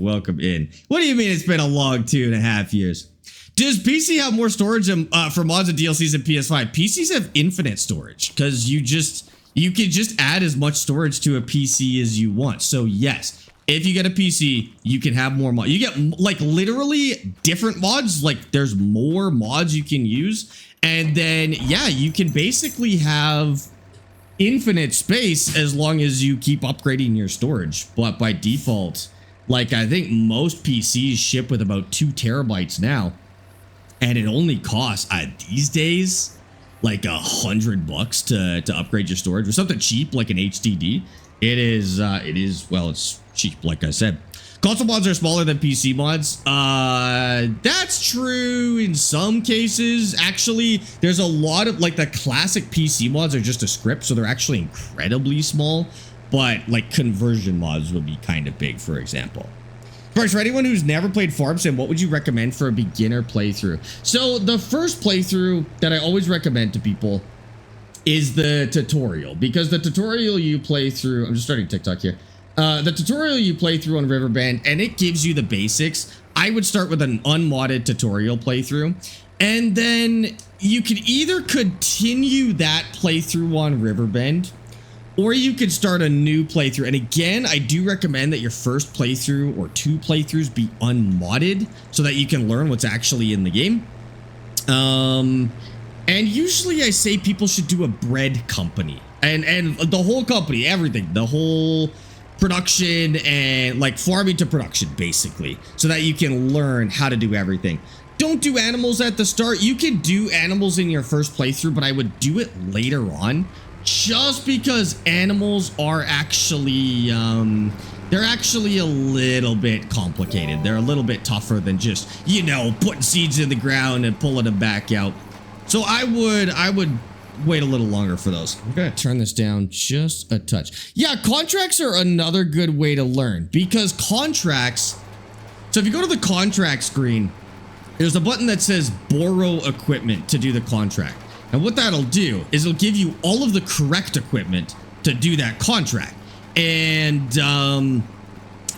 Welcome in. What do you mean it's been a long 2.5 years? Does PC have more storage for mods and DLCs than PS5? PCs have infinite storage because you can just add as much storage to a PC as you want. So yes, if you get a PC, you can have more mods. You get like literally different mods. Like there's more mods you can use. And then, yeah, you can basically have infinite space as long as you keep upgrading your storage. But by default, like I think most PCs ship with about 2 terabytes now. And it only costs these days like $100 to upgrade your storage or something cheap like an HDD. It is well, it's cheap, like I said. Console mods are smaller than PC mods. That's true in some cases. Actually, there's a lot of like the classic PC mods are just a script, so they're actually incredibly small. But like conversion mods would be kind of big, for example. First, for anyone who's never played Farm Sim, what would you recommend for a beginner playthrough? So the first playthrough that I always recommend to people is the tutorial, because the tutorial you play through, I'm just starting TikTok here. The tutorial you play through on Riverbend, and it gives you the basics. I would start with an unmodded tutorial playthrough, and then you could either continue that playthrough on Riverbend, or you could start a new playthrough. And again, I do recommend that your first playthrough or 2 playthroughs be unmodded so that you can learn what's actually in the game. And usually I say people should do a bread company and the whole company, everything, the whole production and like farming to production, basically, so that you can learn how to do everything. Don't do animals at the start. You can do animals in your first playthrough, but I would do it later on. Just because animals are actually, they're actually a little bit complicated. They're a little bit tougher than just, you know, putting seeds in the ground and pulling them back out. So I would wait a little longer for those. Okay, turn this down just a touch. Yeah, contracts are another good way to learn, because contracts, so if you go to the contract screen, there's a button that says borrow equipment to do the contract. And what that'll do is it'll give you all of the correct equipment to do that contract. And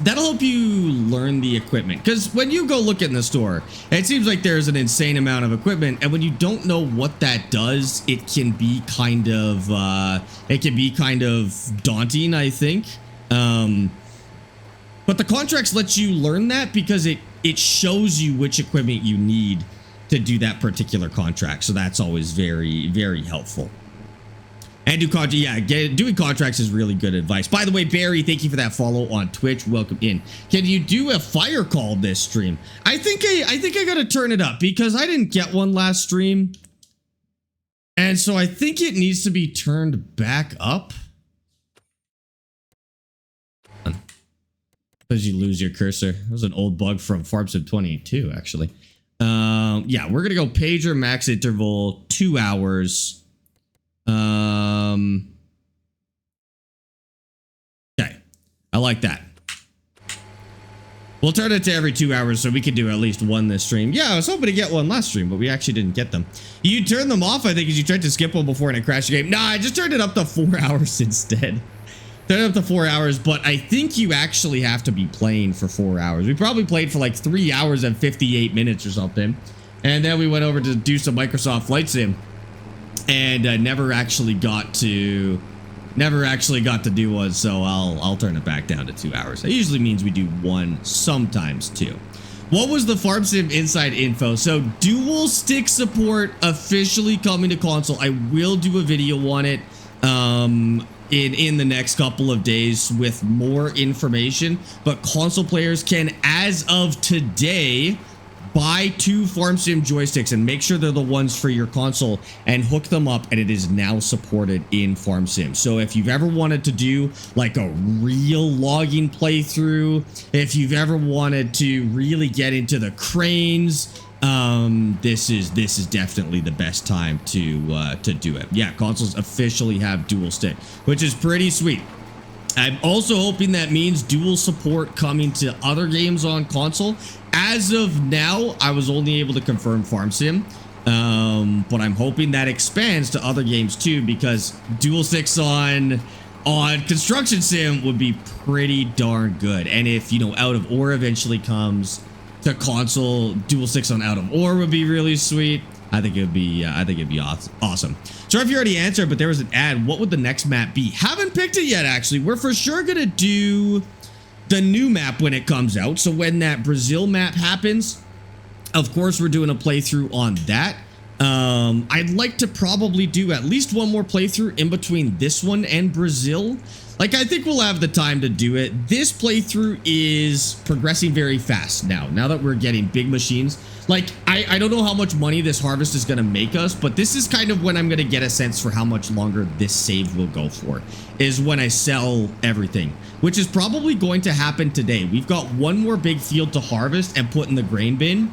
that'll help you learn the equipment. Because when you go look in the store, it seems like there's an insane amount of equipment. And when you don't know what that does, it can be kind of daunting, I think. But the contracts let you learn that because it shows you which equipment you need to do that particular contract. So that's always very, very helpful. And doing contracts is really good advice. By the way, Barry, thank you for that follow on Twitch. Welcome in. Can you do a fire call this stream? I think I gotta turn it up because I didn't get one last stream. And so I think it needs to be turned back up. Because you lose your cursor. That was an old bug from Farm Sim 22, actually. Yeah, we're gonna go pager max interval 2 hours. Okay, I like that. We'll turn it to every 2 hours so we can do at least one this stream. Yeah, I was hoping to get one last stream, but we actually didn't get them. You turned them off, I think, because you tried to skip one before and it crashed your game. Nah, I just turned it up to 4 hours instead. Turn it up to 4 hours, but I think you actually have to be playing for 4 hours. We probably played for like 3 hours and 58 minutes or something. And then we went over to do some Microsoft Flight Sim. And never actually got to do one, so I'll turn it back down to 2 hours. That usually means we do 1, sometimes 2. What was the Farm Sim inside info? So dual stick support officially coming to console. I will do a video on it in the next couple of days with more information, but console players can, as of today, buy 2 Farm Sim joysticks and make sure they're the ones for your console and hook them up, and it is now supported in Farm Sim. So if you've ever wanted to do like a real logging playthrough, if you've ever wanted to really get into the cranes, this is definitely the best time to do it. Yeah, consoles officially have dual stick, which is pretty sweet. I'm also hoping that means dual support coming to other games on console. As of now, I was only able to confirm Farm Sim, but I'm hoping that expands to other games too, because dual sticks on on Construction Sim would be pretty darn good. And if, you know, Out of Ore eventually comes to console, Dual 6 on Out of Ore would be really sweet. I think it'd be awesome. Sorry if you already answered, but there was an ad. What would the next map be? Haven't picked it yet, actually. We're for sure gonna do the new map when it comes out. So when that Brazil map happens, of course, we're doing a playthrough on that. I'd like to probably do at least one more playthrough in between this one and Brazil. Like, I think we'll have the time to do it. This playthrough is progressing very fast now that we're getting big machines. Like, I don't know how much money this harvest is going to make us, but this is kind of when I'm going to get a sense for how much longer this save will go for, is when I sell everything, which is probably going to happen today. We've got one more big field to harvest and put in the grain bin.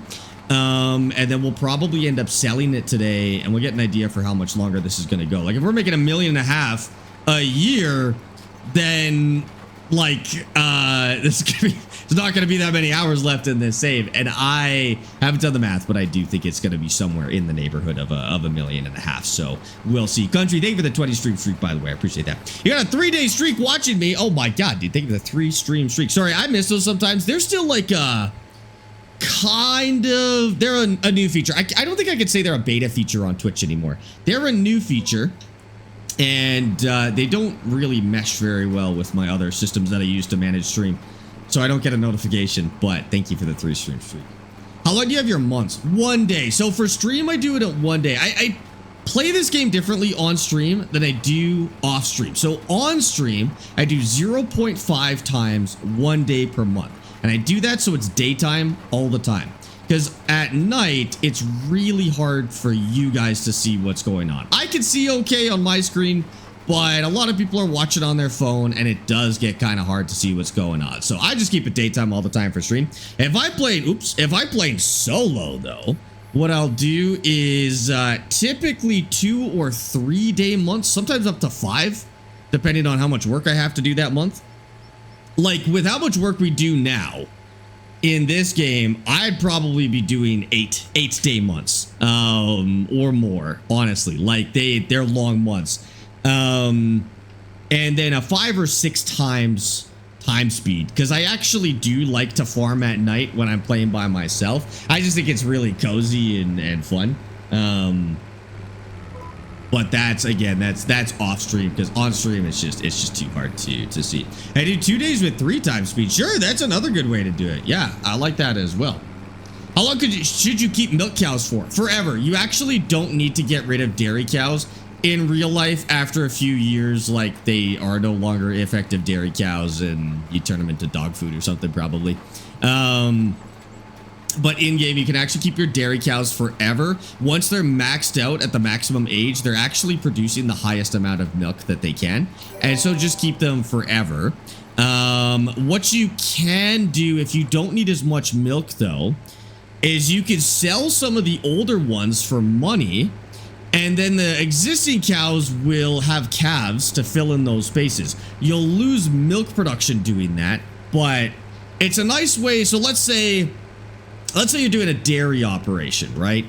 And then we'll probably end up selling it today, and we'll get an idea for how much longer this is going to go. Like, if we're making $1.5 million a year, then like there's not going to be that many hours left in this save. And I haven't done the math, but I do think it's going to be somewhere in the neighborhood of $1.5 million. So we'll see. Country, thank you for the 20 streak, by the way. I appreciate that. You got a 3-day streak watching me. Oh my god, dude, thank you for the 3 stream streak. Sorry, I miss those sometimes. They're still like kind of, they're a new feature. I don't think I could say they're a beta feature on Twitch anymore. They're a new feature, and they don't really mesh very well with my other systems that I use to manage stream, so I don't get a notification. But thank you for the 3 stream streak. How long do you have your months? 1 day. So for stream, I do it at 1 day. I play this game differently on stream than I do off stream. So on stream, I do 0.5 times 1 day per month. And I do that so it's daytime all the time. Because at night, it's really hard for you guys to see what's going on. I can see okay on my screen, but a lot of people are watching on their phone, and it does get kind of hard to see what's going on. So I just keep it daytime all the time for stream. If I played solo, though, what I'll do is typically 2 or 3 day months, sometimes up to 5, depending on how much work I have to do that month. Like, with how much work we do now in this game, I'd probably be doing 8 day months or more, honestly. Like, they're long months. And then a 5 or 6 times time speed, because I actually do like to farm at night when I'm playing by myself. I just think it's really cozy and fun. But that's, again, that's off stream, because on stream it's just too hard to see. I do 2 days with 3 times speed. Sure, that's another good way to do it. Yeah, I like that as well. How long should you keep milk cows for? Forever. You actually don't need to get rid of dairy cows in real life after a few years. Like, they are no longer effective dairy cows, and you turn them into dog food or something, probably. But in-game, you can actually keep your dairy cows forever. Once they're maxed out at the maximum age, they're actually producing the highest amount of milk that they can. And so just keep them forever. What you can do if you don't need as much milk, though, is you can sell some of the older ones for money, and then the existing cows will have calves to fill in those spaces. You'll lose milk production doing that, but it's a nice way. So let's say you're doing a dairy operation, right?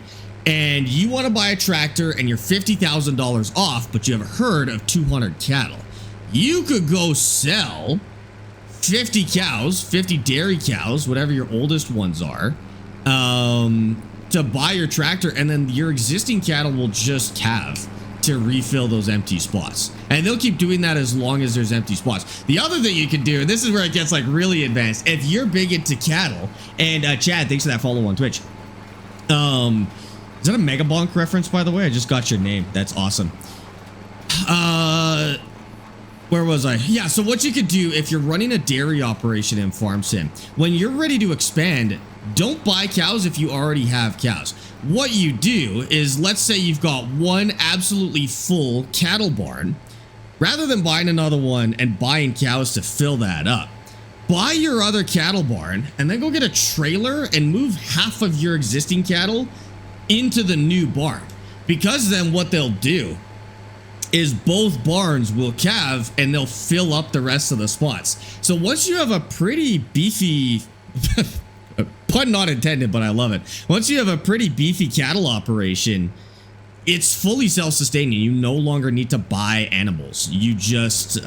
And you want to buy a tractor and you're $50,000 off, but you have a herd of 200 cattle. You could go sell 50 cows, 50 dairy cows, whatever your oldest ones are, to buy your tractor, and then your existing cattle will just calve to refill those empty spots. And they'll keep doing that as long as there's empty spots. The other thing you can do, and this is where it gets like really advanced, if you're big into cattle, and Chad, thanks for that follow on Twitch. Is that a Mega Bonk reference, by the way? I just got your name. That's awesome. Where was I? Yeah, so what you could do if you're running a dairy operation in Farm Sim, when you're ready to expand, don't buy cows if you already have cows. What you do is, let's say you've got one absolutely full cattle barn. Rather than buying another one and buying cows to fill that up, buy your other cattle barn and then go get a trailer and move half of your existing cattle into the new barn. Because then what they'll do is both barns will calve and they'll fill up the rest of the spots. So once you have a pretty beefy pun not intended, but I love it. Once you have a pretty beefy cattle operation, it's fully self-sustaining. You no longer need to buy animals. You just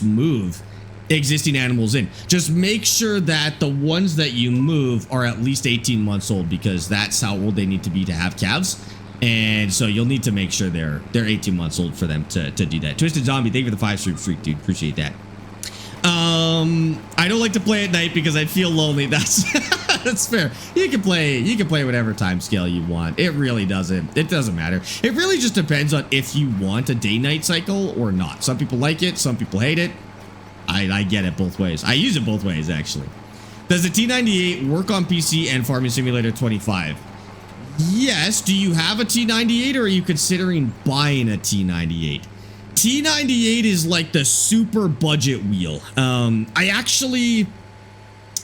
move existing animals in. Just make sure that the ones that you move are at least 18 months old, because that's how old they need to be to have calves. And so you'll need to make sure they're 18 months old for them to do that. Twisted Zombie, thank you for the 5-streak, dude. Appreciate that. I don't like to play at night because I feel lonely. That's that's fair. You can play whatever time scale you want. It really doesn't. It doesn't matter. It really just depends on if you want a day-night cycle or not. Some people like it. Some people hate it. I get it both ways. I use it both ways, actually. Does the T98 work on PC and Farming Simulator 25? Yes. Do you have a T98, or are you considering buying a T98? T98 is like the super budget wheel. I actually,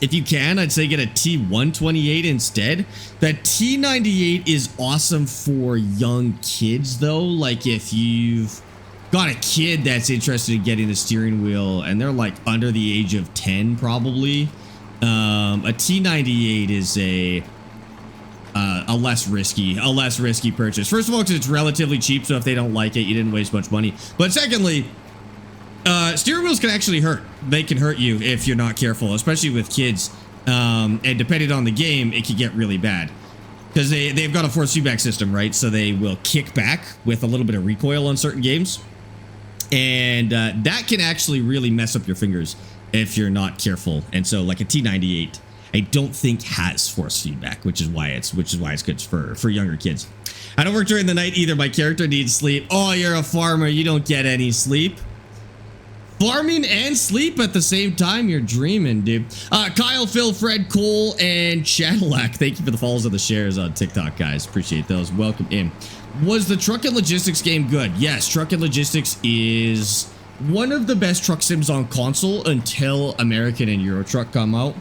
if you can, I'd say get a T128 instead. The T98 is awesome for young kids, though. Like if you've got a kid that's interested in getting a steering wheel and they're like under the age of 10, probably, a T98 is a less risky purchase. First of all, because it's relatively cheap, so if they don't like it, you didn't waste much money. But secondly, steering wheels can actually hurt. They can hurt you if you're not careful, especially with kids. And depending on the game, it can get really bad, because they've got a force feedback system, right? So they will kick back with a little bit of recoil on certain games, and that can actually really mess up your fingers if you're not careful. And so, like a T98, I don't think has force feedback, which is why it's good for younger kids. I don't work during the night either. My character needs sleep. Oh, you're a farmer. You don't get any sleep. Farming and sleep at the same time. You're dreaming, dude. Kyle, Phil, Fred, Cole, and Cadillac. Thank you for the follows and the shares on TikTok, guys. Appreciate those. Welcome in. Was the Truck and Logistics game good? Yes, Truck and Logistics is one of the best truck sims on console until American and Euro Truck come out.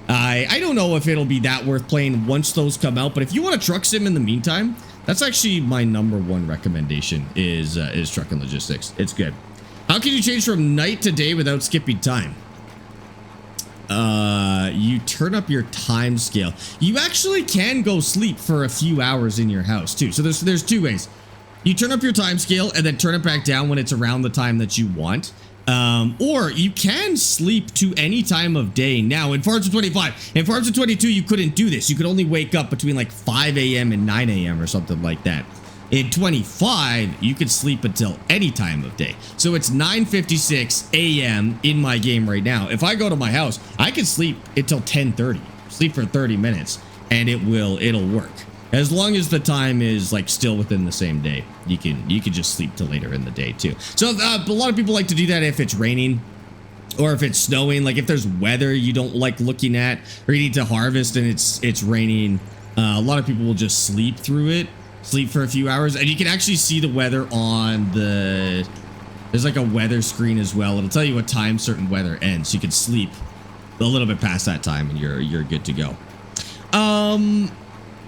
I don't know if it'll be that worth playing once those come out, but if you want a truck sim in the meantime, that's actually my #1 recommendation is Truck and Logistics. It's good. How can you change from night to day without skipping time? You turn up your time scale. You actually can go sleep for a few hours in your house too. So there's two ways. You turn up your time scale and then turn it back down when it's around the time that you want. Or you can sleep to any time of day. Now in Farming 25, in Farming 22, you couldn't do this. You could only wake up between like 5 a.m. and 9 a.m. or something like that. In 25, you could sleep until any time of day. So it's 9:56 a.m. in my game right now. If I go to my house, I can sleep until 10:30, sleep for 30 minutes, and it'll work. As long as the time is like still within the same day, you can just sleep till later in the day too. So a lot of people like to do that if it's raining or if it's snowing. Like if there's weather you don't like looking at, or you need to harvest and it's raining, a lot of people will just sleep through it, sleep for a few hours, and you can actually see the weather on there's like a weather screen as well. It'll tell you what time certain weather ends. So you can sleep a little bit past that time and you're good to go.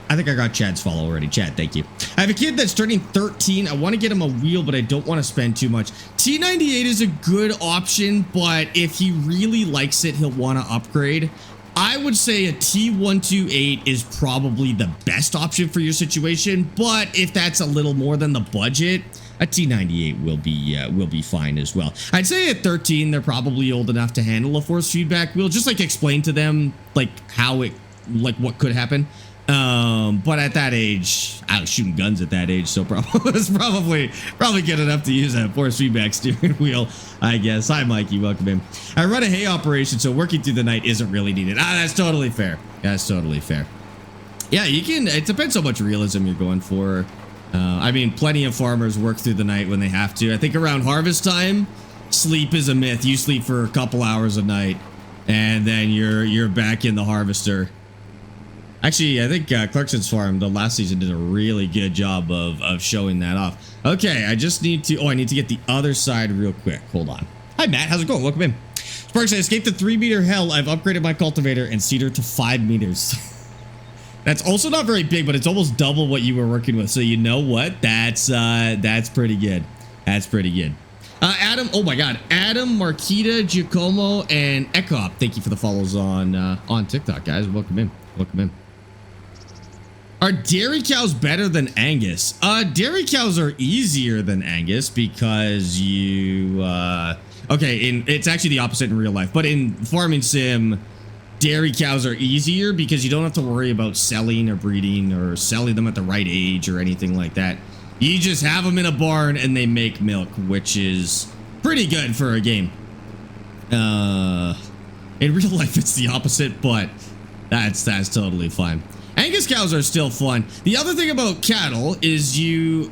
I think I got Chad's follow already. Chad, thank you. I have a kid that's turning 13. I want to get him a wheel, but I don't want to spend too much. T98 is a good option, but if he really likes it, he'll want to upgrade. I would say a T128 is probably the best option for your situation, but if that's a little more than the budget, a T98 will be fine as well. I'd say at 13, they're probably old enough to handle a force feedback wheel. Just like explain to them like how it, like what could happen. But at that age, I was shooting guns at that age, so it's probably good enough to use a force feedback steering wheel, I guess. Hi, Mikey. Welcome in. I run a hay operation, so working through the night isn't really needed. That's totally fair. That's totally fair. Yeah, you can. It depends how much realism you're going for. I mean, plenty of farmers work through the night when they have to. I think around harvest time, sleep is a myth. You sleep for a couple hours a night, and then you're back in the harvester. Actually, I think Clarkson's farm, the last season, did a really good job of showing that off. Okay, I just need to... Oh, I need to get the other side real quick. Hold on. Hi, Matt. How's it going? Welcome in. Sparx, I escaped the 3-meter hell. I've upgraded my cultivator and seeder to 5 meters. That's also not very big, but it's almost double what you were working with. So you know what? That's pretty good. That's pretty good. Adam, oh my God, Adam, Marquita, Giacomo, and Ekop. Thank you for the follows on TikTok, guys. Welcome in. Welcome in. Are dairy cows better than Angus? Dairy cows are easier than Angus because you, okay, it's actually the opposite in real life, but in farming sim, dairy cows are easier because you don't have to worry about selling or breeding or selling them at the right age or anything like that. You just have them in a barn and they make milk, which is pretty good for a game. In real life, it's the opposite, but that's totally fine. Angus cows are still fun. The other thing about cattle is you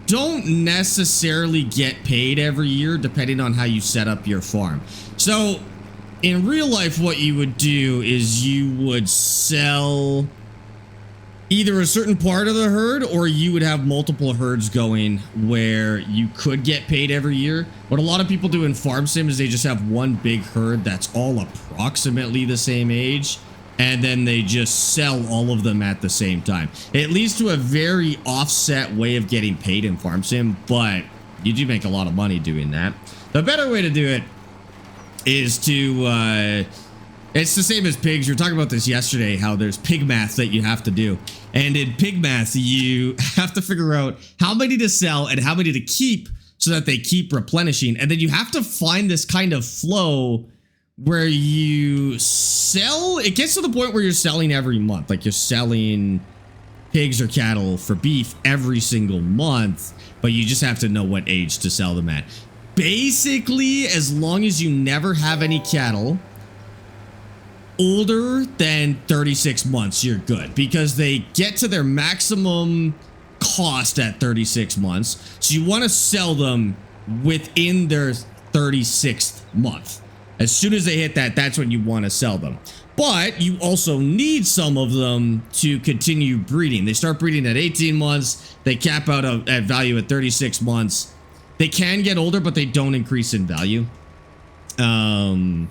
don't necessarily get paid every year depending on how you set up your farm. So in real life, what you would do is you would sell either a certain part of the herd or you would have multiple herds going where you could get paid every year. What a lot of people do in farm sim is they just have one big herd that's all approximately the same age, and then they just sell all of them at the same time. It leads to a very offset way of getting paid in farm sim, but you do make a lot of money doing that. The better way to do it is to, it's the same as pigs. You were talking about this yesterday, how there's pig math that you have to do. And in pig math, you have to figure out how many to sell and how many to keep so that they keep replenishing. And then you have to find this kind of flow where you sell, it gets to the point where you're selling every month. Like you're selling pigs or cattle for beef every single month, but you just have to know what age to sell them at. Basically, as long as you never have any cattle older than 36 months, you're good, because they get to their maximum cost at 36 months. So you want to sell them within their 36th month. As soon as they hit that, that's when you want to sell them. But you also need some of them to continue breeding. They start breeding at 18 months. They cap out at value at 36 months. They can get older, but they don't increase in value. And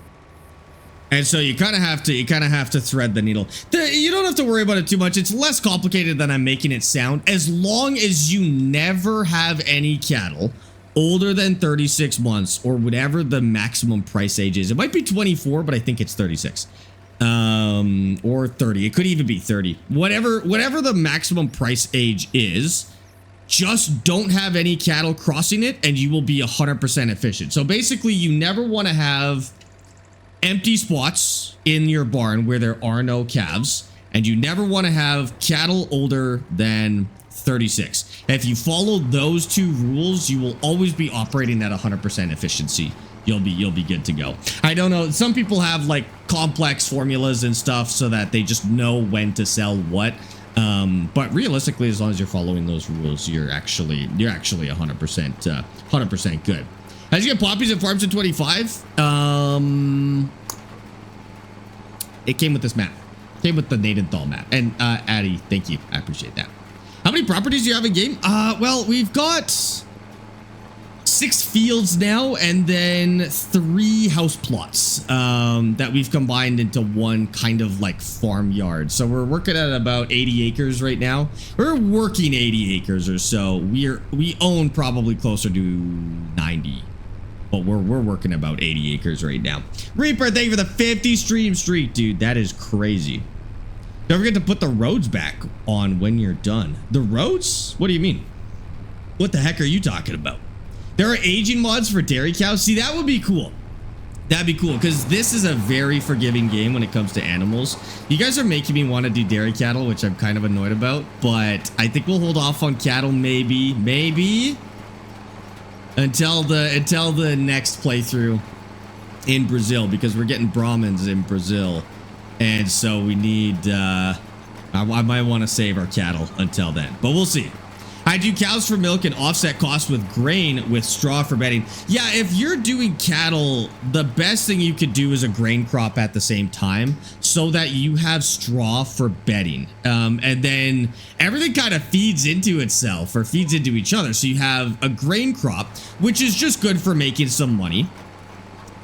so you kind of have to thread the needle. You don't have to worry about it too much. It's less complicated than I'm making it sound. As long as you never have any cattle older than 36 months or whatever the maximum price age is. It might be 24, but I think it's 36. Or 30. It could even be 30. Whatever the maximum price age is, just don't have any cattle crossing it and you will be 100% efficient. So basically, you never want to have empty spots in your barn where there are no calves, and you never want to have cattle older than 36. If you follow those two rules, you will always be operating at 100% efficiency. You'll be good to go. I don't know. Some people have like complex formulas and stuff so that they just know when to sell what. But realistically, as long as you're following those rules, you're actually 100% good. How'd you get poppies at Farms in 25? It came with this map. It came with the Nadenthal map. And Addy, thank you. I appreciate that. How many properties do you have in game? Well, we've got 6 fields now, and then 3 house plots that we've combined into one kind of like farmyard. So we're working at about 80 acres right now. We're working 80 acres or so. We own probably closer to 90. But we're working about 80 acres right now. Reaper, thank you for the 50 stream streak, dude. That is crazy. Don't forget to put the roads back on when you're done. The roads? What do you mean? What the heck are you talking about? There are aging mods for dairy cows. See, that would be cool. That'd be cool, because this is a very forgiving game when it comes to animals. You guys are making me want to do dairy cattle, which I'm kind of annoyed about. But I think we'll hold off on cattle maybe until the next playthrough in Brazil, because we're getting Brahmins in Brazil. And so we need, I might want to save our cattle until then, but we'll see. I do cows for milk and offset costs with grain with straw for bedding. Yeah, if you're doing cattle, the best thing you could do is a grain crop at the same time so that you have straw for bedding. And then everything kind of feeds into itself or feeds into each other. So you have a grain crop, which is just good for making some money.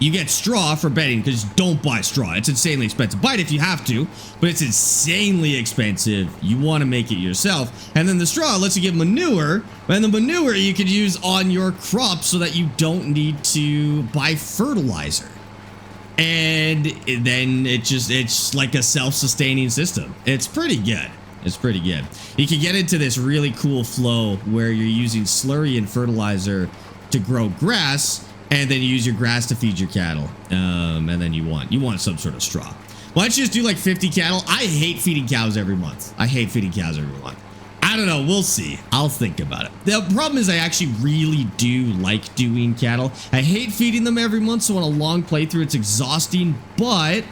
You get straw for bedding, because don't buy straw. It's insanely expensive. Buy it if you have to, but it's insanely expensive. You want to make it yourself. And then the straw lets you get manure, and the manure you could use on your crops so that you don't need to buy fertilizer. And then it's like a self-sustaining system. It's pretty good. It's pretty good. You can get into this really cool flow where you're using slurry and fertilizer to grow grass, and then you use your grass to feed your cattle. And then you want some sort of straw. Why don't you just do like 50 cattle? I hate feeding cows every month. I don't know. We'll see. I'll think about it. The problem is I actually really do like doing cattle. I hate feeding them every month, so on a long playthrough, it's exhausting, but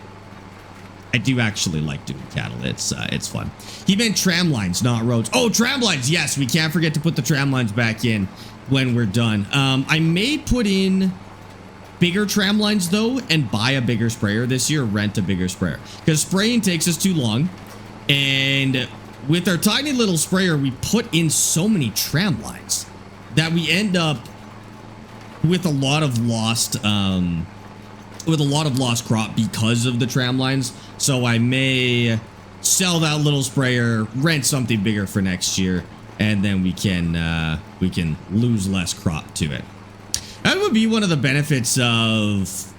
I do actually like doing cattle. It's fun. He meant tram lines, not roads. Oh, tram lines. Yes, we can't forget to put the tram lines back in when we're done. I may put in bigger tram lines though and buy a bigger sprayer this year, rent a bigger sprayer, because spraying takes us too long. And with our tiny little sprayer, we put in so many tram lines that we end up with a lot of lost crop because of the tram lines. So I may sell that little sprayer, rent something bigger for next year, and then we can lose less crop to it. That would be one of the benefits of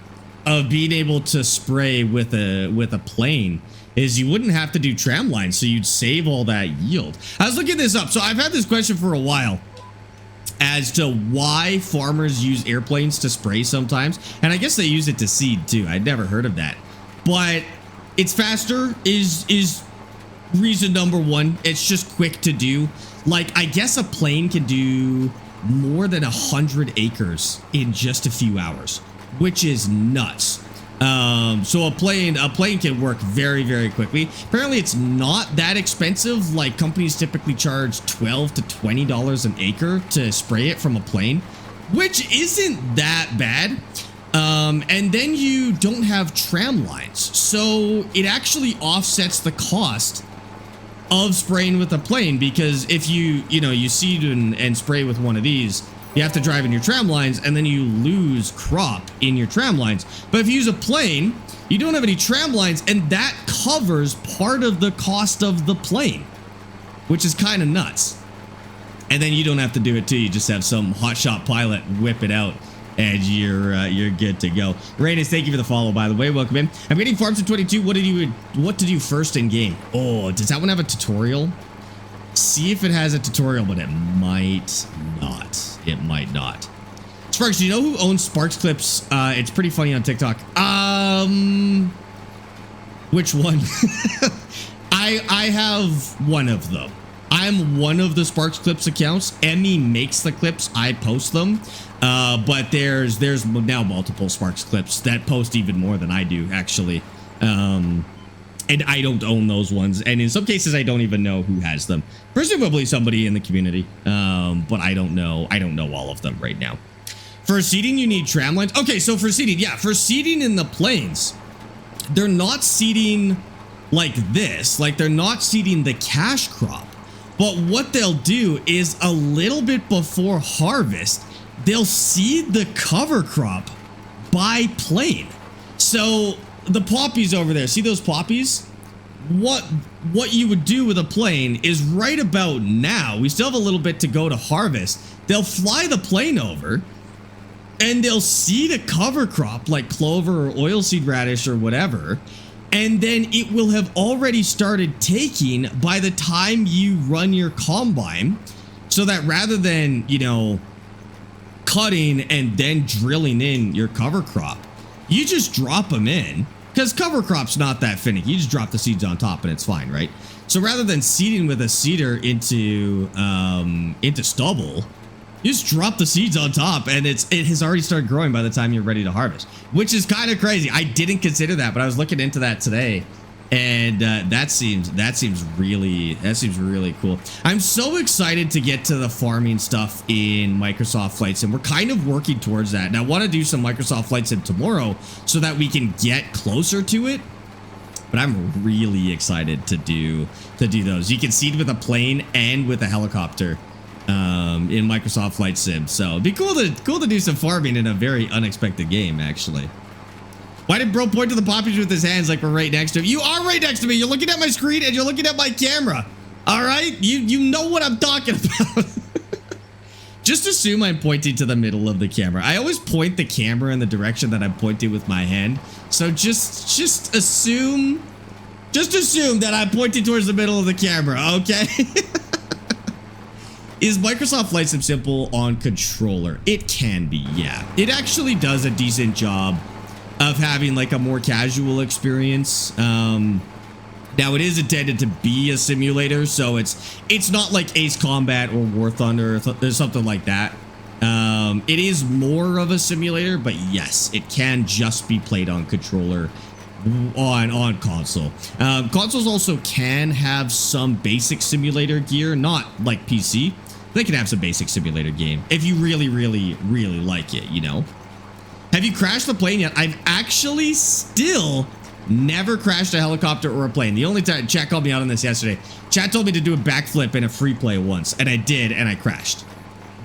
being able to spray with a plane, is you wouldn't have to do tram lines, so you'd save all that yield. I was looking this up. So I've had this question for a while as to why farmers use airplanes to spray sometimes. And I guess they use it to seed too. I'd never heard of that. But it's faster is reason number one. It's just quick to do. Like, I guess a plane can do more than 100 acres in just a few hours, which is nuts. So a plane can work very, very quickly. Apparently it's not that expensive. Like, companies typically charge $12 to $20 an acre to spray it from a plane, which isn't that bad. And then you don't have tram lines, so it actually offsets the cost of spraying with a plane, because if you seed and spray with one of these, you have to drive in your tram lines, and then you lose crop in your tram lines. But if you use a plane, you don't have any tram lines, and that covers part of the cost of the plane, which is kind of nuts. And then you don't have to do it too. You just have some hotshot pilot whip it out, and you're good to go. Rainus, thank you for the follow, by the way. Welcome in. I'm getting farms in 22. What to do first in game? Oh, does that one have a tutorial? See if it has a tutorial, but it might not. It might not. Sparx, do you know who owns Sparx clips? It's pretty funny on TikTok. Which one? I have one of them. I'm one of the Sparx clips accounts. Emmy makes the clips. I post them. But there's now multiple Sparx clips that post even more than I do, actually. And I don't own those ones, and in some cases I don't even know who has them. Presumably somebody in the community, but I don't know all of them right now. For seeding, you need tram lines. Okay, so for seeding, yeah, for seeding in the plains, they're not seeding like this. Like, they're not seeding the cash crop, but what they'll do is a little bit before harvest, they'll seed the cover crop by plane. So the poppies over there, see those poppies? What you would do with a plane is right about now, we still have a little bit to go to harvest. They'll fly the plane over and they'll seed a cover crop like clover or oilseed radish or whatever, and then it will have already started taking by the time you run your combine, so that rather than, cutting and then drilling in your cover crop, you just drop them in, because cover crop's not that finicky. You just drop the seeds on top and it's fine, right? So rather than seeding with a seeder into stubble, you just drop the seeds on top, and it has already started growing by the time you're ready to harvest, which is kind of crazy. I didn't consider that, but I was looking into that today, and that seems really cool. I'm so excited to get to the farming stuff in Microsoft Flight Sim. We're kind of working towards that, and I want to do some Microsoft Flight Sim tomorrow so that we can get closer to it. But I'm really excited to do those. You can seed with a plane and with a helicopter in Microsoft Flight Sim, so it'd be cool to do some farming in a very unexpected game, actually. Why did bro point to the poppies with his hands like we're right next to him? You are right next to me. You're looking at my screen and you're looking at my camera. All right? You know what I'm talking about. Just assume I'm pointing to the middle of the camera. I always point the camera in the direction that I'm pointing with my hand. So just assume Just assume that I'm pointing towards the middle of the camera, okay? Is Microsoft Flight Sim simple on controller? It can be, yeah. It actually does a decent job of having like a more casual experience. Now it is intended to be a simulator, so it's not like Ace Combat or War Thunder or something like that. It is more of a simulator, but yes, it can just be played on controller on console. Consoles also can have some basic simulator gear, not like PC. They can have some basic simulator game if you really, really, really like it, you know? Have you crashed the plane yet? I've actually still never crashed a helicopter or a plane. The only time chat called me out on this yesterday. Chat told me to do a backflip in a free play once, and I did, and I crashed.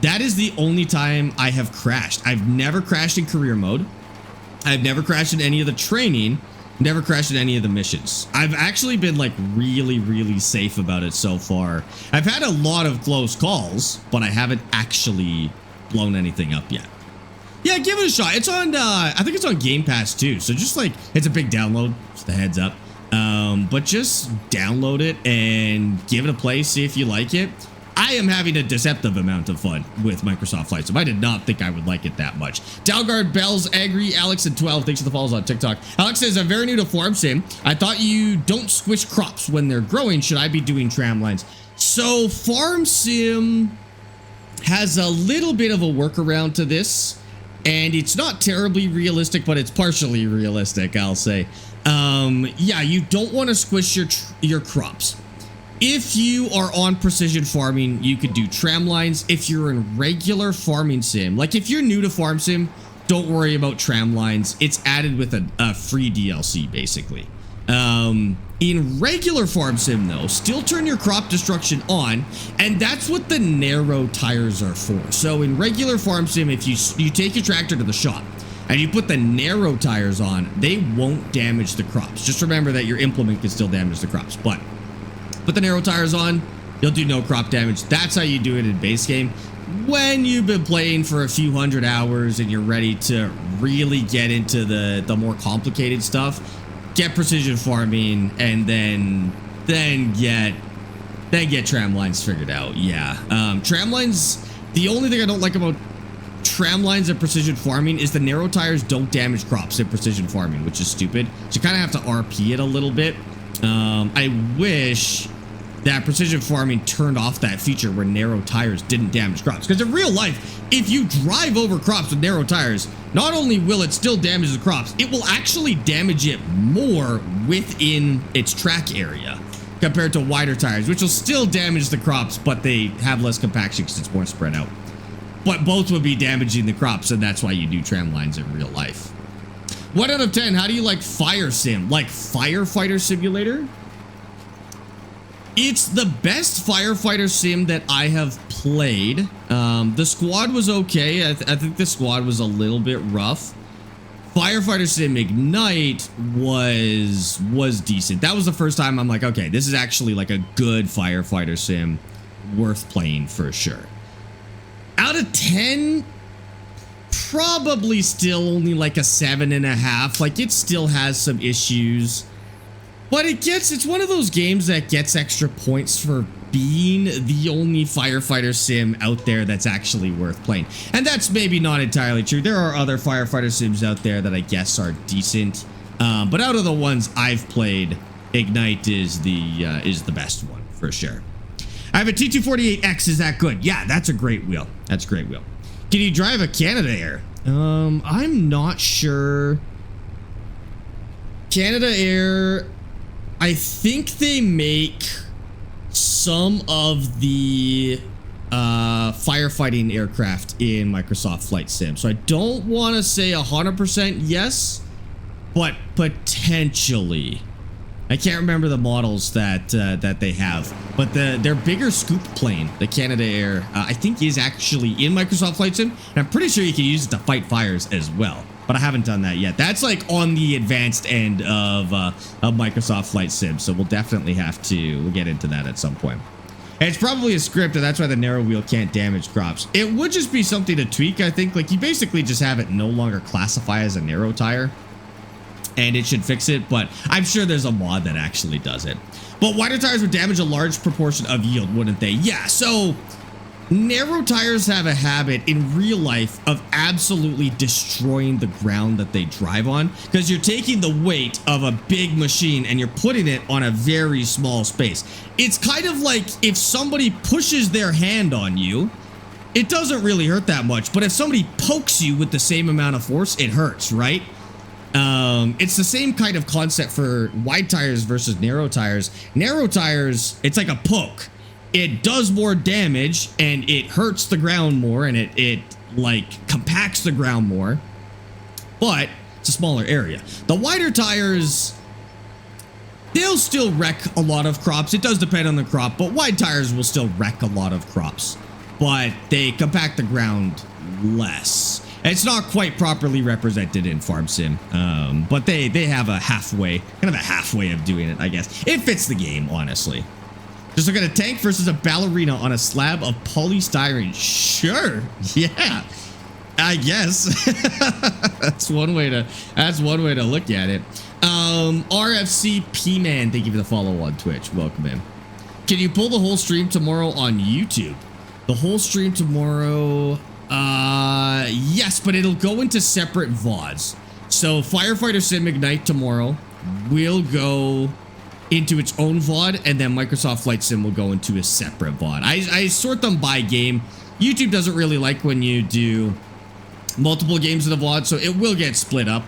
That is the only time I have crashed. I've never crashed in career mode. I've never crashed in any of the training. Never crashed in any of the missions. I've actually been like really, really safe about it so far. I've had a lot of close calls, but I haven't actually blown anything up yet. Yeah, give it a shot. It's on, I think it's on Game Pass too. So just like, it's a big download, just a heads up. But just download it and give it a play, see if you like it. I am having a deceptive amount of fun with Microsoft Flight Sim. I did not think I would like it that much. Dalgard, Bells, Angry, Alex, and 12. Thanks for the follows on TikTok. Alex says, I'm very new to Farm Sim. I thought you don't squish crops when they're growing. Should I be doing tram lines? So Farm Sim has a little bit of a workaround to this. And it's not terribly realistic, but it's partially realistic, I'll say. Yeah, you don't want to squish your crops. If you are on precision farming, you could do tram lines. If you're in regular farming sim, like if you're new to farm sim, don't worry about tram lines. It's added with a free DLC, basically. In regular farm sim, though, still turn your crop destruction on, and that's what the narrow tires are for. So in regular farm sim, if you take your tractor to the shop and you put the narrow tires on, they won't damage the crops. Just remember that your implement can still damage the crops, but put the narrow tires on, you'll do no crop damage. That's how you do it in base game. When you've been playing for a few hundred hours and you're ready to really get into the more complicated stuff, get precision farming and then get tram lines figured out. Yeah. Tram lines, the only thing I don't like about tram lines and precision farming is the narrow tires don't damage crops in precision farming, which is stupid. So you kind of have to RP it a little bit. I wish that precision farming turned off that feature where narrow tires didn't damage crops. Because in real life, if you drive over crops with narrow tires, not only will it still damage the crops, it will actually damage it more within its track area compared to wider tires, which will still damage the crops, but they have less compaction because it's more spread out. But both would be damaging the crops, and that's why you do tram lines in real life. 1 out of 10, how do you like Fire Sim? Like Firefighter Simulator? It's the best firefighter sim that I have played. The squad was okay. I think the squad was a little bit rough. Firefighter Sim Ignite was decent. That was the first time I'm like, okay, this is actually like a good firefighter sim worth playing for sure. Out of 10, probably still only like a 7.5. Like it still has some issues. But it's one of those games that gets extra points for being the only firefighter sim out there that's actually worth playing. And that's maybe not entirely true. There are other firefighter sims out there that I guess are decent. But out of the ones I've played, Ignite is the best one for sure. I have a T248X. Is that good? Yeah, that's a great wheel. That's a great wheel. Can you drive a Canada Air? I'm not sure. Canada Air, I think they make some of the firefighting aircraft in Microsoft Flight Sim. So I don't want to say 100% yes, but potentially. I can't remember the models that they have, but their bigger scoop plane, the Canada Air, I think is actually in Microsoft Flight Sim, and I'm pretty sure you can use it to fight fires as well. But I haven't done that yet. That's like on the advanced end of Microsoft Flight Sim, so we'll definitely have to get into that at some point. And it's probably a script, and that's why the narrow wheel can't damage crops. It would just be something to tweak, I think. Like, you basically just have it no longer classify as a narrow tire. and it should fix it, but I'm sure there's a mod that actually does it. But wider tires would damage a large proportion of yield, wouldn't they? Yeah, so narrow tires have a habit in real life of absolutely destroying the ground that they drive on, because you're taking the weight of a big machine and you're putting it on a very small space. It's kind of like if somebody pushes their hand on you, it doesn't really hurt that much, but if somebody pokes you with the same amount of force, it hurts, right? It's the same kind of concept for wide tires versus narrow tires. Narrow tires, it's like a poke. It does more damage and it hurts the ground more, and it like compacts the ground more, but it's a smaller area. The wider tires, they'll still wreck a lot of crops. It does depend on the crop, but wide tires will still wreck a lot of crops, but they compact the ground less. It's not quite properly represented in Farm Sim, but they have a halfway of doing it, I guess. It fits the game, honestly. Just look at a tank versus a ballerina on a slab of polystyrene. Sure, yeah, I guess. that's one way to look at it. RFC P-Man, thank you for the follow on Twitch. Welcome in. Can you pull the whole stream tomorrow on YouTube? The whole stream tomorrow, yes, but it'll go into separate VODs. So Firefighter Sim Ignite tomorrow will go into its own VOD, and then Microsoft Flight Sim will go into a separate VOD. I sort them by game. YouTube doesn't really like when you do multiple games in the VOD, so it will get split up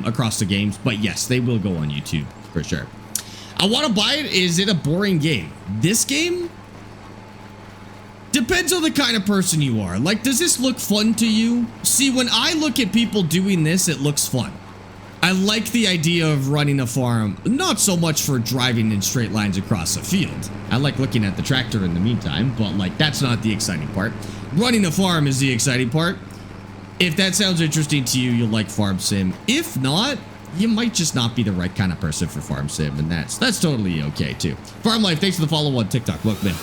across the games, but yes, they will go on YouTube for sure. I want to buy it. Is it a boring game? This game depends on the kind of person you are. Like, does this look fun to you? See, when I look at people doing this, it looks fun. I like the idea of running a farm, not so much for driving in straight lines across a field. I like looking at the tractor in the meantime, but like, that's not the exciting part. Running a farm is the exciting part. If that sounds interesting to you, you'll like Farm Sim. If not, you might just not be the right kind of person for Farm Sim, and that's totally okay too. Farm Life, thanks for the follow on TikTok. Welcome in.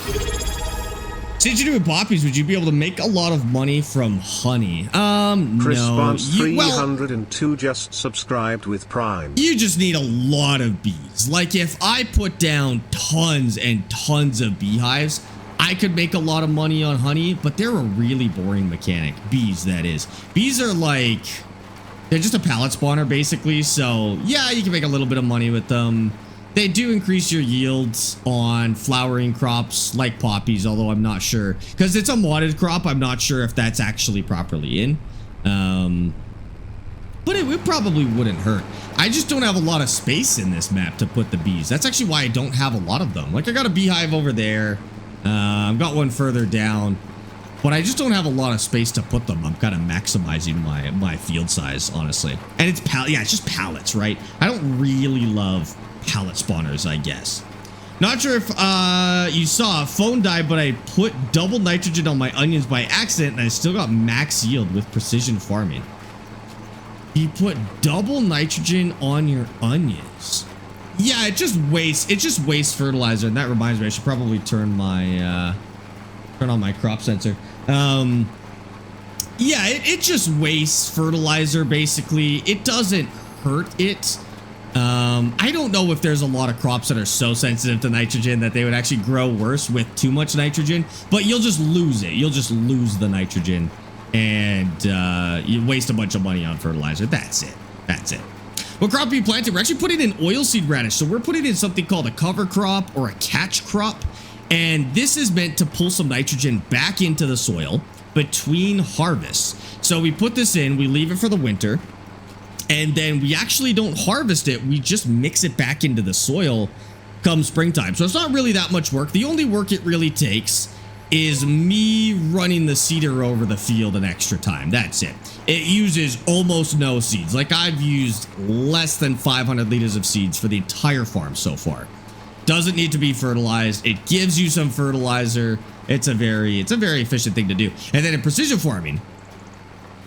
Since you're doing poppies, would you be able to make a lot of money from honey? Chris no. Barnes 302 just subscribed with Prime. You just need a lot of bees. Like, if I put down tons and tons of beehives, I could make a lot of money on honey, but they're a really boring mechanic. Bees, that is. Bees are like, they're just a pallet spawner, basically. So, yeah, you can make a little bit of money with them. They do increase your yields on flowering crops like poppies, although I'm not sure. Because it's a modded crop, I'm not sure if that's actually properly in. But it probably wouldn't hurt. I just don't have a lot of space in this map to put the bees. That's actually why I don't have a lot of them. Like, I got a beehive over there. I've got one further down. But I just don't have a lot of space to put them. I'm kind of maximizing my field size, honestly. And it's it's just pallets, right? I don't really love pallet spawners, I guess. Not sure if you saw, phone died, but I put double nitrogen on my onions by accident, and I still got max yield with precision farming. You put double nitrogen on your onions. Yeah, it just wastes fertilizer, and that reminds me, I should probably turn my turn on my crop sensor. Yeah, it just wastes fertilizer, basically. It doesn't hurt it. I don't know if there's a lot of crops that are so sensitive to nitrogen that they would actually grow worse with too much nitrogen, but you'll just lose it. You'll just lose the nitrogen, and you waste a bunch of money on fertilizer. That's it. That's it. What crop are you planting? We're actually putting in oilseed radish. So we're putting in something called a cover crop or a catch crop. And this is meant to pull some nitrogen back into the soil between harvests. So we put this in, we leave it for the winter, and then we actually don't harvest it. We just mix it back into the soil come springtime. So it's not really that much work. The only work it really takes is me running the seeder over the field an extra time. That's it. It uses almost no seeds. Like, I've used less than 500 liters of seeds for the entire farm so far. Doesn't need to be fertilized. It gives you some fertilizer. It's a very efficient thing to do. And then in precision farming,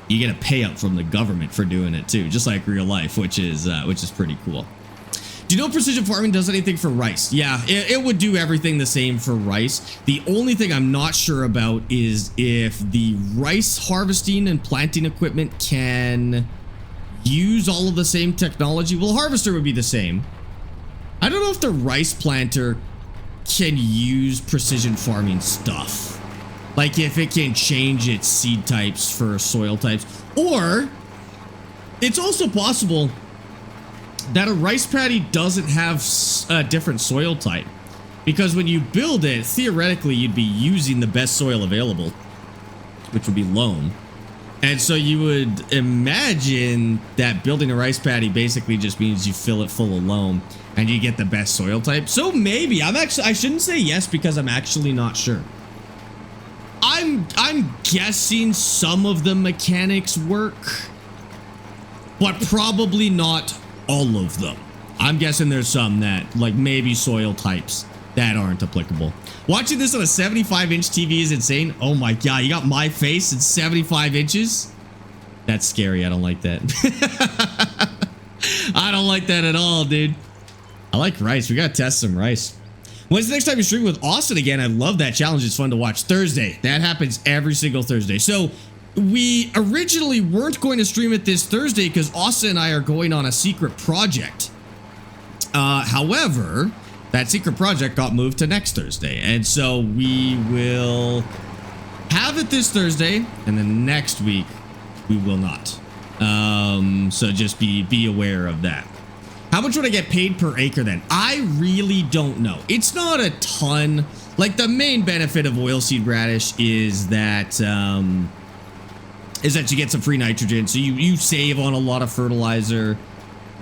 you get a payout from the government for doing it too, just like real life, which is pretty cool. Do you know precision farming does anything for rice? Yeah, it would do everything the same for rice. The only thing I'm not sure about is if the rice harvesting and planting equipment can use all of the same technology. Well, harvester would be the same. I don't know if the rice planter can use precision farming stuff. Like if it can change its seed types for soil types. Or it's also possible that a rice paddy doesn't have a different soil type. Because when you build it, theoretically, you'd be using the best soil available, which would be loam. And so you would imagine that building a rice paddy basically just means you fill it full of loam and you get the best soil type. So maybe I shouldn't say yes because I'm actually not sure. I'm guessing some of the mechanics work, but probably not all of them. I'm guessing there's some that, like maybe soil types that aren't applicable. Watching this on a 75-inch TV is insane. Oh my god, you got my face at 75 inches? That's scary. I don't like that. I don't like that at all, dude. I like rice. We gotta test some rice. When's the next time you stream with Austin again? I love that challenge. It's fun to watch. Thursday. That happens every single Thursday. So we originally weren't going to stream it this Thursday because Austin and I are going on a secret project. However, that secret project got moved to next Thursday. And so we will have it this Thursday, and then next week we will not. So just be aware of that. How much would I get paid per acre then? I really don't know. It's not a ton. Like the main benefit of oilseed radish is that you get some free nitrogen. So you save on a lot of fertilizer.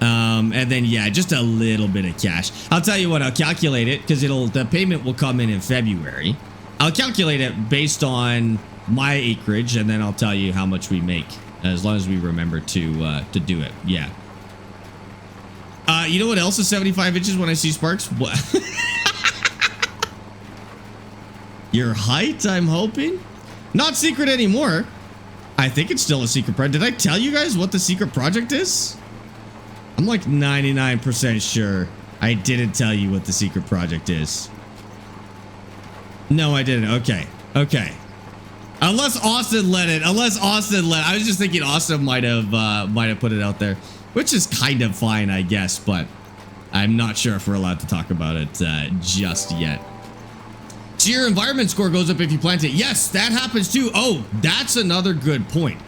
And then, yeah, just a little bit of cash. I'll tell you what, I'll calculate it because the payment will come in February. I'll calculate it based on my acreage, and then I'll tell you how much we make as long as we remember to do it. Yeah. You know what else is 75 inches when I see Sparx? What? Your height, I'm hoping? Not secret anymore. I think it's still a secret project. Did I tell you guys what the secret project is? I'm like 99% sure I didn't tell you what the secret project is. No, I didn't. Okay. Okay. Unless Austin let it. I was just thinking Austin might have put it out there, which is kind of fine, I guess, but I'm not sure if we're allowed to talk about it just yet. So your environment score goes up if you plant it. Yes, that happens too. Oh, that's another good point.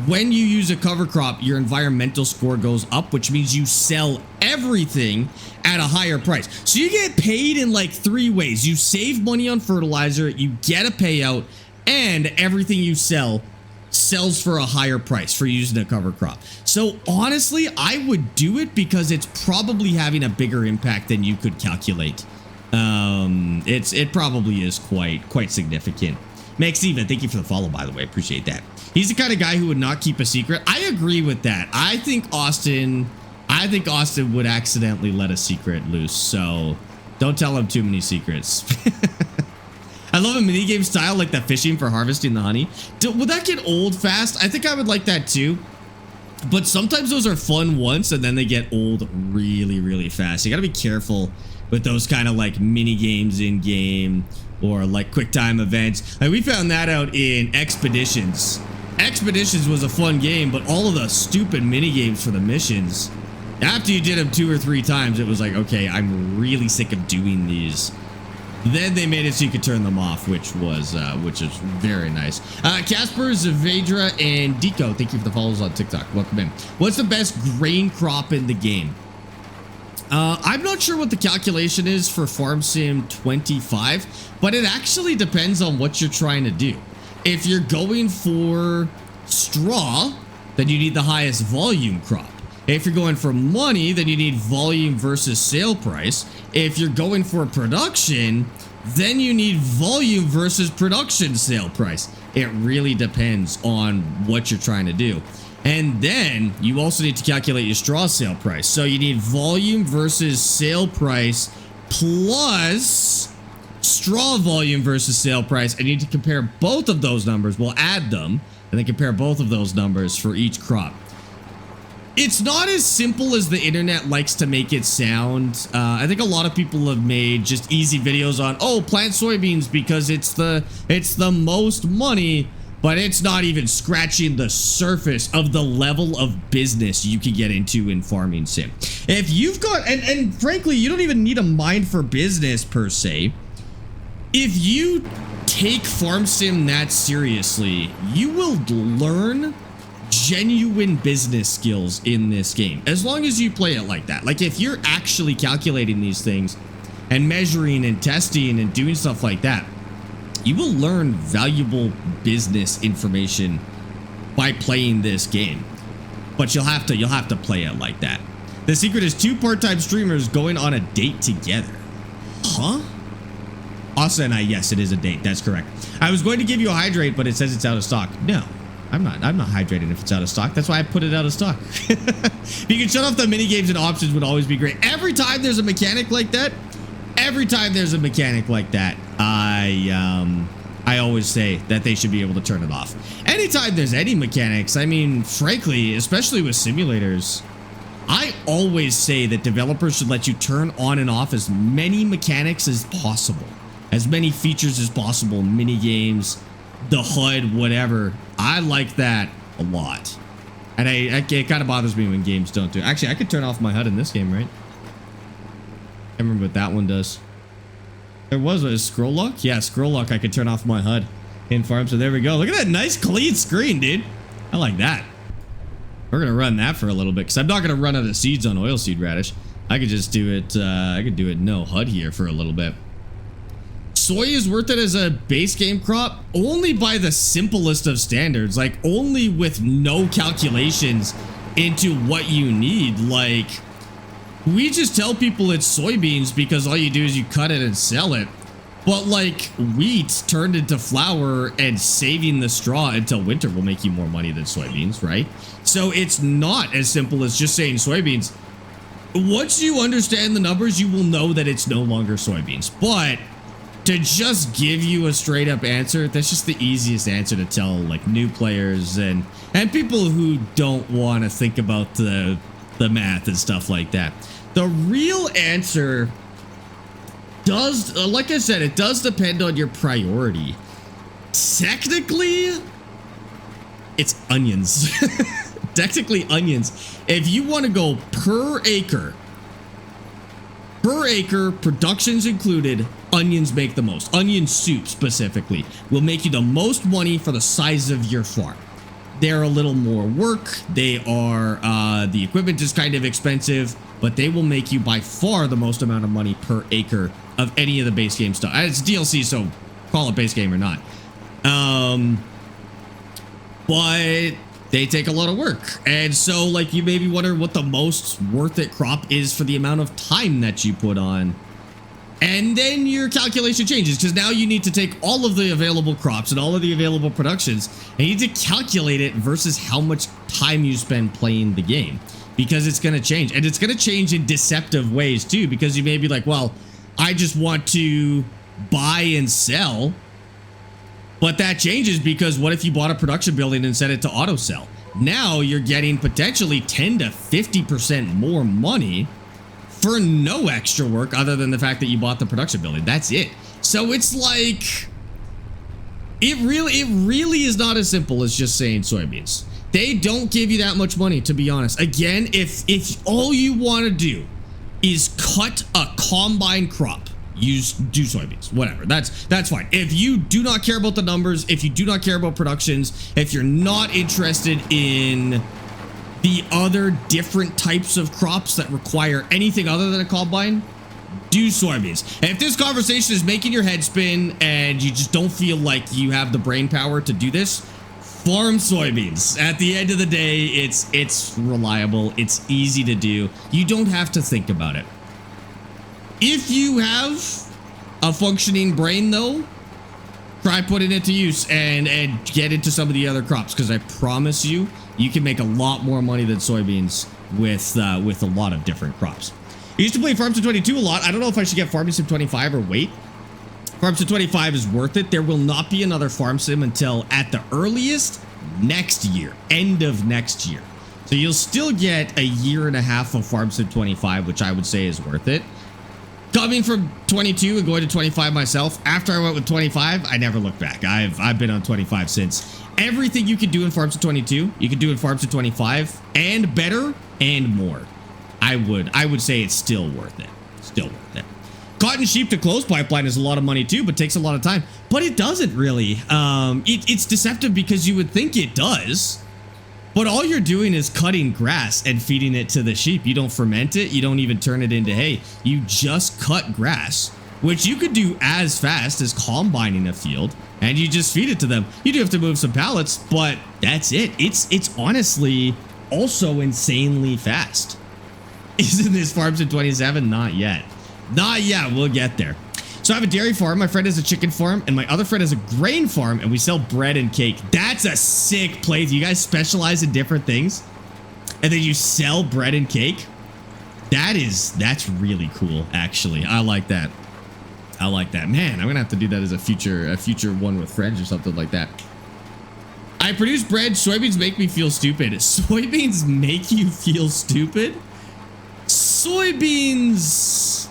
When you use a cover crop, your environmental score goes up, which means you sell everything at a higher price. So you get paid in like 3 ways. You save money on fertilizer, you get a payout, and everything you sell sells for a higher price for using a cover crop. So honestly, I would do it because it's probably having a bigger impact than you could calculate. It probably is quite significant. Max Steven, thank you for the follow, by the way. Appreciate that. He's the kind of guy who would not keep a secret. I agree with that. I think Austin would accidentally let a secret loose. So don't tell him too many secrets. I love a minigame style like that fishing for harvesting the honey. Would that get old fast? I think I would like that too. But sometimes those are fun once and then they get old really, really fast. You gotta be careful with those kind of like mini games in game or like quick time events. Like we found that out in Expeditions. Expeditions was a fun game, but all of the stupid mini games for the missions, after you did them 2 or 3 times, it was like, okay, I'm really sick of doing these. Then they made it so you could turn them off, which is very nice. Casper, Zavedra, and Deco, thank you for the follows on TikTok. Welcome in. What's the best grain crop in the game? I'm not sure what the calculation is for Farm Sim 25, but it actually depends on what you're trying to do. If you're going for straw, then you need the highest volume crop. If you're going for money, then you need volume versus sale price. If you're going for production, then you need volume versus production sale price. It really depends on what you're trying to do. And then you also need to calculate your straw sale price. So you need volume versus sale price plus straw volume versus sale price. And you need to compare both of those numbers. We'll add them and then compare both of those numbers for each crop. It's not as simple as the internet likes to make it sound. I think a lot of people have made just easy videos on, oh, plant soybeans because it's the most money. but it's not even scratching the surface of the level of business you can get into in farming sim. If you've got, and frankly, you don't even need a mind for business per se. If you take farm sim that seriously, you will learn genuine business skills in this game, as long as you play it like that. Like, if you're actually calculating these things and measuring and testing and doing stuff like that, you will learn valuable business information by playing this game. But you'll have to play it like that. The secret is 2 part-time streamers going on a date together. Huh? Asa and I, yes, it is a date. That's correct. I was going to give you a hydrate, but it says it's out of stock. No, I'm not hydrating if it's out of stock. That's why I put it out of stock. If you can shut off the mini games and options, would always be great. Every time there's a mechanic like that, I always say that they should be able to turn it off. Anytime there's any mechanics, I mean, frankly, especially with simulators, I always say that developers should let you turn on and off as many mechanics as possible, as many features as possible, mini games, the HUD, whatever. I like that a lot. And it kind of bothers me when games don't do it. Actually, I could turn off my HUD in this game, right? I remember what that one does. There was a scroll lock. Yeah, scroll lock. I could turn off my HUD in farm. So there we go. Look at that nice clean screen, dude. I like that. We're gonna run that for a little bit because I'm not gonna run out of seeds on oilseed radish. I could just do it. I could do it no HUD here for a little bit. Soy is worth it as a base game crop only by the simplest of standards, like only with no calculations into what you need. Like, we just tell people it's soybeans because all you do is you cut it and sell it. But like, wheat turned into flour and saving the straw until winter will make you more money than soybeans, right? So it's not as simple as just saying soybeans. Once you understand the numbers, you will know that it's no longer soybeans. But to just give you a straight up answer, that's just the easiest answer to tell like new players and people who don't want to think about the math and stuff like that. The real answer does, like I said, it does depend on your priority. Technically, it's onions. Technically onions. If you want to go per acre, productions included, onions make the most. Onion soup specifically will make you the most money for the size of your farm. They're a little more work. They are, the equipment is kind of expensive, but they will make you by far the most amount of money per acre of any of the base game stuff. It's DLC, so call it base game or not. But they take a lot of work. And so like you maybe wonder what the most worth it crop is for the amount of time that you put on. And then your calculation changes because now you need to take all of the available crops and all of the available productions and you need to calculate it versus how much time you spend playing the game, because it's going to change, and it's going to change in deceptive ways too, because you may be like, well, I just want to buy and sell, but that changes because what if you bought a production building and set it to auto sell? Now you're getting potentially 10 to 50% more money for no extra work other than the fact that you bought the production building. That's it. So it's like, it really is not as simple as just saying soybeans. They don't give you that much money, to be honest. Again, if all you want to do is cut a combine crop, do soybeans, whatever. That's fine. If you do not care about the numbers, if you do not care about productions, if you're not interested in the other different types of crops that require anything other than a combine, do soybeans. And if this conversation is making your head spin and you just don't feel like you have the brain power to do this, farm soybeans. At the end of the day, it's reliable. It's easy to do. You don't have to think about it. If you have a functioning brain, though, try putting it to use and get into some of the other crops, because I promise you, you can make a lot more money than soybeans with a lot of different crops. I used to play Farm Sim 22 a lot. I don't know if I should get Farm Sim 25 or wait. Farm Sim 25 is worth it. There will not be another Farm Sim until at the earliest next year, end of next year. So you'll still get a year and a half of Farm Sim 25, which I would say is worth it. Coming from 22 and going to 25 myself, after I went with 25, I never looked back. I've been on 25 since. Everything you can do in Farms of 22, you can do in Farms of 25, and better and more. I would say it's still worth it. Still worth it. Cotton sheep to clothes pipeline is a lot of money too, but takes a lot of time. But it doesn't really. It's deceptive because you would think it does. But all you're doing is cutting grass and feeding it to the sheep. You don't ferment it. You don't even turn it into hay. You just cut grass, which you could do as fast as combining a field, and you just feed it to them. You do have to move some pallets, but that's it. It's honestly also insanely fast. Isn't this Farms in 27? Not yet. Not yet. We'll get there. So I have a dairy farm, my friend has a chicken farm, and my other friend has a grain farm, and we sell bread and cake. That's a sick place. You guys specialize in different things, and then you sell bread and cake. That's really cool, actually. I like that. I like that. Man, I'm gonna have to do that as a future one with friends or something like that. I produce bread. Soybeans make me feel stupid. Soybeans make you feel stupid? Soybeans...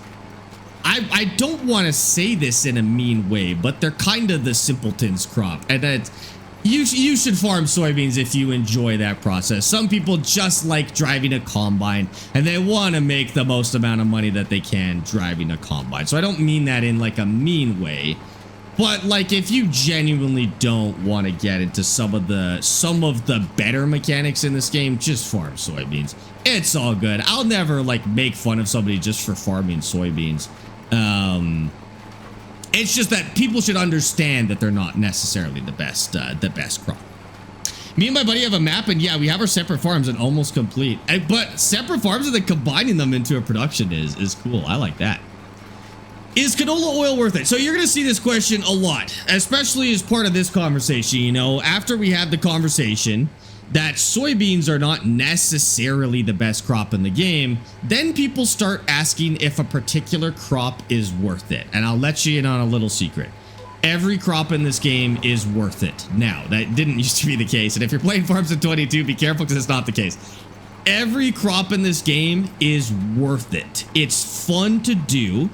I don't want to say this in a mean way, but they're kind of the simpleton's crop. And that you should farm soybeans if you enjoy that process. Some people just like driving a combine, and they want to make the most amount of money that they can driving a combine. So I don't mean that in like a mean way. But like if you genuinely don't want to get into some of the better mechanics in this game, just farm soybeans. It's all good. I'll never like make fun of somebody just for farming soybeans. It's just that people should understand that they're not necessarily the best crop. Me and my buddy have a map, and yeah, we have our separate farms and almost complete. But separate farms and then combining them into a production is cool. I like that. Is canola oil worth it? So you're going to see this question a lot, especially as part of this conversation. You know, after we have the conversation that soybeans are not necessarily the best crop in the game, then people start asking if a particular crop is worth it. And I'll let you in on a little secret. Every crop in this game is worth it. Now, that didn't used to be the case. And if you're playing Farms of 22, be careful because it's not the case. Every crop in this game is worth it. It's fun to do.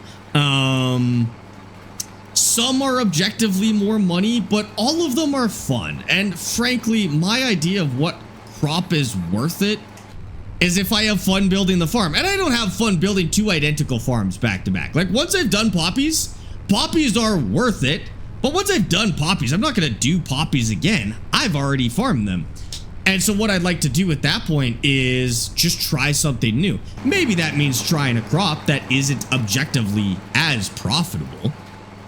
Some are objectively more money, but all of them are fun. And frankly, my idea of what crop is worth it is if I have fun building the farm. And I don't have fun building two identical farms back to back. Like once I've done poppies are worth it. But once I've done poppies, I'm not going to do poppies again. I've already farmed them. And so what I'd like to do at that point is just try something new. Maybe that means trying a crop that isn't objectively as profitable.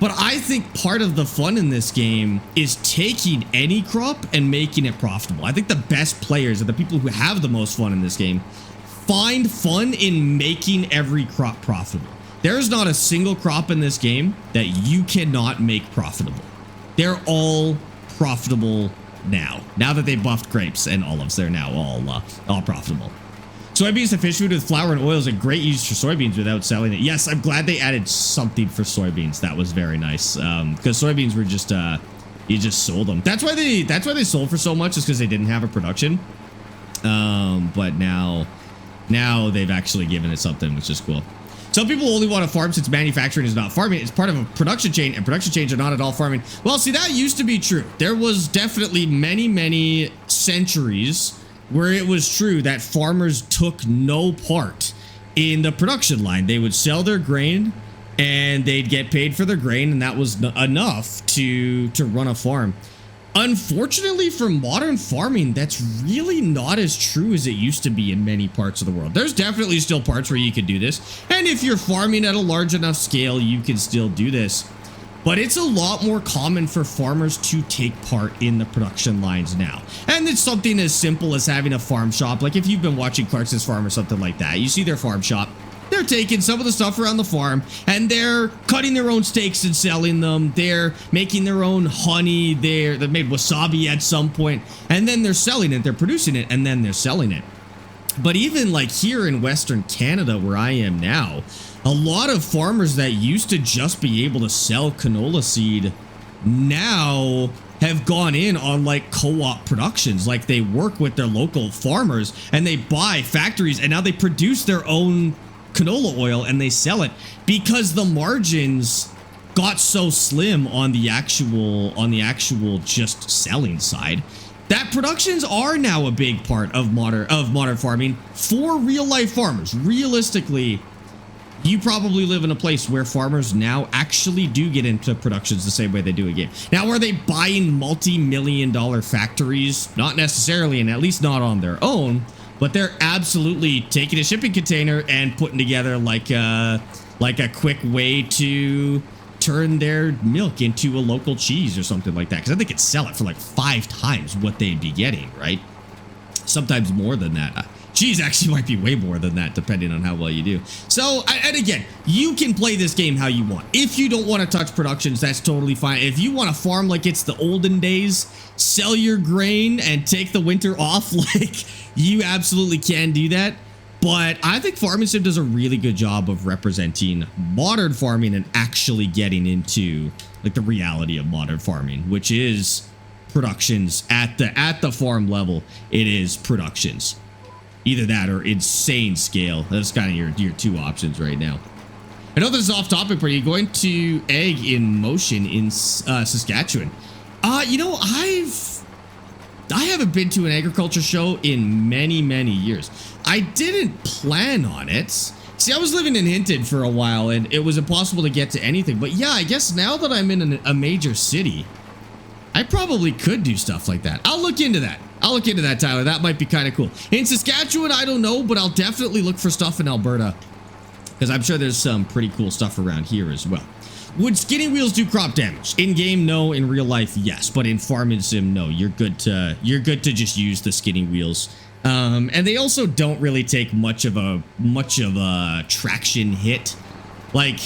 But I think part of the fun in this game is taking any crop and making it profitable. I think the best players are the people who have the most fun in this game find fun in making every crop profitable. There's not a single crop in this game that you cannot make profitable. They're all profitable now. Now that they buffed grapes and olives, they're now all profitable. Soybeans to fish food with flour and oil is a great use for soybeans without selling it. Yes, I'm glad they added something for soybeans. That was very nice. Because soybeans were just you just sold them. That's why they sold for so much, is because they didn't have a production. But now they've actually given it something, which is cool. Some people only want to farm since manufacturing is not farming. It's part of a production chain, and production chains are not at all farming. Well, see, that used to be true. There was definitely many centuries where it was true that farmers took no part in the production line. They would sell their grain and they'd get paid for their grain, and that was enough to run a farm. Unfortunately for modern farming, that's really not as true as it used to be in many parts of the world. There's definitely still parts where you can do this, and if you're farming at a large enough scale, you can still do this. But it's a lot more common for farmers to take part in the production lines now. And it's something as simple as having a farm shop. Like if you've been watching Clarkson's Farm or something like that, you see their farm shop. They're taking some of the stuff around the farm and they're cutting their own steaks and selling them. They're making their own honey. They've made wasabi at some point, and then they're selling it. They're producing it and then they're selling it. But even like here in Western Canada, where I am now, a lot of farmers that used to just be able to sell canola seed now have gone in on like co-op productions. Like they work with their local farmers and they buy factories and now they produce their own canola oil and they sell it because the margins got so slim on the actual just selling side that productions are now a big part of modern farming for real life farmers. Realistically, you probably live in a place where farmers now actually do get into productions the same way they do a game. Now, are they buying multi-million-dollar factories? Not necessarily, and at least not on their own, but they're absolutely taking a shipping container and putting together like a quick way to turn their milk into a local cheese or something like that. Because I think they could sell it for like 5 times what they'd be getting, right? Sometimes more than that. Cheese actually might be way more than that, depending on how well you do. So, and again, you can play this game how you want. If you don't want to touch productions, that's totally fine. If you want to farm like it's the olden days, sell your grain and take the winter off, like, you absolutely can do that. But I think Farming Sim does a really good job of representing modern farming and actually getting into like the reality of modern farming, which is productions at the farm level. It is productions. Either that or insane scale. That's kind of your 2 options right now. I know this is off topic, but are you going to Egg in Motion in Saskatchewan? You know, I haven't been to an agriculture show in many, many years. I didn't plan on it. See, I was living in Hinton for a while, and it was impossible to get to anything. But yeah, I guess now that I'm in a major city, I probably could do stuff like that. I'll look into that. Tyler. That might be kind of cool. In Saskatchewan, I don't know, but I'll definitely look for stuff in Alberta, because I'm sure there's some pretty cool stuff around here as well. Would skinny wheels do crop damage? In game, no. In real life, yes. But in Farming Sim, no. You're good to just use the skinny wheels. And they also don't really take much of a traction hit. Like,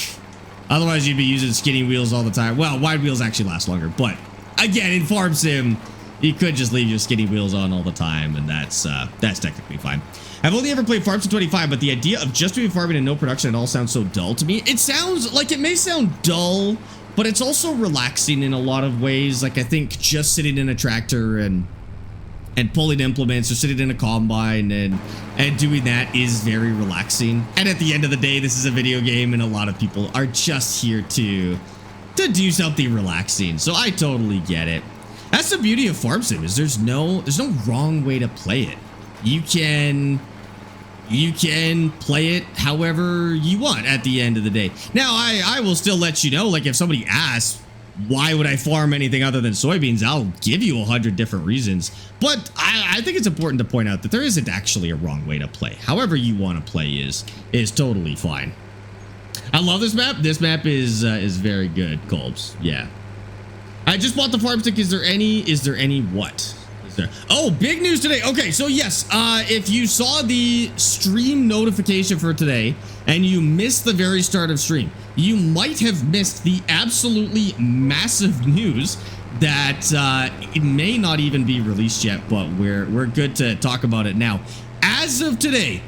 otherwise you'd be using skinny wheels all the time. Well, wide wheels actually last longer, but again, in Farm Sim, you could just leave your skinny wheels on all the time, and that's technically fine. I've only ever played Farm Sim 25, but the idea of just doing farming and no production at all sounds so dull to me. It sounds like, it may sound dull, but it's also relaxing in a lot of ways. Like, I think just sitting in a tractor and pulling implements or sitting in a combine and doing that is very relaxing. And at the end of the day, this is a video game, and a lot of people are just here to do something relaxing. So I totally get it. That's the beauty of Farm Sim, is there's no wrong way to play it. You can play it however you want at the end of the day. Now, I will still let you know, like, if somebody asks, why would I farm anything other than soybeans? I'll give you 100 different reasons. But I think it's important to point out that there isn't actually a wrong way to play. However you want to play is totally fine. I love this map. This map is very good, Colbs. Yeah. I just bought the farm stick. Is there any what? Is there? Oh, big news today. Okay, so yes, if you saw the stream notification for today and you missed the very start of stream, you might have missed the absolutely massive news that it may not even be released yet, but we're good to talk about it now. As of today,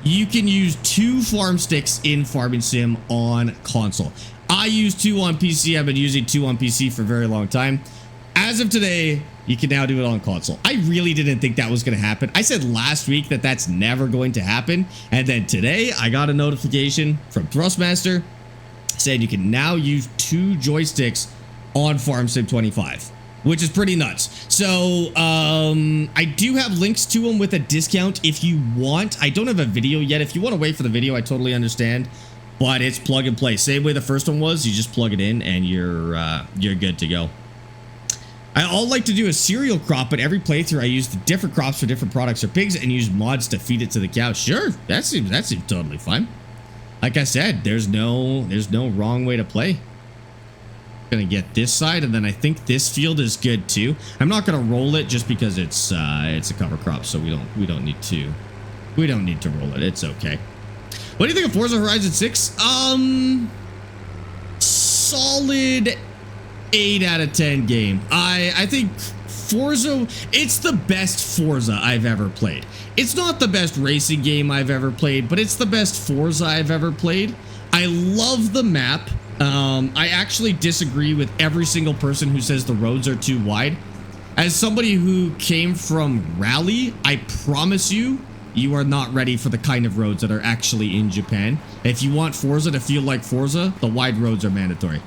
you can use 2 farm sticks in Farming Sim on console. I use 2 on PC. I've been using 2 on PC for a very long time. As of today, you can now do it on console. I really didn't think that was going to happen. I said last week that that's never going to happen. And then today, I got a notification from Thrustmaster saying you can now use 2 joysticks on Farm Sim 25, which is pretty nuts. So I do have links to them with a discount if you want. I don't have a video yet. If you want to wait for the video, I totally understand. But it's plug and play. Same way the first one was. You just plug it in and you're good to go. I like to do a cereal crop, but every playthrough I use the different crops for different products or pigs and use mods to feed it to the cow. Sure, that seems totally fine. Like I said, there's no wrong way to play. Gonna get this side, and then I think this field is good too. I'm not gonna roll it just because it's a cover crop, so we don't need to roll it. It's okay. What do you think of Forza Horizon 6? Solid 8 out of 10 game. I think Forza, it's the best Forza I've ever played. It's not the best racing game I've ever played, but it's the best Forza I've ever played. I love the map. I actually disagree with every single person who says the roads are too wide. As somebody who came from Rally, I promise you, you are not ready for the kind of roads that are actually in Japan. If you want Forza to feel like Forza, the wide roads are mandatory.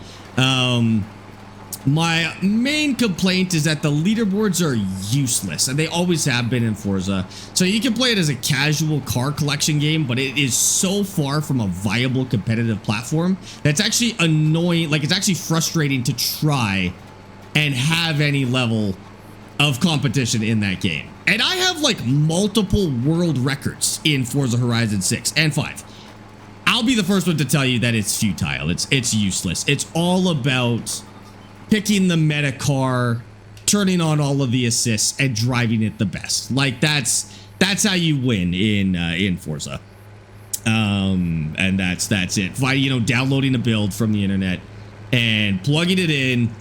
My main complaint is that the leaderboards are useless, and they always have been in Forza. So you can play it as a casual car collection game, but it is so far from a viable competitive platform that's actually annoying. Like, it's actually frustrating to try and have any level of competition in that game. And I have like multiple world records in Forza Horizon 6 and 5. I'll be the first one to tell you that it's futile. It's useless. It's all about picking the meta car, turning on all of the assists, and driving it the best. Like, that's how you win in Forza. And that's it. By, you know, downloading a build from the internet and plugging it in,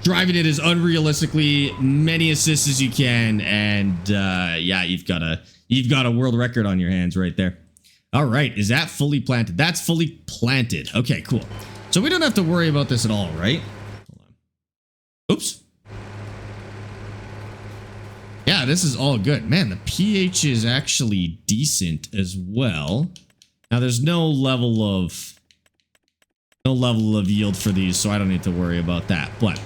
driving it as unrealistically many assists as you can, and yeah, you've got a world record on your hands right there. All right, is that fully planted? That's fully planted. Okay, cool. So we don't have to worry about this at all, right? Oops. Yeah, this is all good. Man, the pH is actually decent as well. Now there's no level of yield for these, so I don't need to worry about that. But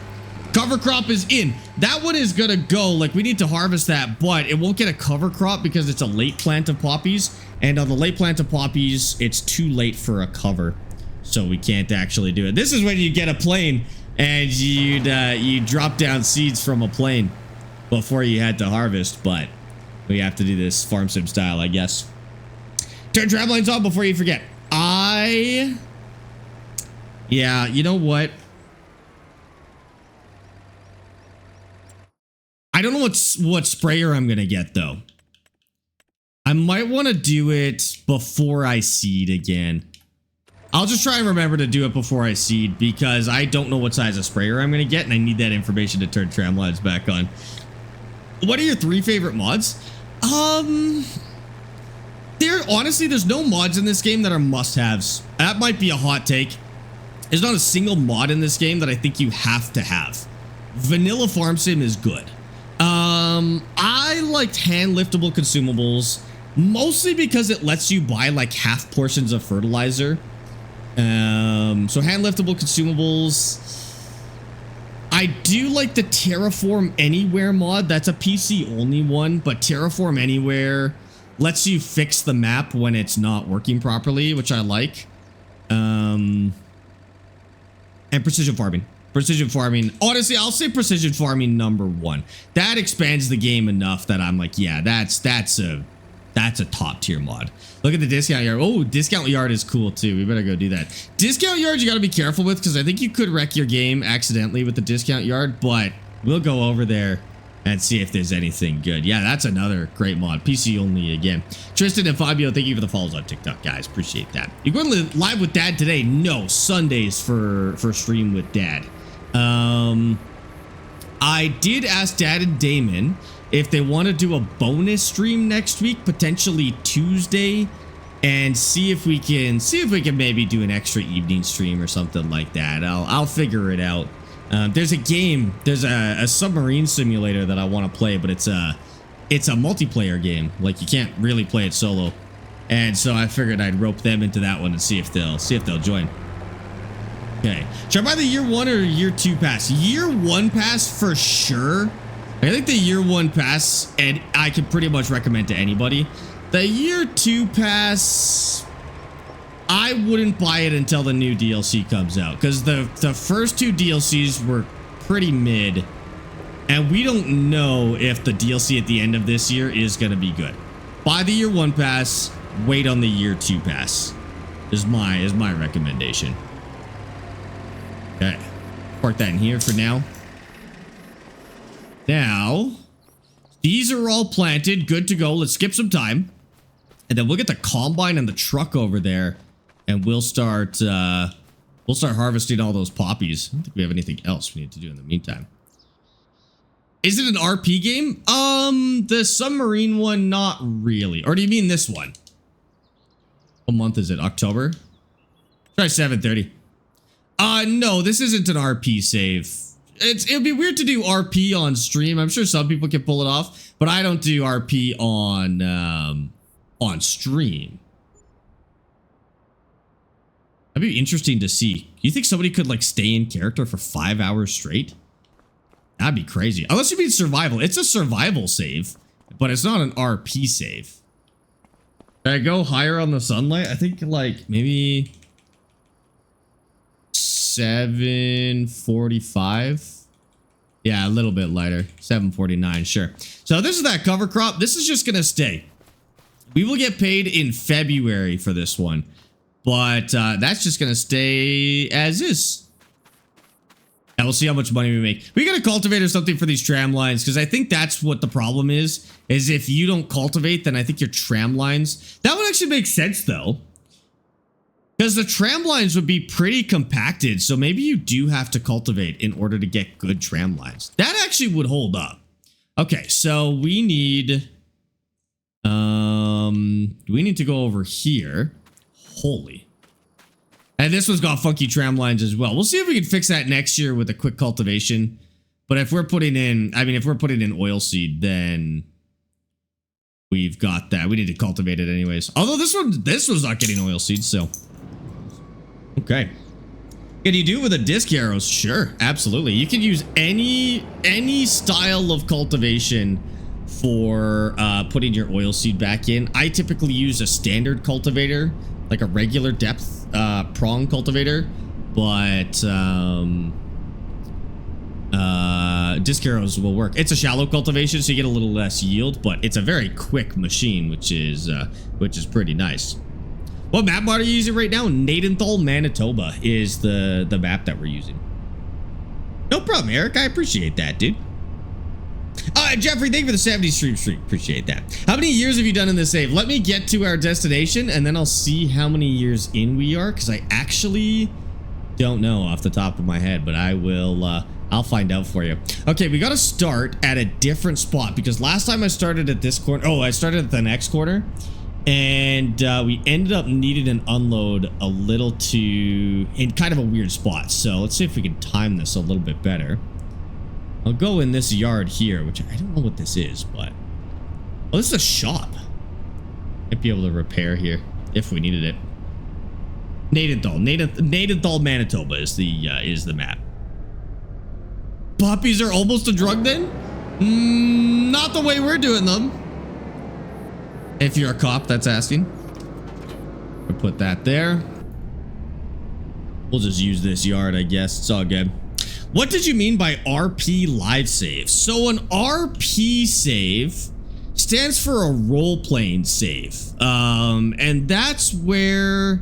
cover crop is in. That one is gonna go. Like, we need to harvest that, but it won't get a cover crop because it's a late plant of poppies. And on the late plant of poppies, it's too late for a cover, so we can't actually do it. This is when you get a plane and you drop down seeds from a plane before you had to harvest, but we have to do this farm sim style, I guess. Turn trampolines on before you forget. Yeah, you know what? I don't know what sprayer I'm gonna get though. I might want to do it before I seed again. I'll just try and remember to do it before I seed, because I don't know what size of sprayer I'm going to get, and I need that information to turn tramlines back on. What are your 3 favorite mods? Honestly, there's no mods in this game that are must-haves. That might be a hot take. There's not a single mod in this game that I think you have to have. Vanilla Farm Sim is good. I liked hand-liftable consumables, mostly because it lets you buy like half portions of fertilizer. So hand-liftable consumables. I do like the Terraform Anywhere mod. That's a PC-only one, but Terraform Anywhere lets you fix the map when it's not working properly, which I like. And precision farming. Precision farming. Honestly, I'll say precision farming #1. That expands the game enough that I'm like, yeah, that's a top tier mod. Look at the discount yard. Oh, discount yard is cool too. We better go do that. Discount yard you got to be careful with, because I think you could wreck your game accidentally with the discount yard, but we'll go over there and see if there's anything good. Yeah, that's another great mod. PC only again. Tristan and Fabio, thank you for the follows on TikTok, guys. Appreciate that. You going to live with Dad today? No, Sundays for stream with Dad. I did ask Dad and Damon if they want to do a bonus stream next week, potentially Tuesday, and see if we can maybe do an extra evening stream or something like that. I'll figure it out. There's a submarine simulator that I want to play, but it's a multiplayer game. Like, you can't really play it solo, and so I figured I'd rope them into that one and see if they'll join. Okay, should I buy the year 1 or year 2 pass? Year 1 pass for sure. I think the year 1 pass, and I could pretty much recommend to anybody. The year 2 pass, I wouldn't buy it until the new DLC comes out, because the first 2 DLCs were pretty mid, and we don't know if the DLC at the end of this year is going to be good. Buy the year 1 pass, wait on the year 2 pass is my recommendation. Okay, park that in here for now. Now, these are all planted, good to go. Let's skip some time, and then we'll get the combine and the truck over there, and we'll start harvesting all those poppies. I don't think we have anything else we need to do in the meantime. Is it an RP game? The submarine one, not really. Or do you mean this one? What month is it? October? Try 7:30. No, this isn't an RP save. It'd be weird to do RP on stream. I'm sure some people can pull it off, but I don't do RP on on stream. That'd be interesting to see. You think somebody could like stay in character for 5 hours straight? That'd be crazy. Unless you mean survival. It's a survival save, but it's not an RP save. Should I go higher on the sunlight? I think like maybe 745. Yeah, a little bit lighter. 749, sure. So this is that cover crop. This is just gonna stay. We will get paid in February for this one, but that's just gonna stay as is. And we'll see how much money we make. We gotta cultivate or something for these tram lines, because I think that's what the problem is if you don't cultivate, then I think your tram lines... That would actually make sense, though. Because the tram lines would be pretty compacted, so maybe you do have to cultivate in order to get good tram lines. That actually would hold up. Okay, so we need... we need to go over here. Holy... And this one's got funky tram lines as well. We'll see if we can fix that next year with a quick cultivation. But if we're putting in, I mean, if we're putting in oilseed, then we've got that. We need to cultivate it anyways. Although this one's not getting oilseed, so. Okay. Can you do it with a disc arrows? Sure, absolutely. You can use any style of cultivation for putting your oilseed back in. I typically use a standard cultivator, like a regular depth prong cultivator, but disc arrows will work. It's a shallow cultivation, so you get a little less yield, but it's a very quick machine, which is pretty nice. What map mod are you using right now? Nadenthal, Manitoba is the map that we're using. No problem, Eric. I appreciate that, dude. Jeffrey, thank you for the 70 stream. Appreciate that. How many years have you done in this save? Let me get to our destination, and then I'll see how many years in we are, because I actually don't know off the top of my head, but I will, I'll find out for you. Okay, we got to start at a different spot, because last time I started at this corner. Oh, I started at the next corner, and we ended up needing an unload a little too, in kind of a weird spot. So let's see if we can time this a little bit better. I'll go in this yard here, which I don't know what this is, but... Oh, this is a shop. Might be able to repair here if we needed it. Nadenthal, Manitoba is the map. Poppies are almost a drug then? Not the way we're doing them. If you're a cop that's asking. We'll put that there. We'll just use this yard, I guess. It's all good. What did you mean by RP live save? So an RP save stands for a role-playing save. And that's where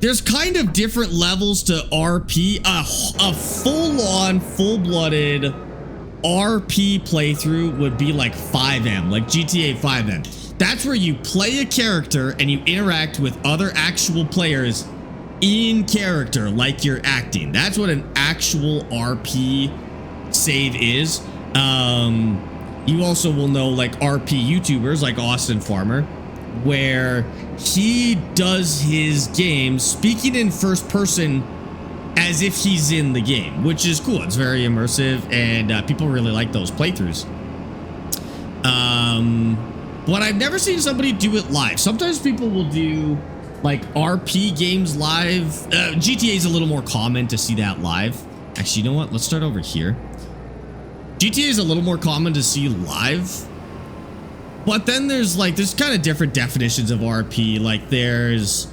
there's kind of different levels to RP. A full-on, full-blooded RP playthrough would be like 5M, like GTA 5M. That's where you play a character and you interact with other actual players in character, like you're acting. That's what an actual RP save is. You also will know like RP YouTubers like Austin Farmer, where he does his game speaking in first person as if he's in the game, which is cool. It's very immersive, and people really like those playthroughs. But I've never seen somebody do it live. Sometimes people will do like RP games live. GTA is a little more common to see that live. Actually, you know what? Let's start over here. GTA is a little more common to see live. But then there's kind of different definitions of RP. Like there's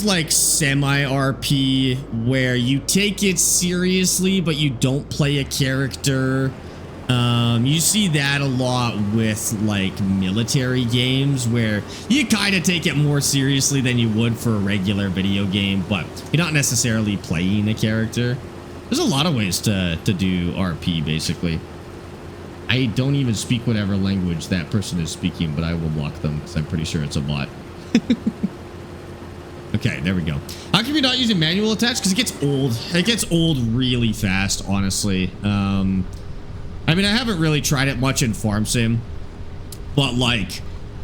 like semi-RP where you take it seriously, but you don't play a character. You see that a lot with like military games where you kind of take it more seriously than you would for a regular video game, but you're not necessarily playing a character. There's a lot of ways to do RP, basically. I don't even speak whatever language that person is speaking, but I will block them because I'm pretty sure it's a bot. Okay, there we go. How come you're not using manual attach? Because it gets old. It gets old really fast, honestly. I mean, I haven't really tried it much in Farm Sim, but like,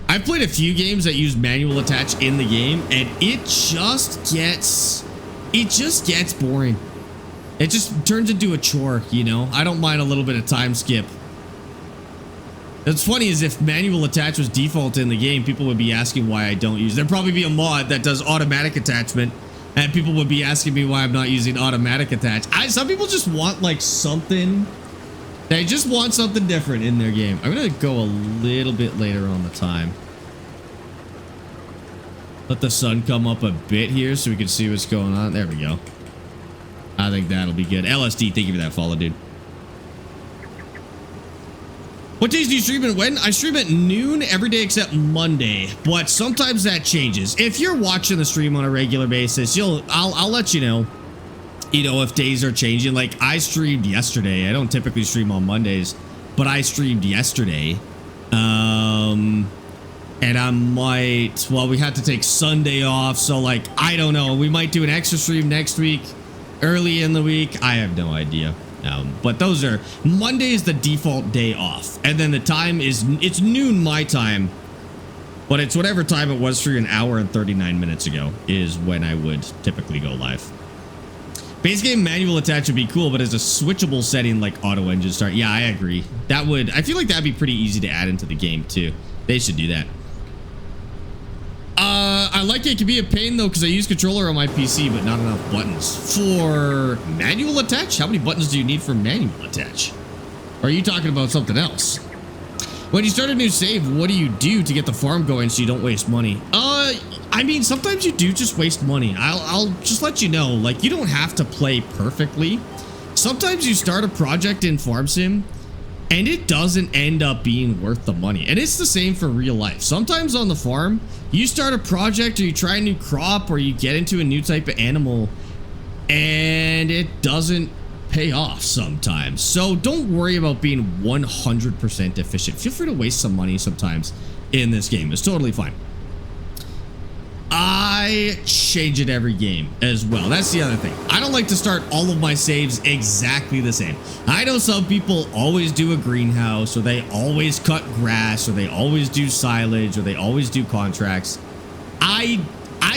I've played a few games that use manual attach in the game, and it just gets boring. It just turns into a chore, you know? I don't mind a little bit of time skip. That's funny is if manual attach was default in the game, people would be asking why I don't use it. There'd probably be a mod that does automatic attachment, and people would be asking me why I'm not using automatic attach. Some people just want like something. They just want something different in their game. I'm going to go a little bit later on the time. Let the sun come up a bit here so we can see what's going on. There we go. I think that'll be good. LSD, thank you for that follow, dude. What days do you stream and when? I stream at noon every day except Monday, but sometimes that changes. If you're watching the stream on a regular basis, I'll let you know, if days are changing. Like I streamed yesterday. I don't typically stream on Mondays, but I streamed yesterday. And I might, well, we had to take Sunday off. So like, I don't know. We might do an extra stream next week, early in the week. I have no idea. But those are, Monday is the default day off. And then the time is, it's noon my time. But it's whatever time it was for you an hour and 39 minutes ago is when I would typically go live. Base game manual attach would be cool, but as a switchable setting like auto engine start. Yeah, I agree. That would, I feel like that'd be pretty easy to add into the game too. They should do that. I like it can be a pain though because I use controller on my PC, but not enough buttons for manual attach. How many buttons do you need for manual attach? Or are you talking about something else? When you start a new save, what do you do to get the farm going so you don't waste money? I mean, sometimes you do just waste money. I'll just let you know, like you don't have to play perfectly. Sometimes you start a project in Farm Sim and it doesn't end up being worth the money. And it's the same for real life. Sometimes on the farm, you start a project or you try a new crop or you get into a new type of animal and it doesn't pay off sometimes. So don't worry about being 100% efficient. Feel free to waste some money sometimes in this game. It's totally fine. I change it every game as well. That's the other thing. I don't like to start all of my saves exactly the same. I know some people always do a greenhouse, or they always cut grass, or they always do silage, or they always do contracts. I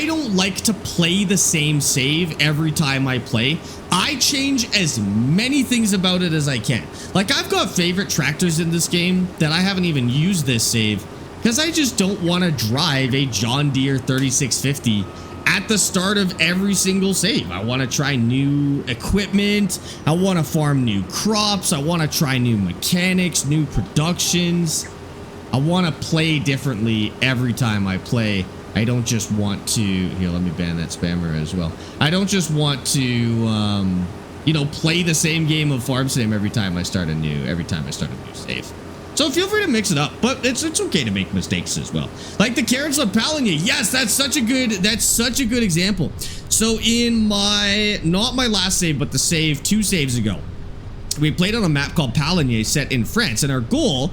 don't like to play the same save every time I play. I change as many things about it as I can. Like I've got favorite tractors in this game that I haven't even used this save because I just don't want to drive a John Deere 3650 at the start of every single save. I want to try new equipment. I want to farm new crops. I want to try new mechanics, new productions. I want to play differently every time I play. I don't just want to, here, let me ban that spammer as well. I don't just want to, play the same game of Farm Sim every time I start a new save. So feel free to mix it up, but it's okay to make mistakes as well. Like the carrots of Palania. Yes, that's such a good example. So in not my last save, but the save 2 saves ago, we played on a map called Palania set in France, and our goal,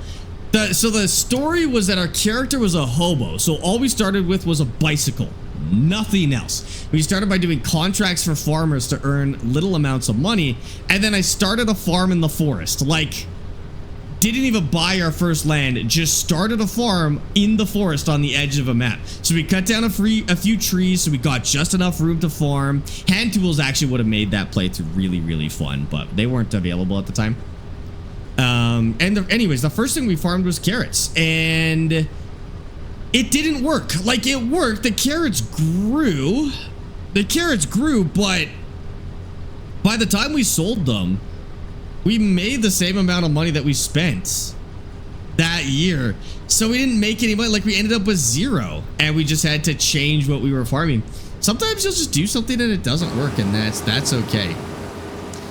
so the story was that our character was a hobo. So all we started with was a bicycle, nothing else. We started by doing contracts for farmers to earn little amounts of money, and then I started a farm in the forest. Like, didn't even buy our first land, just started a farm in the forest on the edge of a map. So we cut down a few trees, so we got just enough room to farm. Hand tools actually would have made that playthrough really, really fun, but they weren't available at the time. Anyways, the first thing we farmed was carrots, and it didn't work. Like, it worked. The carrots grew, but by the time we sold them, we made the same amount of money that we spent that year. So we didn't make any money. Like, we ended up with 0, and we just had to change what we were farming. Sometimes you'll just do something and it doesn't work, and that's okay.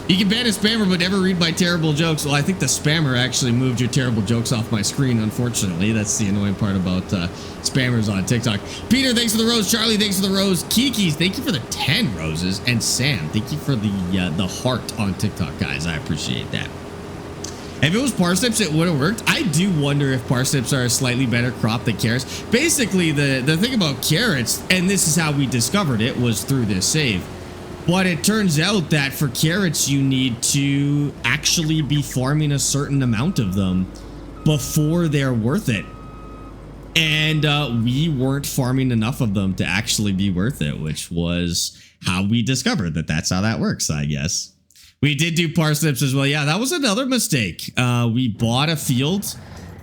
You can ban a spammer but never read my terrible jokes. Well, I think the spammer actually moved your terrible jokes off my screen, unfortunately. That's the annoying part about spammers on TikTok. Peter, thanks for the rose. Charlie, thanks for the rose. Kiki's, thank you for the 10 roses. And Sam, thank you for the heart on TikTok, guys. I appreciate that. If it was parsnips, it would have worked. I do wonder if parsnips are a slightly better crop than carrots. Basically, the thing about carrots, and this is how we discovered it, was through this save. But it turns out that for carrots, you need to actually be farming a certain amount of them before they're worth it. And we weren't farming enough of them to actually be worth it, which was how we discovered that that's how that works, I guess. We did do parsnips as well. Yeah, that was another mistake. We bought a field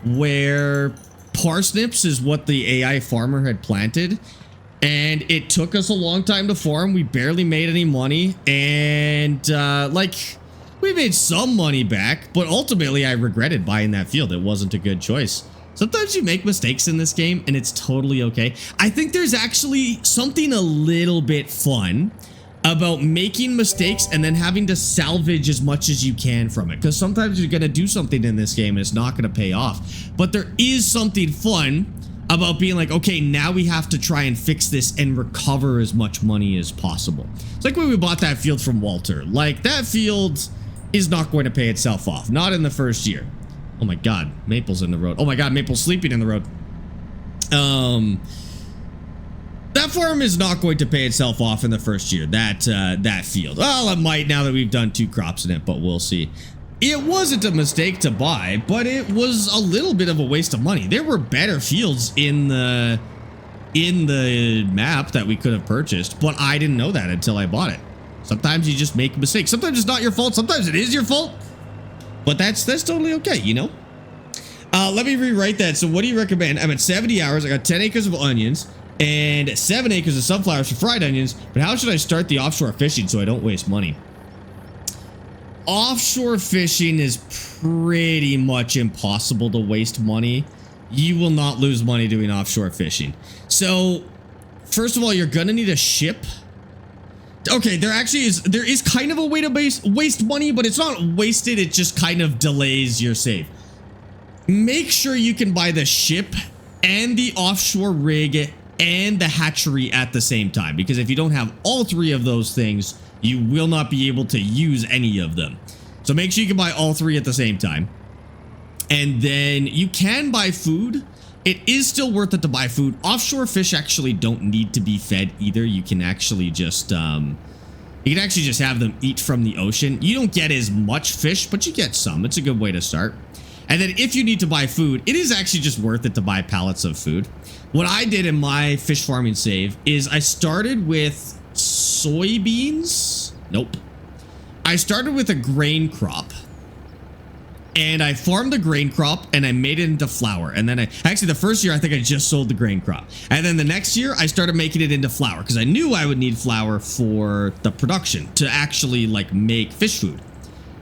where parsnips is what the AI farmer had planted. And it took us a long time to farm. We barely made any money. And like, we made some money back. But ultimately, I regretted buying that field. It wasn't a good choice. Sometimes you make mistakes in this game, and it's totally okay. I think there's actually something a little bit fun about making mistakes and then having to salvage as much as you can from it. Because sometimes you're going to do something in this game and it's not going to pay off. But there is something fun about being like, okay, now we have to try and fix this and recover as much money as possible. It's like when we bought that field from Walter. Like, that field is not going to pay itself off. Not in the first year. Oh my God, Maple's in the road. Oh my God, Maple's sleeping in the road. That farm is not going to pay itself off in the first year. That field. Well, it might now that we've done 2 crops in it, but we'll see. It wasn't a mistake to buy, but it was a little bit of a waste of money. There were better fields in the map that we could have purchased, but I didn't know that until I bought it. Sometimes you just make mistakes. Sometimes it's not your fault. Sometimes it is your fault. But that's totally okay, you know? Let me rewrite that. So what do you recommend? I'm at 70 hours. I got 10 acres of onions and 7 acres of sunflowers for fried onions. But how should I start the offshore fishing so I don't waste money? Offshore fishing is pretty much impossible to waste money. You will not lose money doing offshore fishing. So, first of all, you're gonna need a ship. Okay, there is kind of a way to waste money, but it's not wasted, it just kind of delays your save. Make sure you can buy the ship and the offshore rig and the hatchery at the same time, because if you don't have all 3 of those things, you will not be able to use any of them. So make sure you can buy all 3 at the same time. And then you can buy food. It is still worth it to buy food. Offshore fish actually don't need to be fed either. You can actually just have them eat from the ocean. You don't get as much fish, but you get some. It's a good way to start. And then if you need to buy food, it is actually just worth it to buy pallets of food. What I did in my fish farming save is I started with soybeans. Nope. I started with a grain crop. And I farmed the grain crop and I made it into flour. And then actually the first year I think I just sold the grain crop. And then the next year I started making it into flour because I knew I would need flour for the production to actually like make fish food.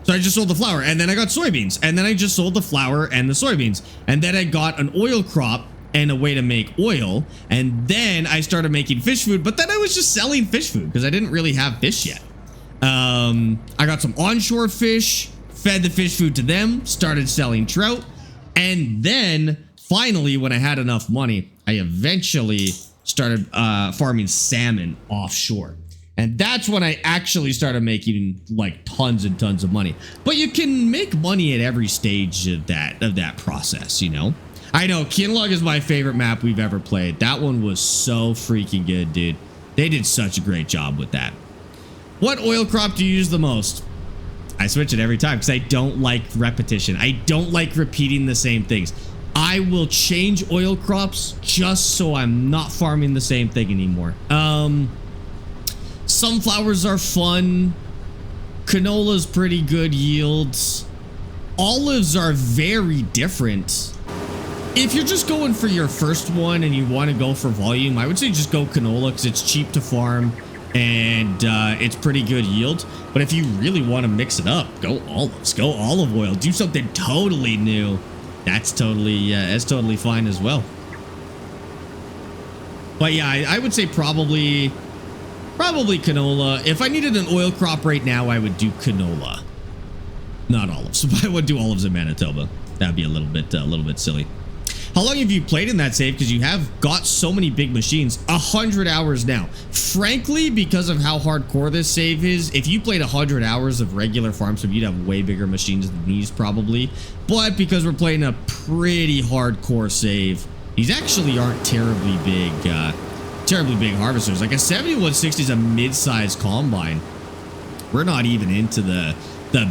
So I just sold the flour and then I got soybeans and then I just sold the flour and the soybeans. And then I got an oil crop and a way to make oil. And then I started making fish food, but then I was just selling fish food because I didn't really have fish yet. I got some onshore fish, fed the fish food to them, started selling trout. And then finally, when I had enough money, I eventually started farming salmon offshore. And that's when I actually started making like tons and tons of money. But you can make money at every stage of that process, you know? I know Kinlog is my favorite map we've ever played. That one was so freaking good, dude. They did such a great job with that. What oil crop do you use the most? I switch it every time because I don't like repetition. I don't like repeating the same things. I will change oil crops just so I'm not farming the same thing anymore. Sunflowers are fun. Canola's pretty good yields. Olives are very different. If you're just going for your first one and you want to go for volume, I would say just go canola because it's cheap to farm and it's pretty good yield. But if you really want to mix it up, go olives, go olive oil, do something totally new. That's totally fine as well. But yeah, I would say probably canola. If I needed an oil crop right now, I would do canola, not olives. I would do olives in Manitoba. That'd be a little bit silly. How long have you played in that save? Because you have got so many big machines. 100 hours now. Frankly, because of how hardcore this save is, if you played 100 hours of regular farm sim, you'd have way bigger machines than these probably. But because we're playing a pretty hardcore save, these actually aren't terribly big harvesters. Like a 7160 is a mid-sized combine. We're not even into the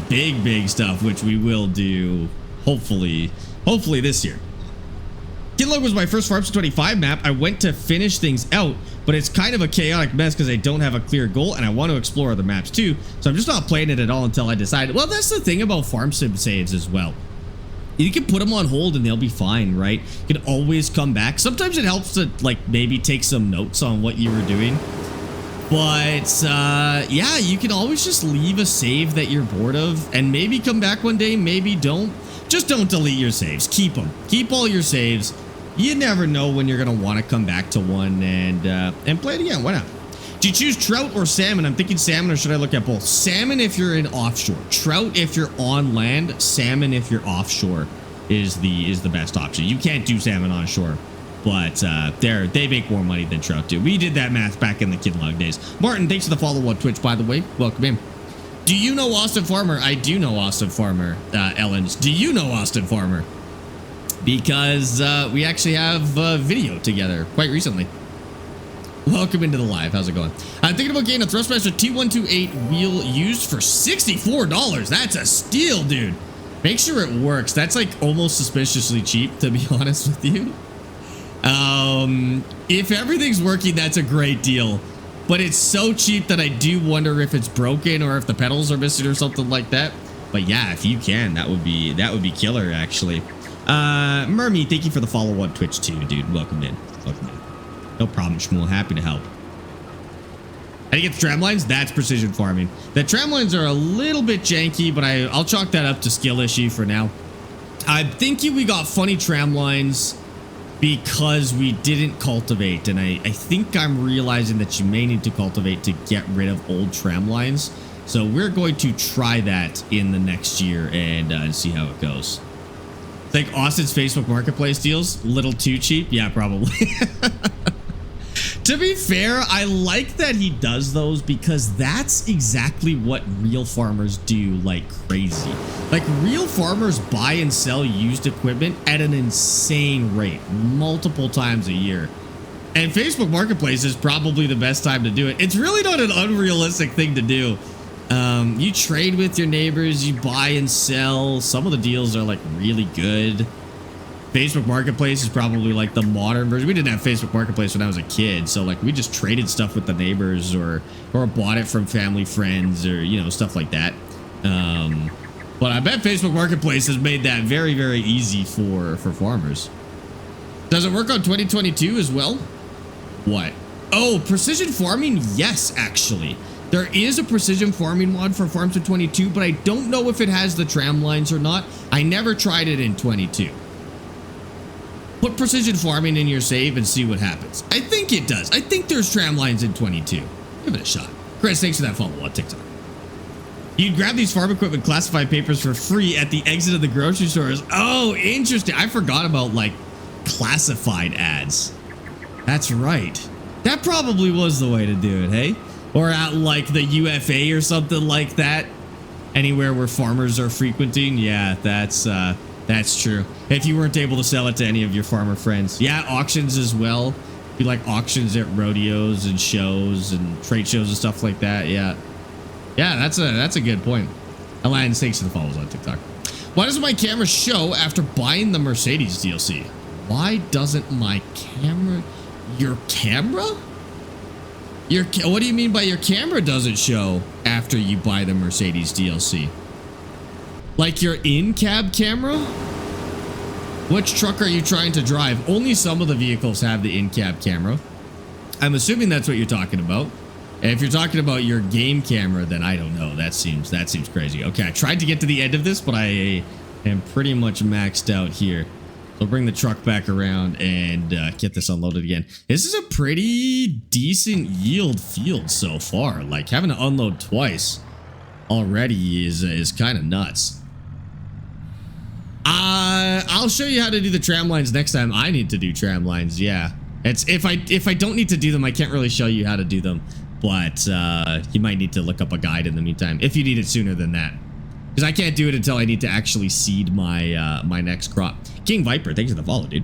big stuff, which we will do hopefully this year. Kinlog was my first Farm Sim 25 map. I went to finish things out, but it's kind of a chaotic mess because I don't have a clear goal and I want to explore other maps too. So I'm just not playing it at all until I decide. Well, that's the thing about Farm Sim saves as well. You can put them on hold and they'll be fine, right? You can always come back. Sometimes it helps to like maybe take some notes on what you were doing. But yeah, you can always just leave a save that you're bored of and maybe come back one day, maybe don't. Just don't delete your saves. Keep them. Keep all your saves. You never know when you're going to want to come back to one and play it again. Why not? Do you choose trout or salmon? I'm thinking salmon, or should I look at both? Salmon if you're in offshore. Trout if you're on land. Salmon if you're offshore is the best option. You can't do salmon on shore, but they make more money than trout do. We did that math back in the Kidlog days. Martin, thanks for the follow on Twitch, by the way. Welcome in. Do you know Austin Farmer? I do know Austin Farmer. Ellens, do you know Austin Farmer? Because we actually have video together quite recently. Welcome into the live. How's it going? I'm thinking about getting a Thrustmaster T128 wheel used for $64. That's a steal, dude. Make sure it works. That's like almost suspiciously cheap, to be honest with you. If everything's working, that's a great deal. But it's so cheap that I do wonder if it's broken or if the pedals are missing or something like that. But yeah, if you can, that would be killer, actually. Mermy, thank you for the follow on Twitch too, dude. Welcome in. Welcome in. No problem, Shmuel. Happy to help. How do you get the tram lines? That's precision farming. The tram lines are a little bit janky, but I'll chalk that up to skill issue for now. I'm thinking we got funny tram lines because we didn't cultivate, and I think I'm realizing that you may need to cultivate to get rid of old tram lines. So we're going to try that in the next year and see how it goes. Think Austin's Facebook Marketplace deals? Little too cheap? Yeah, probably. To be fair, I like that he does those because that's exactly what real farmers do like crazy. Like real farmers buy and sell used equipment at an insane rate, multiple times a year. And Facebook Marketplace is probably the best time to do it. It's really not an unrealistic thing to do. You trade with your neighbors, you buy and sell. Some of the deals are like really good. Facebook Marketplace is probably like the modern version. We didn't have Facebook Marketplace when I was a kid, so like we just traded stuff with the neighbors or bought it from family friends or, you know, stuff like that. But I bet Facebook Marketplace has made that very, very easy for farmers. Does it work on 2022 as well? What? Oh, precision farming? Yes, actually. There is a precision farming mod for Farms of 22, but I don't know if it has the tram lines or not. I never tried it in 22. Put precision farming in your save and see what happens. I think it does. I think there's tram lines in 22. Give it a shot. Chris, thanks for that follow on TikTok. You'd grab these farm equipment classified papers for free at the exit of the grocery stores. Oh, interesting. I forgot about like classified ads. That's right. That probably was the way to do it, hey? Or at like the UFA or something like that. Anywhere where farmers are frequenting. Yeah, that's true. If you weren't able to sell it to any of your farmer friends. Yeah, auctions as well. Be like auctions at rodeos and shows and trade shows and stuff like that. Yeah. Yeah, that's a good point. Alliance, thanks for the follows on TikTok. Why doesn't my camera show after buying the Mercedes DLC? Why doesn't my camera... Your camera? What do you mean by your camera doesn't show after you buy the Mercedes DLC? Like your in-cab camera? Which truck are you trying to drive? Only some of the vehicles have the in-cab camera. I'm assuming that's what you're talking about. And if you're talking about your game camera, then I don't know. That seems crazy. Okay, I tried to get to the end of this, but I am pretty much maxed out here. So bring the truck back around and get this unloaded again. This is a pretty decent yield field so far. Like having to unload twice already is kind of nuts. I'll show you how to do the tram lines next time I need to do tram lines. Yeah, it's if I don't need to do them, I can't really show you how to do them. But you might need to look up a guide in the meantime if you need it sooner than that. Because I can't do it until I need to actually seed my my next crop. King Viper, thanks for the follow, dude.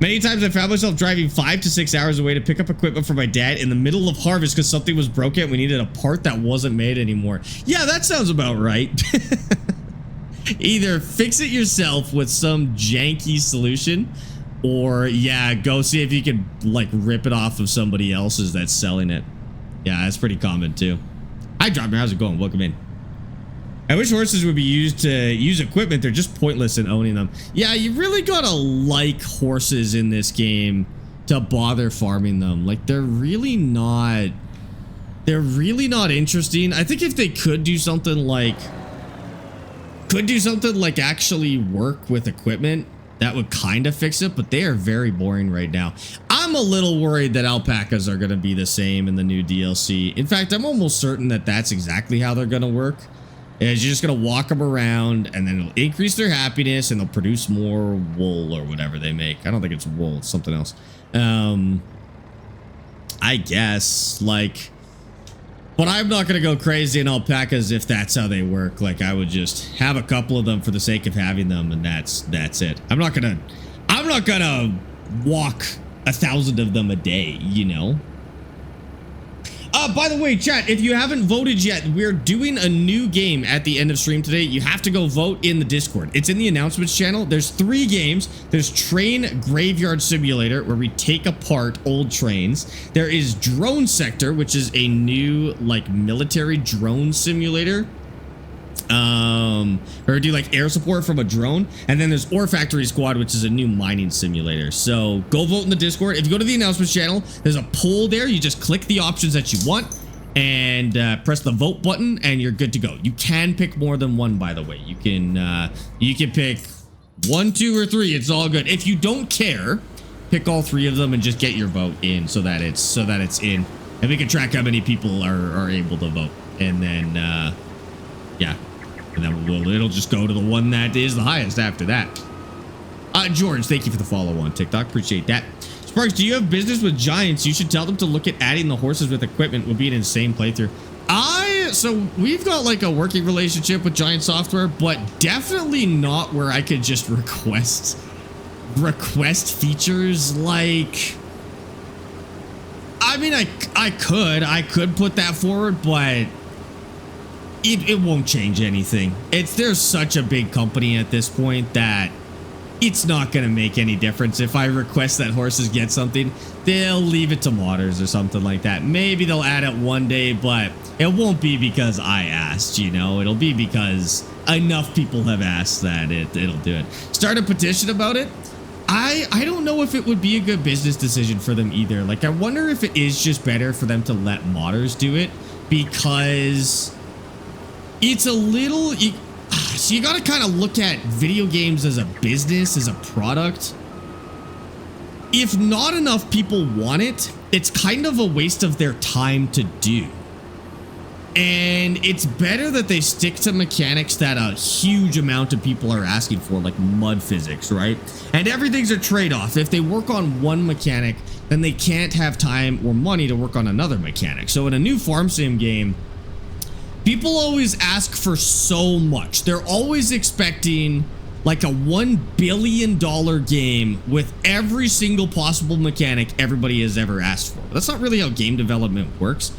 Many times I found myself driving 5 to 6 hours away to pick up equipment for my dad in the middle of harvest because something was broken and we needed a part that wasn't made anymore. Yeah, that sounds about right. Either fix it yourself with some janky solution, or yeah, go see if you can like rip it off of somebody else's that's selling it. Yeah, that's pretty common too. Hi, Dropper. How's it going? Welcome in. I wish horses would be used to use equipment. They're just pointless in owning them. Yeah, you really gotta like horses in this game to bother farming them. Like, they're really not interesting. I think if they could do something like actually work with equipment, that would kind of fix it, but they are very boring right now. I'm a little worried that alpacas are going to be the same in the new DLC. In fact, I'm almost certain that that's exactly how they're going to work. Is you're just going to walk them around, and then it'll increase their happiness, and they'll produce more wool or whatever they make. I don't think it's wool, it's something else. I guess, like... But I'm not going to go crazy in alpacas if that's how they work. Like, I would just have a couple of them for the sake of having them, and that's it. I'm not gonna walk 1,000 of them a day, you know? By the way, chat, if you haven't voted yet, we're doing a new game at the end of stream today. You have to go vote in the Discord. It's in the announcements channel. There's 3 games. There's Train Graveyard Simulator, where we take apart old trains. There is Drone Sector, which is a new, like, military drone simulator. Or do like air support from a drone. And then there's Ore Factory Squad, which is a new mining simulator. So go vote in the Discord. If you go to the announcements channel, there's a poll there. You just click the options that you want and press the vote button, and you're good to go. You can pick more than one, by the way. You can pick 1, 2, or 3. It's all good. If you don't care, pick all 3 of them and just get your vote in so that it's in, and we can track how many people are able to vote. And then yeah. And then it'll just go to the one that is the highest after that. George, thank you for the follow on TikTok. Appreciate that. Sparx, do you have business with Giants? You should tell them to look at adding the horses with equipment. Would be an insane playthrough. So we've got like a working relationship with Giant Software, but definitely not where I could just request features. Like, I mean, I could put that forward, but it won't change anything. There's such a big company at this point that it's not going to make any difference. If I request that horses get something, they'll leave it to modders or something like that. Maybe they'll add it one day, but it won't be because I asked, you know. It'll be because enough people have asked that it'll do it. Start a petition about it. I don't know if it would be a good business decision for them either. Like, I wonder if it is just better for them to let modders do it, because it's a little... So you got to kind of look at video games as a business, as a product. If not enough people want it, it's kind of a waste of their time to do. And it's better that they stick to mechanics that a huge amount of people are asking for, like mud physics, right? And everything's a trade-off. If they work on one mechanic, then they can't have time or money to work on another mechanic. So in a new farm sim game, people always ask for so much. They're always expecting like a $1 billion game with every single possible mechanic everybody has ever asked for. That's not really how game development works.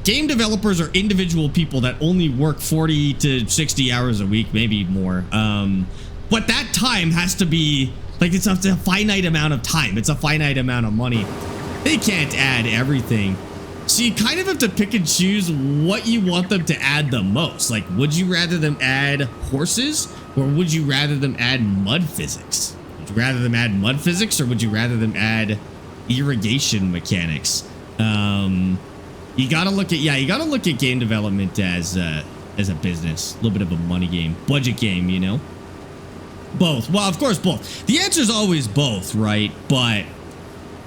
Game developers are individual people that only work 40 to 60 hours a week, maybe more. But that time has to be, like, it's a finite amount of time. It's a finite amount of money. They can't add everything. So you kind of have to pick and choose what you want them to add the most. Like, would you rather them add horses, or would you rather them add mud physics? Would you rather them add mud physics, or would you rather them add irrigation mechanics? You gotta look at game development as a business, a little bit of a money game, budget game, you know? Both. Well, of course, both. The answer is always both, right? But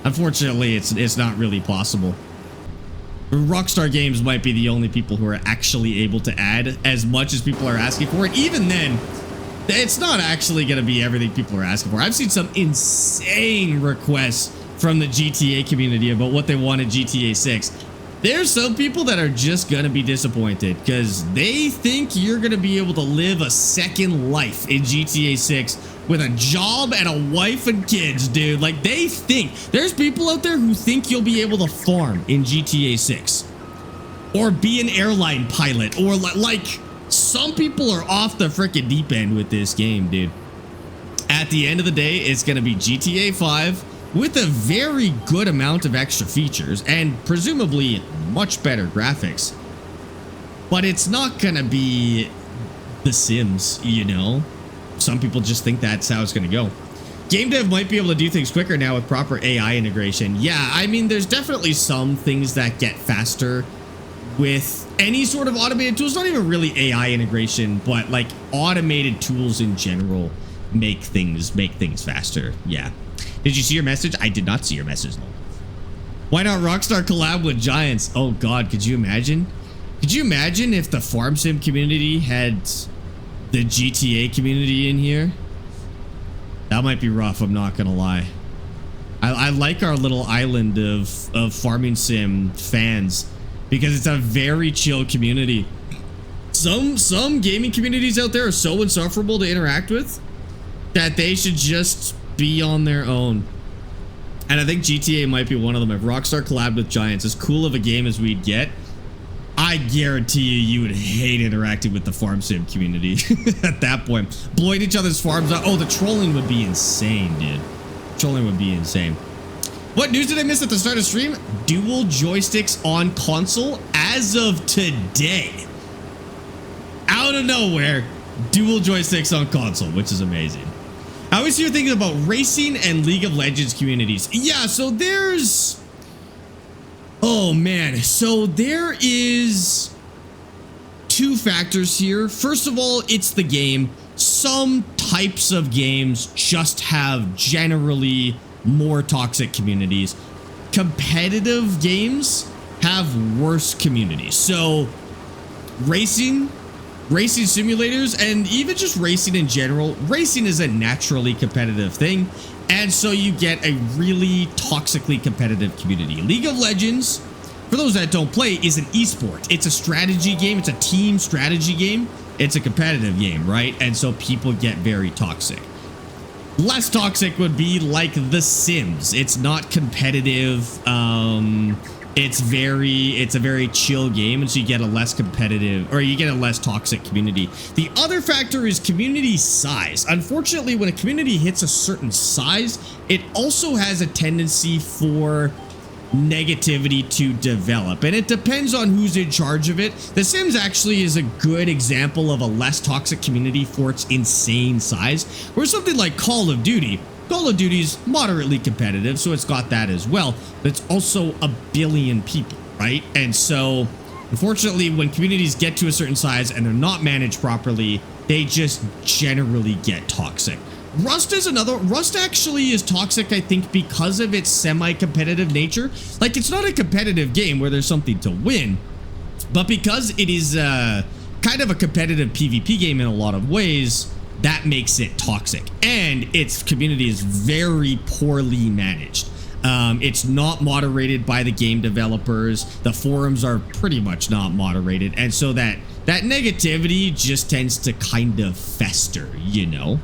unfortunately, it's not really possible. Rockstar Games might be the only people who are actually able to add as much as people are asking for. And even then, it's not actually going to be everything people are asking for. I've seen some insane requests from the GTA community about what they want in GTA 6. There's some people that are just going to be disappointed because they think you're going to be able to live a second life in GTA 6 with a job and a wife and kids, dude. Like, they think, there's people out there who think you'll be able to farm in GTA 6 or be an airline pilot, or like some people are off the freaking deep end with this game, dude. At the end of the day, it's going to be GTA 5 with a very good amount of extra features and presumably much better graphics. But it's not going to be The Sims, you know? Some people just think that's how it's going to go. Game dev might be able to do things quicker now with proper AI integration. Yeah, I mean, there's definitely some things that get faster with any sort of automated tools. Not even really AI integration, but like automated tools in general make things faster. Yeah. Did you see your message? I did not see your message. No. Why not Rockstar collab with Giants? Oh God, could you imagine? Could you imagine if the farm sim community had the GTA community in here? That might be rough, I'm not gonna lie. I like our little island of farming sim fans because it's a very chill community. Some gaming communities out there are so insufferable to interact with that they should just be on their own. And I think GTA might be one of them. If Rockstar collabed with Giants, as cool of a game as we'd get, I guarantee you would hate interacting with the farm sim community at that point. Blowing each other's farms out. Oh, the trolling would be insane, dude. Trolling would be insane. What news did I miss at the start of stream? Dual joysticks on console as of today. Out of nowhere, dual joysticks on console, which is amazing. I was here thinking about racing and League of Legends communities. Yeah, so there's... Oh man, so there is two factors here. First of all, it's the game. Some types of games just have generally more toxic communities. Competitive games have worse communities. So racing simulators, and even just racing in general, racing is a naturally competitive thing. And so you get a really toxically competitive community. League of Legends, for those that don't play, is an esport. It's a strategy game. It's a team strategy game. It's a competitive game, right? And so people get very toxic. Less toxic would be like The Sims. It's not competitive. It's a very chill game, and so you get a less competitive, or you get a less toxic community. The other factor is community size. Unfortunately, when a community hits a certain size, it also has a tendency for negativity to develop, and it depends on who's in charge of it. The Sims actually is a good example of a less toxic community for its insane size, where something like Call of Duty is moderately competitive, so it's got that as well, but it's also a billion people, right? And so unfortunately, when communities get to a certain size and they're not managed properly, they just generally get toxic. Rust is another. Rust actually is toxic, I think, because of its semi-competitive nature. Like, it's not a competitive game where there's something to win, but because it is kind of a competitive PvP game in a lot of ways, that makes it toxic. And its community is very poorly managed. It's not moderated by the game developers. The forums are pretty much not moderated. And so that negativity just tends to kind of fester, you know?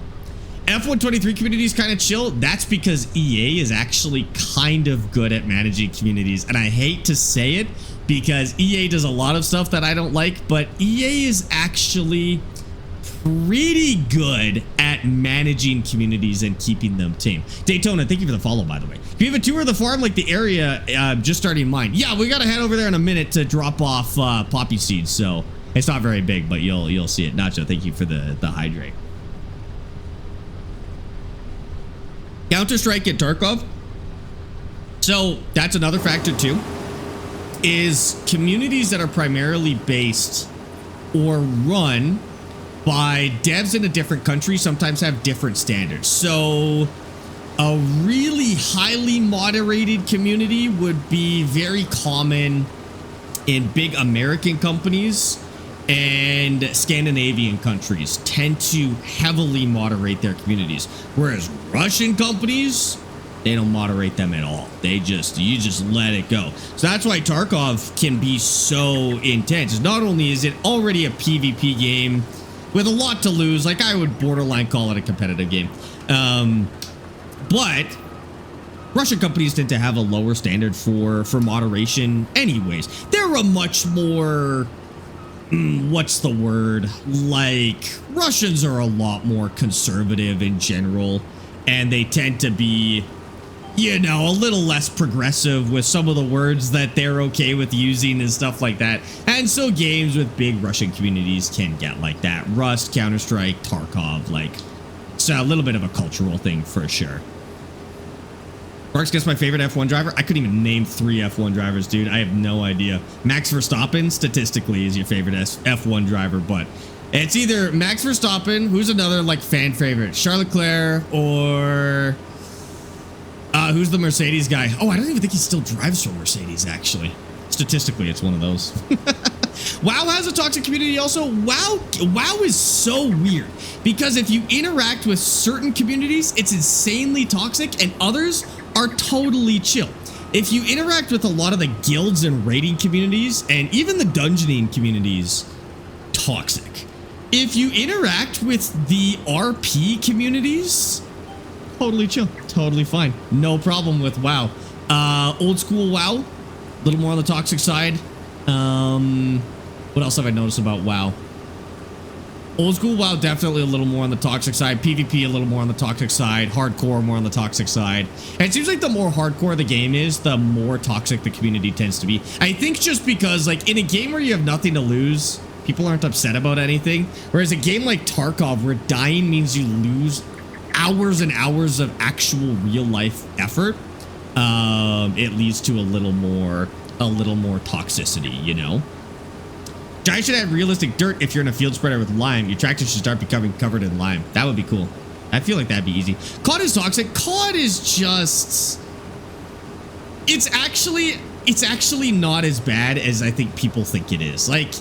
F123 community is kind of chill. That's because EA is actually kind of good at managing communities. And I hate to say it because EA does a lot of stuff that I don't like, but EA is actually pretty good at managing communities and keeping them tame. Daytona, thank you for the follow, by the way. If you have a tour of the farm, like the area, just starting mine. Yeah, we got to head over there in a minute to drop off poppy seeds. So it's not very big, but you'll see it. Nacho, thank you for the hydrate. Counter-Strike at Tarkov. So that's another factor too, is communities that are primarily based or run by devs in a different country sometimes have different standards. So a really highly moderated community would be very common in big American companies, and Scandinavian countries tend to heavily moderate their communities, whereas Russian companies, they don't moderate them at all. You just let it go. So that's why Tarkov can be so intense. Not only is it already a PvP game with a lot to lose, like I would borderline call it a competitive game, but Russian companies tend to have a lower standard for moderation anyways. They're a much more, what's the word? Like, Russians are a lot more conservative in general, and they tend to be you know, a little less progressive with some of the words that they're okay with using and stuff like that. And so games with big Russian communities can get like that. Rust, Counter-Strike, Tarkov, like, it's a little bit of a cultural thing for sure. Sparx, guess my favorite F1 driver? I couldn't even name 3 F1 drivers, dude. I have no idea. Max Verstappen, statistically, is your favorite F1 driver, but it's either Max Verstappen, who's another, like, fan favorite, Charles Leclerc, or who's the Mercedes guy? Oh, I don't even think he still drives for Mercedes, actually. Statistically, it's one of those. WoW has a toxic community also. WoW is so weird because if you interact with certain communities, it's insanely toxic, and others are totally chill. If you interact with a lot of the guilds and raiding communities, and even the dungeoning communities, toxic. If you interact with the RP communities, totally chill, totally fine, no problem with WoW. Old school WoW, a little more on the toxic side. What else have I noticed about WoW? Old school WoW, definitely a little more on the toxic side. PvP, a little more on the toxic side. Hardcore, more on the toxic side. And it seems like the more hardcore the game is, the more toxic the community tends to be. I think just because, like, in a game where you have nothing to lose, people aren't upset about anything. Whereas a game like Tarkov, where dying means you lose hours and hours of actual real life effort, it leads to a little more toxicity, you know? Giant should add realistic dirt if you're in a field spreader with lime. Your tractor should start becoming covered in lime. That would be cool. I feel like that'd be easy. COD is toxic. COD is just... It's actually not as bad as I think people think it is. Like,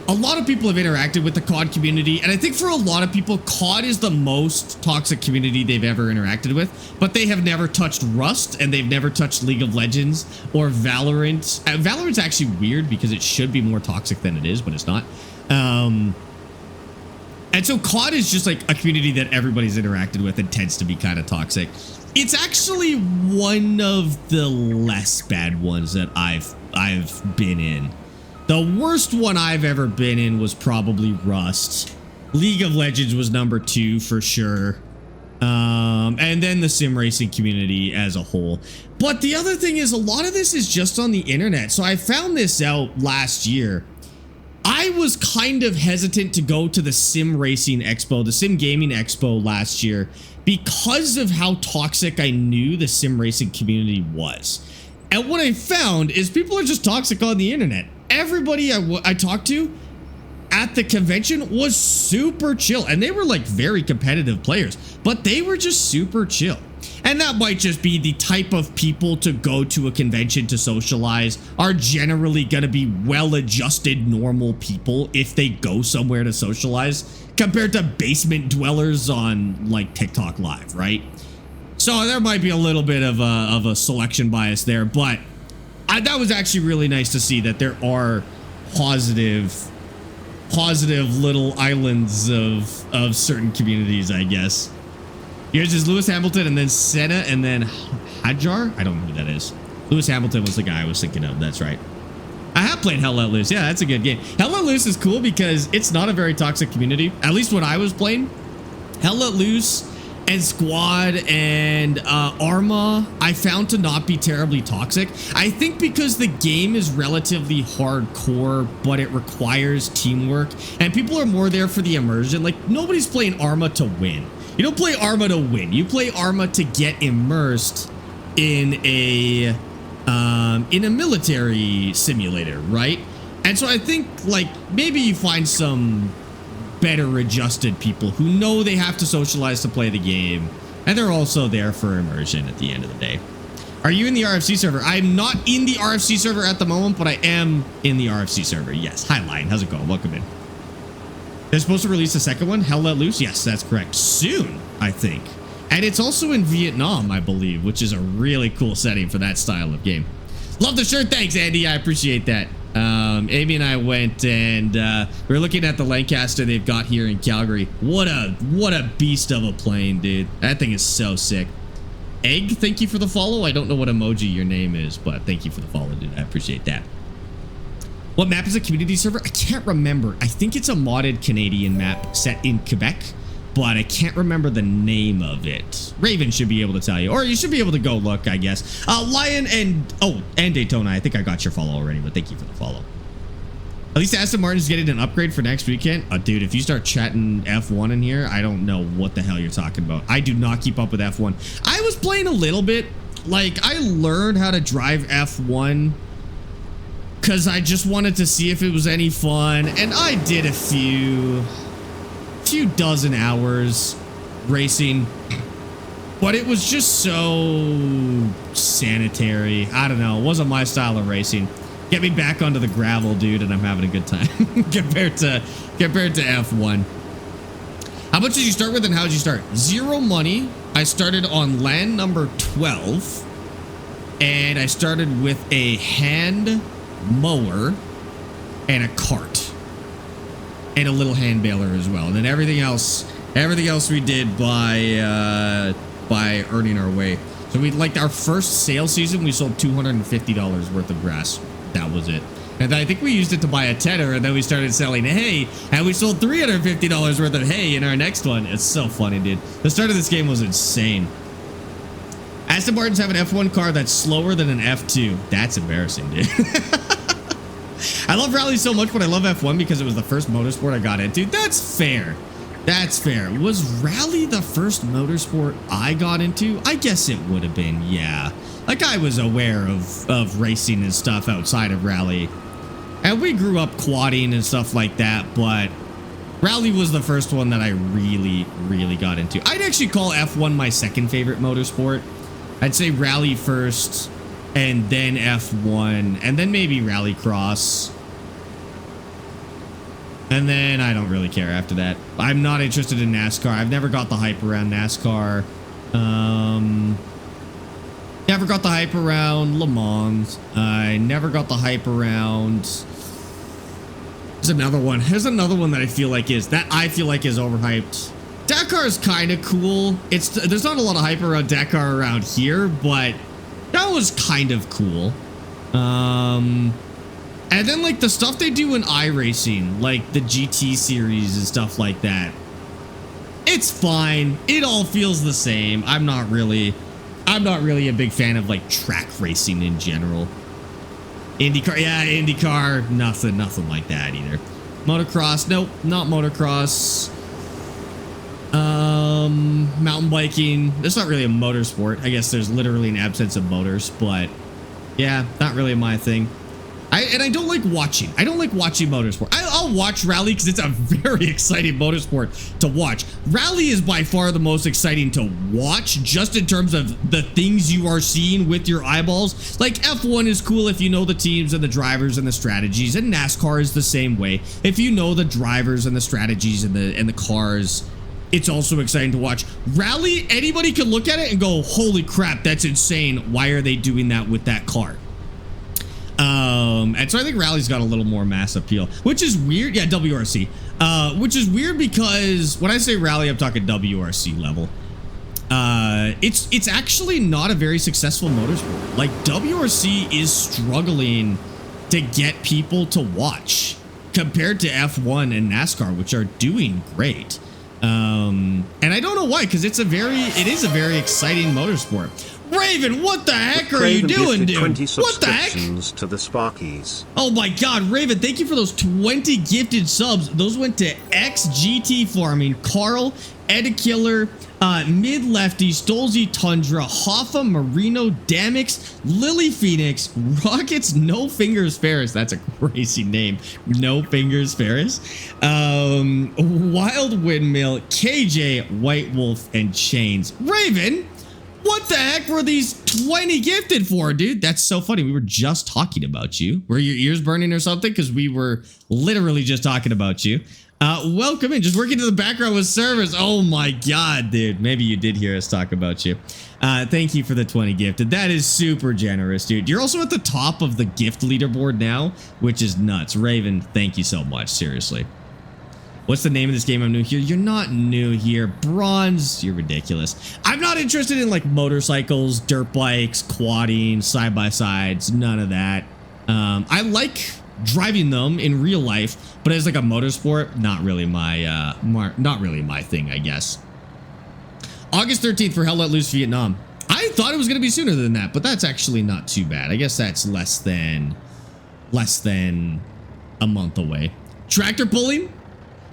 a lot of people have interacted with the COD community, and I think for a lot of people, COD is the most toxic community they've ever interacted with, but they have never touched Rust, and they've never touched League of Legends or Valorant. Valorant's actually weird because it should be more toxic than it is, but it's not. And so COD is just like a community that everybody's interacted with and tends to be kind of toxic. It's actually one of the less bad ones that I've been in. The worst one I've ever been in was probably Rust. League of Legends was number 2 for sure. And then the sim racing community as a whole. But the other thing is, a lot of this is just on the internet. So I found this out last year. I was kind of hesitant to go to the sim racing expo, the sim gaming expo last year, because of how toxic I knew the sim racing community was. And what I found is people are just toxic on the internet. Everybody I talked to at the convention was super chill, and they were like very competitive players, but they were just super chill. And that might just be the type of people to go to a convention to socialize are generally going to be well-adjusted normal people if they go somewhere to socialize compared to basement dwellers on like TikTok Live, right? So there might be a little bit of a selection bias there, but that was actually really nice to see that there are positive little islands of certain communities, I guess. Yours is Lewis Hamilton and then Senna and then Hajar? I don't know who that is. Lewis Hamilton was the guy I was thinking of. That's right. I have played Hell Let Loose. Yeah, that's a good game. Hell Let Loose is cool because it's not a very toxic community. At least when I was playing. Hell Let Loose and Squad and Arma, I found to not be terribly toxic. I think because the game is relatively hardcore, but it requires teamwork, and people are more there for the immersion. Like, nobody's playing Arma to win. You don't play Arma to win. You play Arma to get immersed in a military simulator, right? And so I think, like, maybe you find some better adjusted people who know they have to socialize to play the game, and they're also there for immersion at the end of the day. Are you in the RFC server? I'm not in the RFC server at the moment, but I am in the RFC server. Yes. Hi, Lion. How's it going? Welcome in. They're supposed to release a second one, Hell Let Loose? Yes, that's correct. Soon, I think. And it's also in Vietnam, I believe, which is a really cool setting for that style of game. Love the shirt. Thanks, Andy. I appreciate that. Amy and I went and we were looking at the Lancaster they've got here in Calgary. What a beast of a plane, dude. That thing is so sick. Egg, thank you for the follow. I don't know what emoji your name is, but thank you for the follow, dude. I appreciate that. What map is a community server? I can't remember. I think it's a modded Canadian map set in Quebec, but I can't remember the name of it. Raven should be able to tell you, or you should be able to go look, I guess. Lion and Daytona. I think I got your follow already, but thank you for the follow. At least Aston Martin's getting an upgrade for next weekend. Dude, if you start chatting F1 in here, I don't know what the hell you're talking about. I do not keep up with F1. I was playing a little bit. Like, I learned how to drive F1 because I just wanted to see if it was any fun. And I did a few dozen hours racing. But it was just so sanitary. I don't know. It wasn't my style of racing. Get me back onto the gravel, dude, and I'm having a good time compared to F1. How much did you start with and how did you start? 0 money. I started on land number 12 and I started with a hand mower and a cart and a little hand baler as well. And then everything else we did by earning our way. So we, like, our first sale season, we sold $250 worth of grass. That was it. And I think we used it to buy a tenner, and then we started selling hay, and we sold $350 worth of hay in our next one. It's so funny, dude. The start of this game was insane. Aston Martins have an F1 car that's slower than an F2. That's embarrassing, dude. I love rally so much, but I love F1 because it was the first motorsport I got into. That's fair. That's fair. Was rally the first motorsport I got into? I guess it would have been, yeah. Like, I was aware of racing and stuff outside of rally. And we grew up quadding and stuff like that, but rally was the first one that I really, really got into. I'd actually call F1 my second favorite motorsport. I'd say rally first, and then F1, and then maybe rallycross. And then I don't really care after that. I'm not interested in NASCAR. I've never got the hype around NASCAR. Never got the hype around Le Mans. I never got the hype around. There's another one. There's another one that I feel like is overhyped. Dakar is kind of cool. There's not a lot of hype around Dakar around here, but that was kind of cool. And then, like, the stuff they do in iRacing, like the GT series and stuff like that, it's fine. It all feels the same. I'm not really a big fan of, like, track racing in general. IndyCar, yeah, IndyCar, nothing like that either. Motocross, nope, not motocross. Mountain biking, it's not really a motorsport. I guess there's literally an absence of motors, but yeah, not really my thing. I don't like watching. I don't like watching motorsport. I'll watch rally because it's a very exciting motorsport to watch. Rally is by far the most exciting to watch, just in terms of the things you are seeing with your eyeballs. Like, F1 is cool if you know the teams and the drivers and the strategies, and NASCAR is the same way. If you know the drivers and the strategies and the cars, it's also exciting to watch. Rally, anybody can look at it and go, holy crap, that's insane. Why are they doing that with that car? And so I think rally's got a little more mass appeal, which is weird. Yeah, WRC, which is weird because when I say rally, I'm talking WRC level. It's actually not a very successful motorsport. Like, WRC is struggling to get people to watch compared to F1 and NASCAR, which are doing great. And I don't know why, because it is a very exciting motorsport. Raven, what the heck are you doing, dude? 20 what the heck? To the Sparkies. Oh my God, Raven, thank you for those 20 gifted subs. Those went to XGT Farming, Carl, Ed Killer, Mid Lefty, Stolzy Tundra, Hoffa, Marino, Damix, Lily Phoenix, Rockets, No Fingers Ferris. That's a crazy name. No Fingers Ferris. Wild Windmill, KJ, White Wolf, and Chains. Raven, what the heck were these 20 gifted for, dude? That's so funny. We were just talking about you. Were your ears burning or something? Because we were literally just talking about you. Welcome in. Just working in the background with servers. Oh my God, dude. Maybe you did hear us talk about you. Thank you for the 20 gifted. That is super generous, dude. You're also at the top of the gift leaderboard now, which is nuts. Raven, thank you so much. Seriously. What's the name of this game? I'm new here. You're not new here. Bronze. You're ridiculous. I'm not interested in, like, motorcycles, dirt bikes, quadding, side-by-sides. None of that. I like driving them in real life, but as like a motorsport, not really my thing, I guess. August 13th for Hell Let Loose Vietnam. I thought it was going to be sooner than that, but that's actually not too bad. I guess that's less than a month away. Tractor pulling?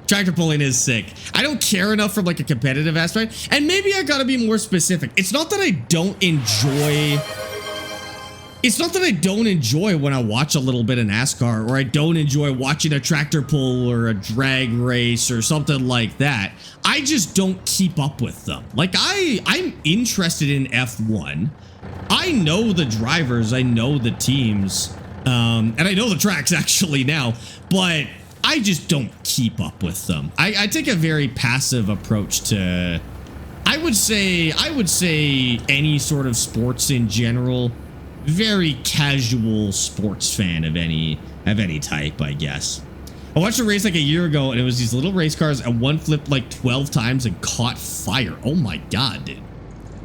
Tractor pulling is sick. I don't care enough from like a competitive aspect, and maybe I gotta be more specific. It's not that I don't enjoy when I watch a little bit of NASCAR, or I don't enjoy watching a tractor pull or a drag race or something like that. I just don't keep up with them. Like I'm interested in F1. I know the drivers, I know the teams, and I know the tracks actually now, but I just don't keep up with them. I take a very passive approach to, I would say any sort of sports in general. Very casual sports fan of any type, I guess. I watched a race like a year ago, and it was these little race cars, and one flipped like 12 times and caught fire. Oh my god, dude.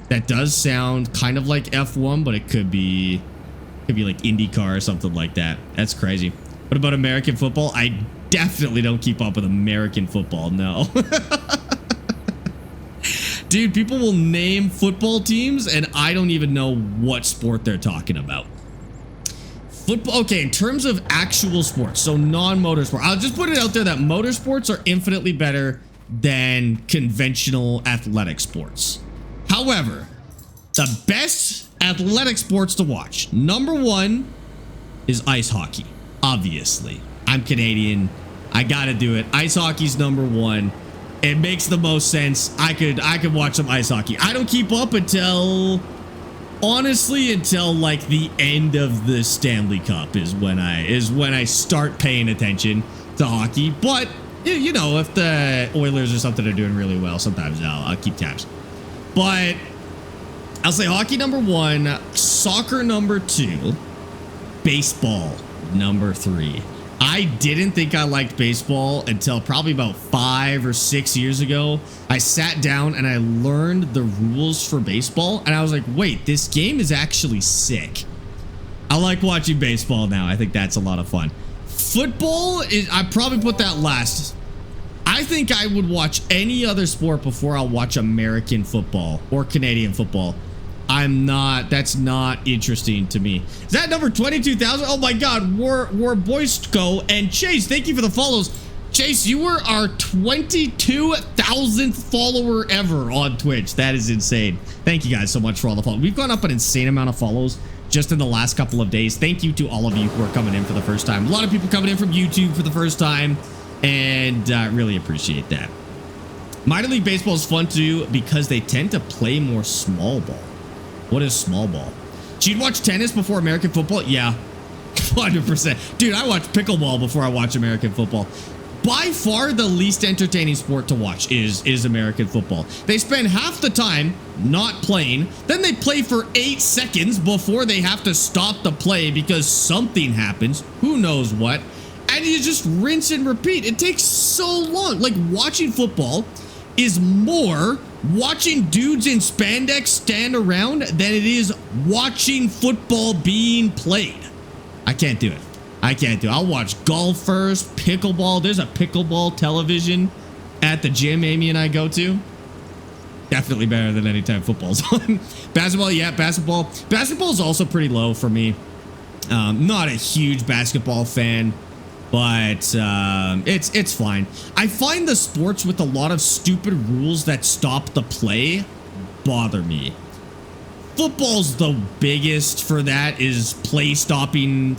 That does sound kind of like F1, but it could be like IndyCar or something like that. That's crazy. What about American football? I definitely don't keep up with American football, no. Dude, people will name football teams, and I don't even know what sport they're talking about. Football, okay, in terms of actual sports, so non-motorsport, I'll just put it out there that motorsports are infinitely better than conventional athletic sports. However, the best athletic sports to watch, number one, is ice hockey, obviously. I'm Canadian. I gotta do it. Ice hockey's number one. It makes the most sense. I could watch some ice hockey. I don't keep up until like the end of the Stanley Cup is when I start paying attention to hockey. But you know, if the Oilers or something are doing really well, sometimes I'll keep tabs. But I'll say hockey number one, soccer number two, baseball number three. I didn't think I liked baseball until probably about 5 or 6 years ago. I sat down and I learned the rules for baseball, and I was like, wait, this game is actually sick. I like watching baseball now. I think that's a lot of fun. Football is, I probably put that last. I think I would watch any other sport before I'll watch American football or Canadian football. That's not interesting to me. Is that number 22,000? Oh my god, War Boysko and Chase, thank you for the follows. Chase, you were our 22,000th follower ever on Twitch. That is insane. Thank you guys so much for all the follows. We've gone up an insane amount of follows just in the last couple of days. Thank you to all of you who are coming in for the first time. A lot of people coming in from YouTube for the first time, and really appreciate that. Minor League Baseball is fun too because they tend to play more small ball. What is small ball? So you'd watch tennis before American football? Yeah, 100%. Dude, I watch pickleball before I watch American football. By far the least entertaining sport to watch is American football. They spend half the time not playing, then they play for 8 seconds before they have to stop the play because something happens, who knows what, and you just rinse and repeat. It takes so long. Like, watching football is more watching dudes in spandex stand around than it is watching football being played. I can't do it. I can't do it. I'll watch golf first, pickleball. There's a pickleball television at the gym Amy and I go to. Definitely better than any time football's on. Basketball, yeah, basketball. Basketball is also pretty low for me. Not a huge basketball fan, but it's fine. I find the sports with a lot of stupid rules that stop the play bother me. Football's the biggest for that, is play stopping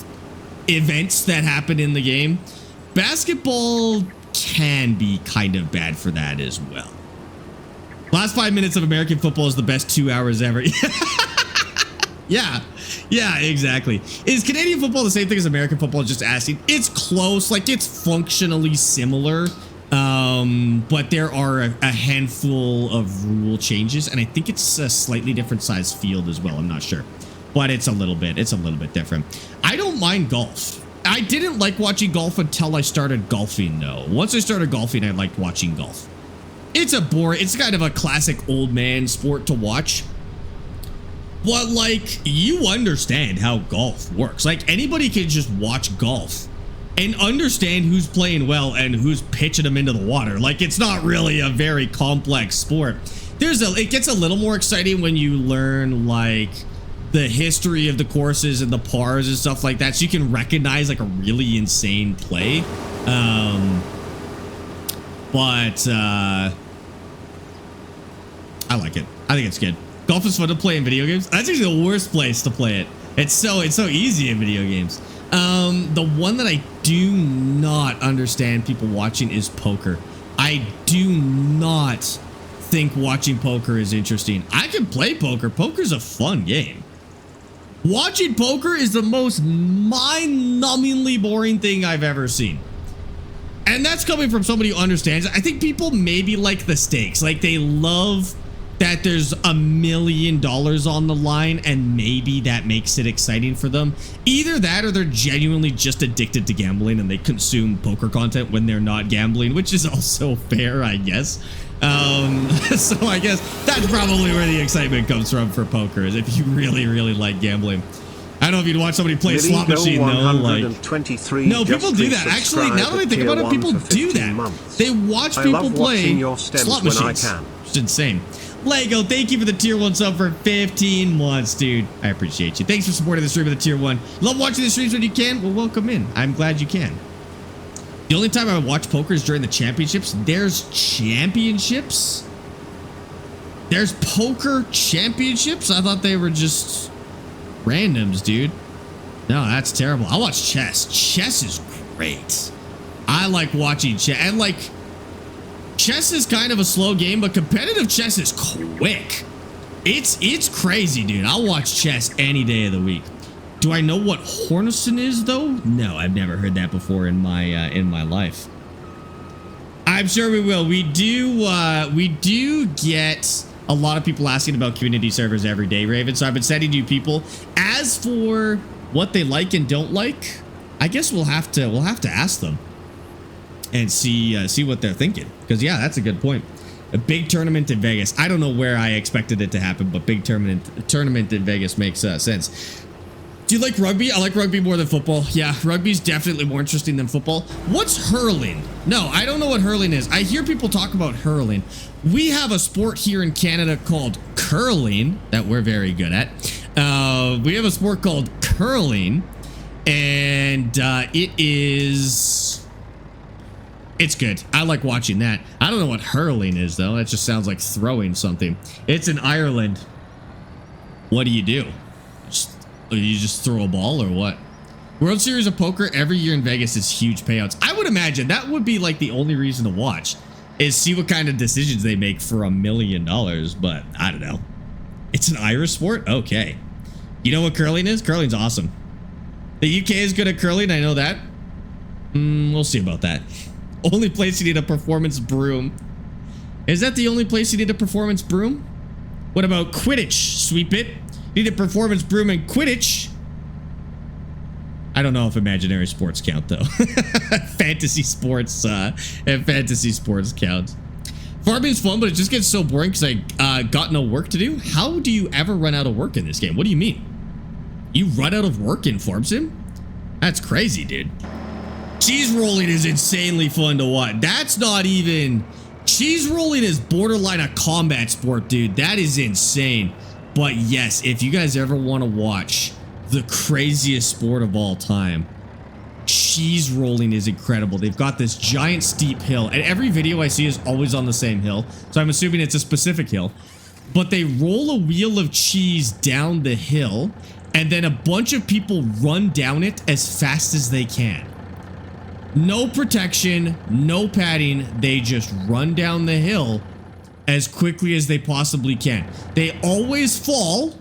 events that happen in the game. Basketball can be kind of bad for that as well. Last 5 minutes of American football is the best 2 hours ever. Yeah, exactly. Is Canadian football the same thing as American football? Just asking. It's close, like it's functionally similar, but there are a handful of rule changes, and I think it's a slightly different size field as well. I'm not sure, but it's a little bit different. I don't mind golf. I didn't like watching golf until I started golfing though. Once I started golfing, I liked watching golf. It's kind of a classic old man sport to watch. But like, you understand how golf works. Like, anybody can just watch golf and understand who's playing well and who's pitching them into the water. Like, it's not really a very complex sport. It gets a little more exciting when you learn like the history of the courses and the pars and stuff like that, so you can recognize like a really insane play. But I like it. I think it's good. Golf is fun to play in video games. That's actually the worst place to play it. It's so easy in video games. The one that I do not understand people watching is poker. I do not think watching poker is interesting. I can play poker. Poker's a fun game. Watching poker is the most mind-numbingly boring thing I've ever seen. And that's coming from somebody who understands it. I think people maybe like the stakes. Like, they love that there's $1 million on the line, and maybe that makes it exciting for them. Either that, or they're genuinely just addicted to gambling and they consume poker content when they're not gambling, which is also fair, I guess. So I guess that's probably where the excitement comes from for poker, is if you really, really like gambling. I don't know if you'd watch somebody play a slot machine, though. Like, no, people do that. Actually, now that I think about it, people do that. They watch people play slot machines. It's insane. Lego, thank you for the tier 1 sub for 15 months, dude. I appreciate you. Thanks for supporting the stream with the tier 1. Love watching the streams when you can. Well, welcome in. I'm glad you can. The only time I watch poker is during the championships. There's championships? There's poker championships? I thought they were just randoms, dude. No, that's terrible. I watch chess. Chess is great. I like watching chess. And like, chess is kind of a slow game, but competitive chess is quick. It's crazy, dude. I'll watch chess any day of the week. Do I know what Hornison is, though? No, I've never heard that before in my life. I'm sure we will. We do get a lot of people asking about community servers every day, Raven. So I've been sending you people. As for what they like and don't like, I guess we'll have to ask them and see what they're thinking. Because yeah, that's a good point. A big tournament in Vegas. I don't know where I expected it to happen, but big tournament in Vegas makes sense. Do you like rugby? I like rugby more than football. Yeah, rugby's definitely more interesting than football. What's hurling? No, I don't know what hurling is. I hear people talk about hurling. We have a sport here in Canada called curling that we're very good at. We have a sport called curling, and it's good. I like watching that. I don't know what hurling is, though. That just sounds like throwing something. It's in Ireland. What do? You just throw a ball or what? World Series of Poker every year in Vegas is huge payouts. I would imagine that would be like the only reason to watch, is see what kind of decisions they make for $1 million. But I don't know. It's an Irish sport? Okay. You know what curling is? Curling's awesome. The UK is good at curling. I know that. We'll see about that. Only place you need a performance broom. Is that the only place you need a performance broom? What about Quidditch? Sweep it. Need a performance broom in Quidditch. I don't know if imaginary sports count, though. Fantasy sports count. Farming's fun, but it just gets so boring because I got no work to do. How do you ever run out of work in this game? What do you mean? You run out of work in Farm Sim? That's crazy, dude. Cheese rolling is insanely fun to watch. That's not even... Cheese rolling is borderline a combat sport, dude. That is insane. But yes, if you guys ever want to watch the craziest sport of all time, cheese rolling is incredible. They've got this giant steep hill, and every video I see is always on the same hill, so I'm assuming it's a specific hill. But they roll a wheel of cheese down the hill, and then a bunch of people run down it as fast as they can. No protection, no padding. They just run down the hill as quickly as they possibly can. They always fall,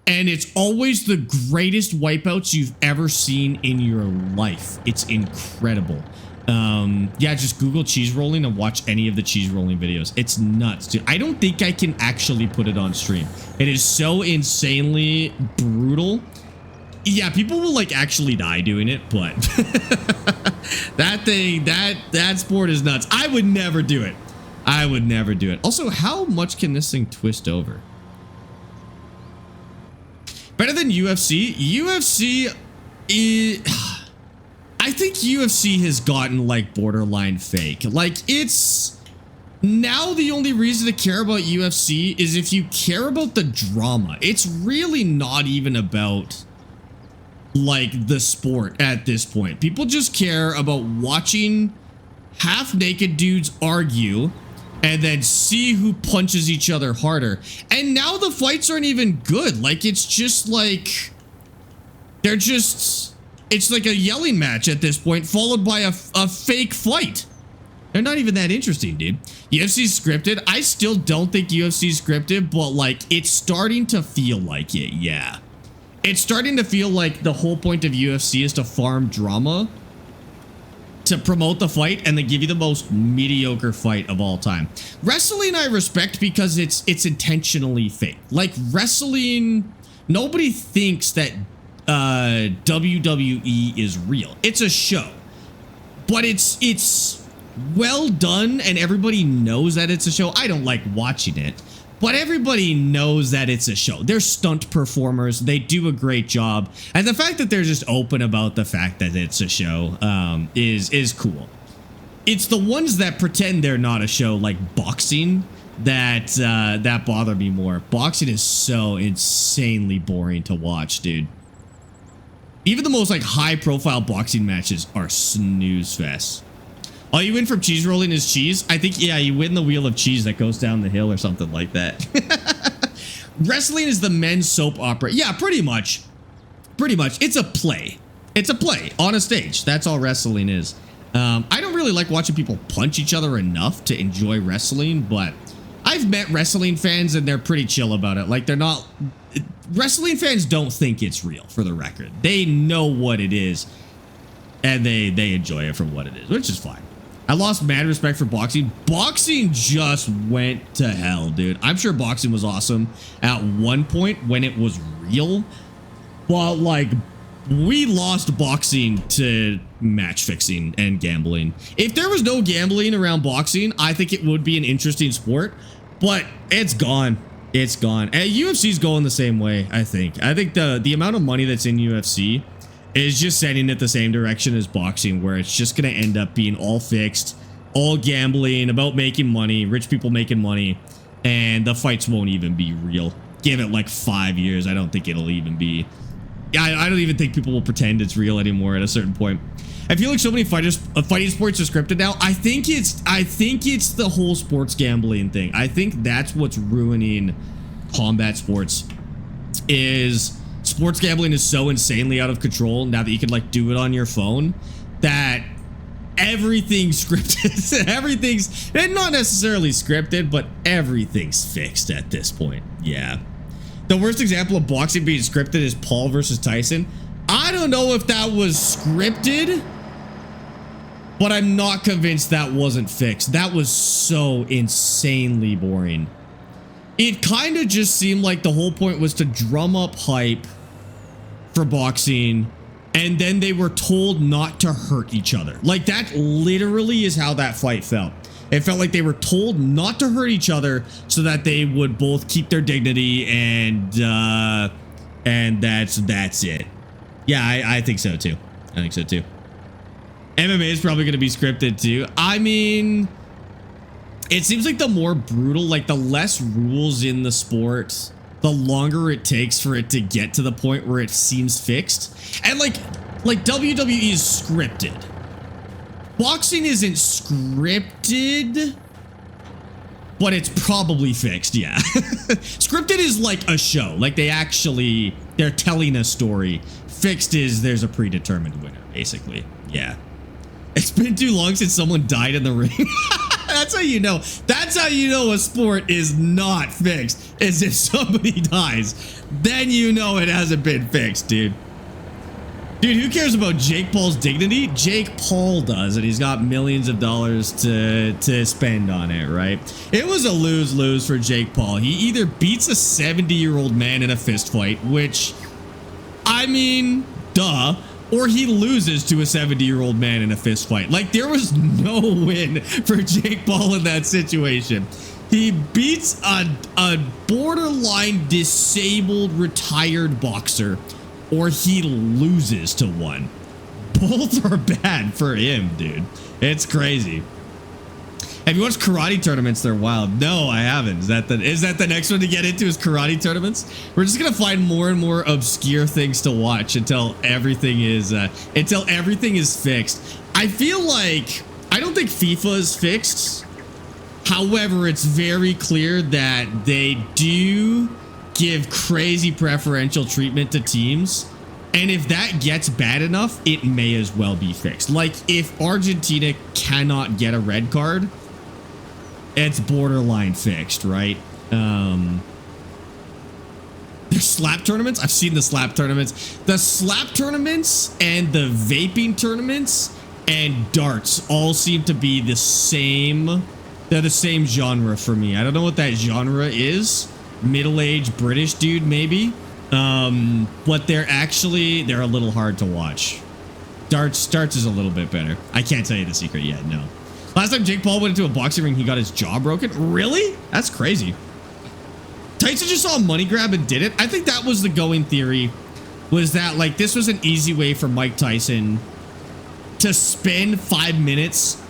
and it's always the greatest wipeouts you've ever seen in your life. It's incredible. Yeah, just Google cheese rolling and watch any of the cheese rolling videos. It's nuts, dude. I don't think I can actually put it on stream. It is so insanely brutal. Yeah, people will like actually die doing it, but that sport is nuts. I would never do it. I would never do it. Also, how much can this thing twist over? Better than UFC? UFC is... I think UFC has gotten like borderline fake. Like it's now the only reason to care about UFC is if you care about the drama. It's really not even about like the sport at this point. People just care about watching half naked dudes argue and then see who punches each other harder. And now the fights aren't even good. Like it's just like it's like a yelling match at this point, followed by a fake fight. They're not even that interesting, dude. UFC's scripted. I still don't think UFC's scripted, but like it's starting to feel like it. Yeah. It's starting to feel like the whole point of UFC is to farm drama, to promote the fight, and then give you the most mediocre fight of all time. Wrestling I respect because it's intentionally fake. Like wrestling, nobody thinks that WWE is real. It's a show, but it's well done, and everybody knows that it's a show. I don't like watching it, but everybody knows that it's a show. They're stunt performers. They do a great job. And the fact that they're just open about the fact that it's a show is cool. It's the ones that pretend they're not a show, like boxing, that bother me more. Boxing is so insanely boring to watch, dude. Even the most like high profile boxing matches are snooze fest. All you win from cheese rolling is cheese. I think, yeah, you win the wheel of cheese that goes down the hill or something like that. Wrestling is the men's soap opera. Yeah, pretty much. Pretty much. It's a play. It's a play on a stage. That's all wrestling is. I don't really like watching people punch each other enough to enjoy wrestling, but I've met wrestling fans and they're pretty chill about it. Like they're not... Wrestling fans don't think it's real, for the record. They know what it is, and they enjoy it for what it is, which is fine. I lost mad respect for boxing. Boxing just went to hell, dude. I'm sure boxing was awesome at one point when it was real, but like we lost boxing to match fixing and gambling. If there was no gambling around boxing, I think it would be an interesting sport, but it's gone. It's gone. And UFC's going the same way, I think. I think the amount of money that's in UFC is just setting it the same direction as boxing, where it's just going to end up being all fixed, all gambling, about making money, rich people making money, and the fights won't even be real. Give it like 5 years. I don't think it'll even be... I don't even think people will pretend it's real anymore at a certain point. I feel like so many fighting sports are scripted now. I think it's the whole sports gambling thing. I think that's what's ruining combat sports. Is sports gambling is so insanely out of control now that you can like do it on your phone that everything's scripted. Everything's not necessarily scripted, but everything's fixed at this point. Yeah. The worst example of boxing being scripted is Paul versus Tyson. I don't know if that was scripted, but I'm not convinced that wasn't fixed. That was so insanely boring. It kind of just seemed like the whole point was to drum up hype for boxing, and then they were told not to hurt each other. Like that literally is how that fight felt. It felt like they were told not to hurt each other so that they would both keep their dignity, and that's it. Yeah, I think so too. I think so too. MMA is probably going to be scripted too. I mean, it seems like the more brutal, like the less rules in the sport, the longer it takes for it to get to the point where it seems fixed. And like WWE is scripted. Boxing isn't scripted, but it's probably fixed, yeah. Scripted is like a show. Like they're telling a story. Fixed is there's a predetermined winner, basically. Yeah. It's been too long since someone died in the ring. That's how you know. That's how you know a sport is not fixed. Is if somebody dies. Then you know it hasn't been fixed, dude. Dude, who cares about Jake Paul's dignity? Jake Paul does, and he's got millions of dollars to spend on it, right? It was a lose-lose for Jake Paul. He either beats a 70-year-old man in a fist fight, which, I mean, duh, or he loses to a 70-year-old man in a fist fight. Like, there was no win for Jake Paul in that situation. He beats a borderline disabled retired boxer, or he loses to one. Both are bad for him, dude. It's crazy. Have you watched karate tournaments? They're wild. No, I haven't. Is that the next one to get into is karate tournaments? We're just gonna find more and more obscure things to watch until everything is fixed. I feel like I don't think FIFA is fixed. However, it's very clear that they do give crazy preferential treatment to teams. And if that gets bad enough, it may as well be fixed. Like if Argentina cannot get a red card, it's borderline fixed, right? There's slap tournaments. I've seen the slap tournaments. The slap tournaments and the vaping tournaments and darts all seem to be the same. They're the same genre for me. I don't know what that genre is. Middle-aged British dude, maybe. But they're a little hard to watch. Darts is a little bit better. I can't tell you the secret yet, no. Last time Jake Paul went into a boxing ring, he got his jaw broken. Really? That's crazy. Tyson just saw a money grab and did it. I think that was the going theory, was that like this was an easy way for Mike Tyson to spend 5 minutes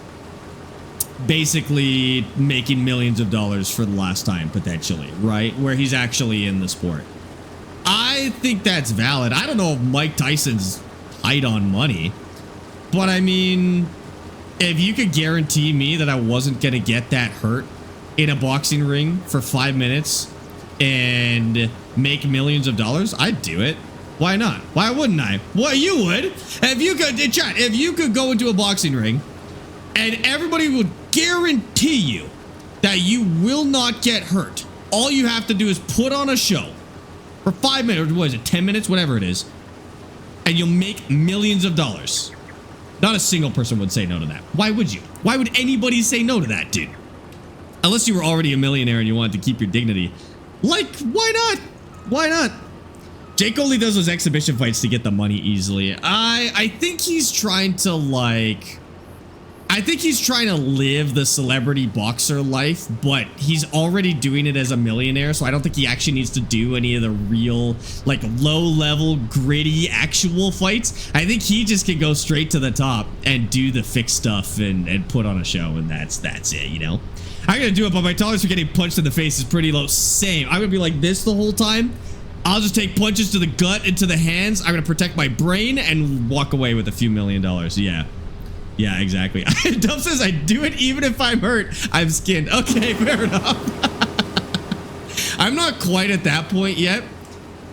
basically making millions of dollars for the last time, potentially, right? Where he's actually in the sport. I think that's valid. I don't know if Mike Tyson's tight on money, but I mean, if you could guarantee me that I wasn't going to get that hurt in a boxing ring for 5 minutes and make millions of dollars, I'd do it. Why not? Why wouldn't I? Well, you would. If you could, chat, if you could go into a boxing ring and everybody would guarantee you that you will not get hurt, all you have to do is put on a show for 5 minutes, what is it, 10 minutes, whatever it is, and you'll make millions of dollars. Not a single person would say no to that. Why would you? Why would anybody say no to that, dude? Unless you were already a millionaire and you wanted to keep your dignity. Like, why not? Why not? Jake only does those exhibition fights to get the money easily. I think he's trying to live the celebrity boxer life, but he's already doing it as a millionaire, so I don't think he actually needs to do any of the real, like, low-level, gritty, actual fights. I think he just can go straight to the top and do the fixed stuff and put on a show, and that's it, you know? I'm gonna do it, but my tolerance for getting punched in the face is pretty low. Same. I'm gonna be like this the whole time. I'll just take punches to the gut and to the hands. I'm gonna protect my brain and walk away with a few $1 million. Yeah. Yeah, exactly. Dub says I do it even if I'm hurt. I'm skinned. Okay, fair enough. I'm not quite at that point yet,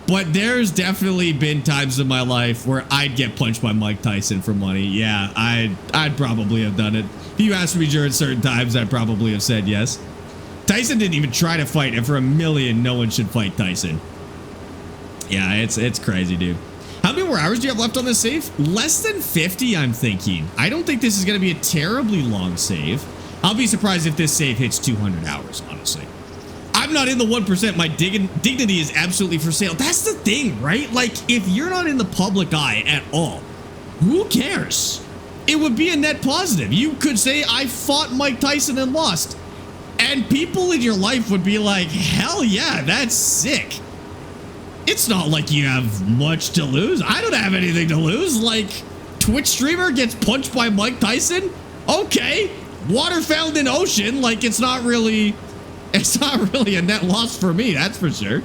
but there's definitely been times in my life where I'd get punched by Mike Tyson for money. Yeah, I'd probably have done it. If you asked me during certain times, I'd probably have said yes. Tyson didn't even try to fight, and for $1 million, no one should fight Tyson. Yeah, it's crazy, dude. How many more hours do you have left on this save? Less than 50, I'm thinking. I don't think this is going to be a terribly long save. I'll be surprised if this save hits 200 hours, honestly. I'm not in the 1%. My dignity is absolutely for sale. That's the thing, right? Like, if you're not in the public eye at all, who cares? It would be a net positive. You could say, I fought Mike Tyson and lost. And people in your life would be like, hell yeah, that's sick. It's not like you have much to lose. I don't have anything to lose. Like, Twitch streamer gets punched by Mike Tyson? Okay. Water found in ocean. Like, it's not really a net loss for me, that's for sure.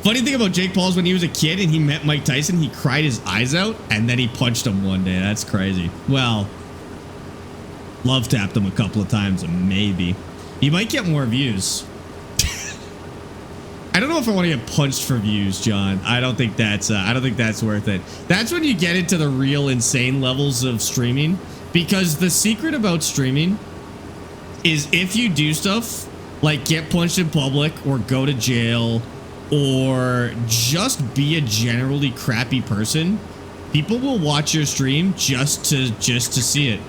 Funny thing about Jake Paul is when he was a kid and he met Mike Tyson, he cried his eyes out and then he punched him one day. That's crazy. Well, love tapped him a couple of times, maybe. You might get more views. I don't know if I want to get punched for views, John. I don't think that's worth it. That's when you get into the real insane levels of streaming, because the secret about streaming is if you do stuff like get punched in public or go to jail or just be a generally crappy person, people will watch your stream just to see it.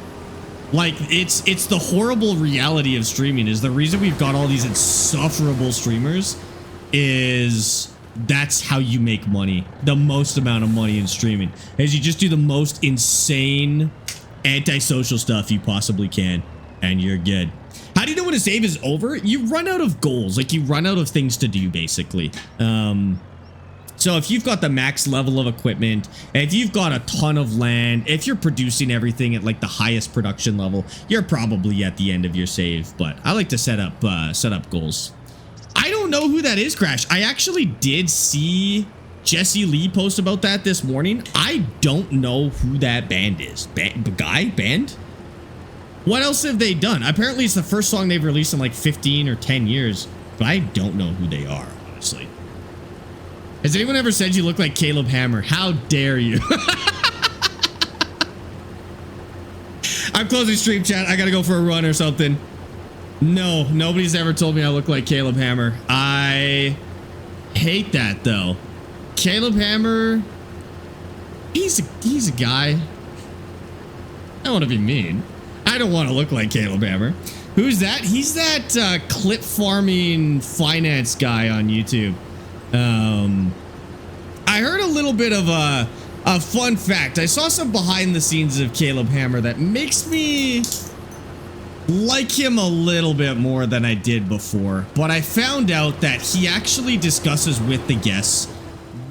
Like, it's the horrible reality of streaming. Is the reason we've got all these insufferable streamers is that's how you make money, the most amount of money in streaming, is you just do the most insane antisocial stuff you possibly can and you're good. How do you know when a save is over? You run out of goals, like you run out of things to do, basically. So if you've got the max level of equipment, if you've got a ton of land, if you're producing everything at like the highest production level, you're probably at the end of your save. But I like to set up goals. I don't know who that is, Crash. I actually did see Jesse Lee post about that this morning. I don't know who that band is. Band? What else have they done? Apparently it's the first song they've released in like 15 or 10 years, but I don't know who they are, honestly. Has anyone ever said you look like Caleb Hammer? How dare you? I'm closing stream chat. I gotta go for a run or something. No, nobody's ever told me I look like Caleb Hammer. I hate that though. Caleb Hammer, he's a guy. I don't want to be mean. I don't want to look like Caleb Hammer. Who's that? He's that clip farming finance guy on YouTube. I heard a little bit of a fun fact. I saw some behind the scenes of Caleb Hammer that makes me like him a little bit more than I did before. But I found out that he actually discusses with the guests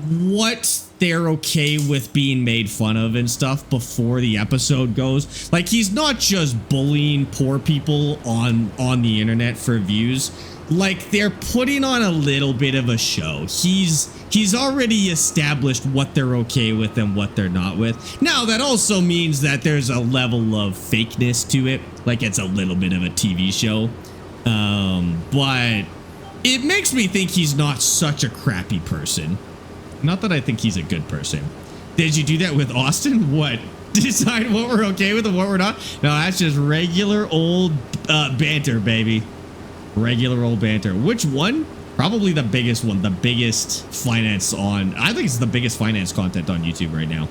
what they're okay with being made fun of and stuff before the episode goes. Like, he's not just bullying poor people on the internet for views. Like, they're putting on a little bit of a show. He's already established what they're okay with and what they're not with. Now, that also means that there's a level of fakeness to it. Like, it's a little bit of a TV show. But it makes me think he's not such a crappy person. Not that I think he's a good person. Did you do that with Austin? What? Decide what we're okay with and what we're not? No, that's just regular old banter, baby. Regular old banter. Which one? Probably the biggest one. The biggest finance on... I think it's the biggest finance content on YouTube right now.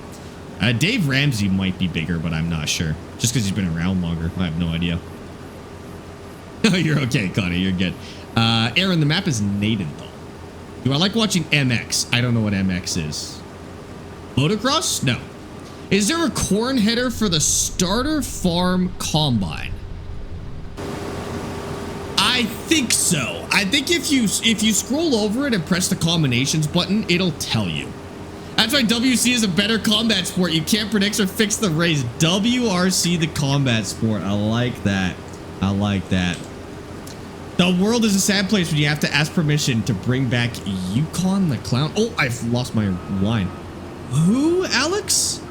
Dave Ramsey might be bigger, but I'm not sure. Just because he's been around longer. I have no idea. Oh, you're okay, Connie. You're good. Aaron, the map is Nathan, though. Do I like watching MX? I don't know what MX is. Motocross? No. Is there a corn header for the starter farm combine? I think so. I think if you scroll over it and press the combinations button, it'll tell you. That's why WC is a better combat sport. You can't predict or fix the race. WRC, the combat sport. I like that. I like that. The world is a sad place when you have to ask permission to bring back Yukon the Clown. Oh, I've lost my line. Who, Alex?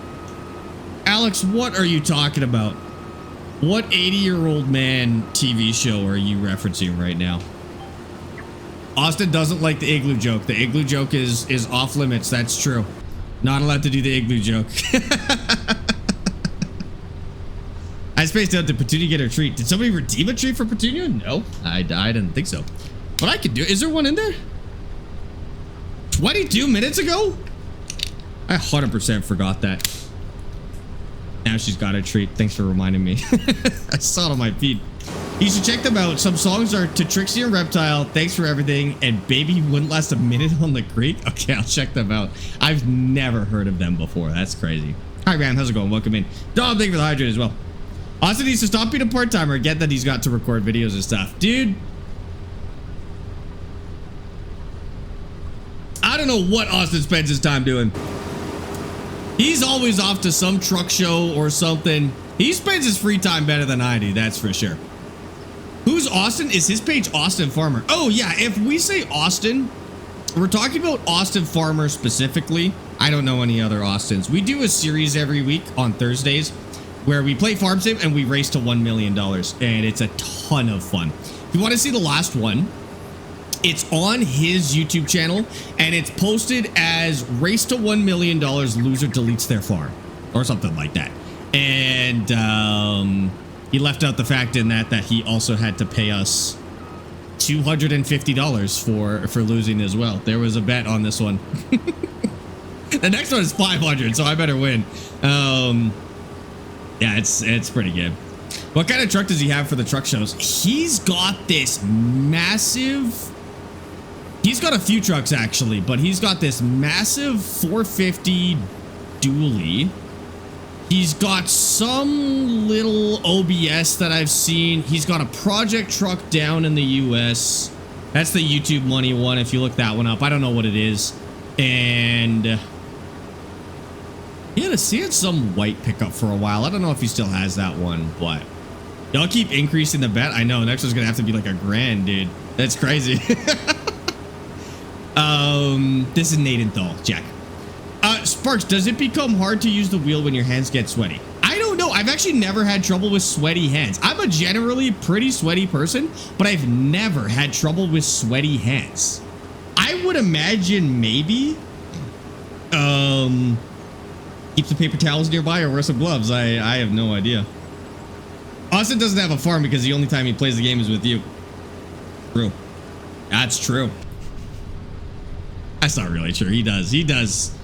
Alex, what are you talking about? What 80-year-old man TV show are you referencing right now? Austin doesn't like the igloo joke. The igloo joke is off limits. That's true. Not allowed to do the igloo joke. I spaced out. Did Petunia get her treat? Did somebody redeem a treat for Petunia? No, I didn't think so. But I could do. Is there one in there? 22 minutes ago? I 100% forgot that. Now she's got a treat. Thanks for reminding me. I saw it on my feed. You should check them out. Some songs are To Trixie and Reptile, Thanks for Everything, and Baby Wouldn't Last a Minute on the Creek. Okay, I'll check them out. I've never heard of them before. That's crazy. Hi, Ram. How's it going? Welcome in. Dom, thank you for the hydrate as well. Austin needs to stop being a part-timer. Get that he's got to record videos and stuff. Dude. I don't know what Austin spends his time doing. He's always off to some truck show or something. He spends his free time better than I do, that's for sure. Who's Austin? Is his page Austin Farmer? Oh, yeah. If we say Austin, we're talking about Austin Farmer specifically. I don't know any other Austins. We do a series every week on Thursdays where we play Farm Sim and we race to $1 million. And it's a ton of fun. If you want to see the last one, it's on his YouTube channel and it's posted as Race to $1 Million, loser deletes their farm or something like that. And he left out the fact in that he also had to pay us $250 for losing as well. There was a bet on this one. The next one is 500, so I better win. Yeah, it's pretty good. What kind of truck does he have for the truck shows? He's got this massive... He's got a few trucks, actually, but he's got this massive 450 dually. He's got some little OBS that I've seen. He's got a project truck down in the US. That's the YouTube money one, if you look that one up. I don't know what it is. And he had some white pickup for a while. I don't know if he still has that one, but y'all keep increasing the bet. I know next one's gonna have to be like $1,000, dude. That's crazy. This is Nadenthal, Jack. Sparx, does it become hard to use the wheel when your hands get sweaty? I don't know. I've actually never had trouble with sweaty hands. I'm a generally pretty sweaty person, but I've never had trouble with sweaty hands. I would imagine maybe keep the paper towels nearby or wear some gloves. I have no idea. Austin doesn't have a farm because the only time he plays the game is with you. True. That's true. That's not really true. He does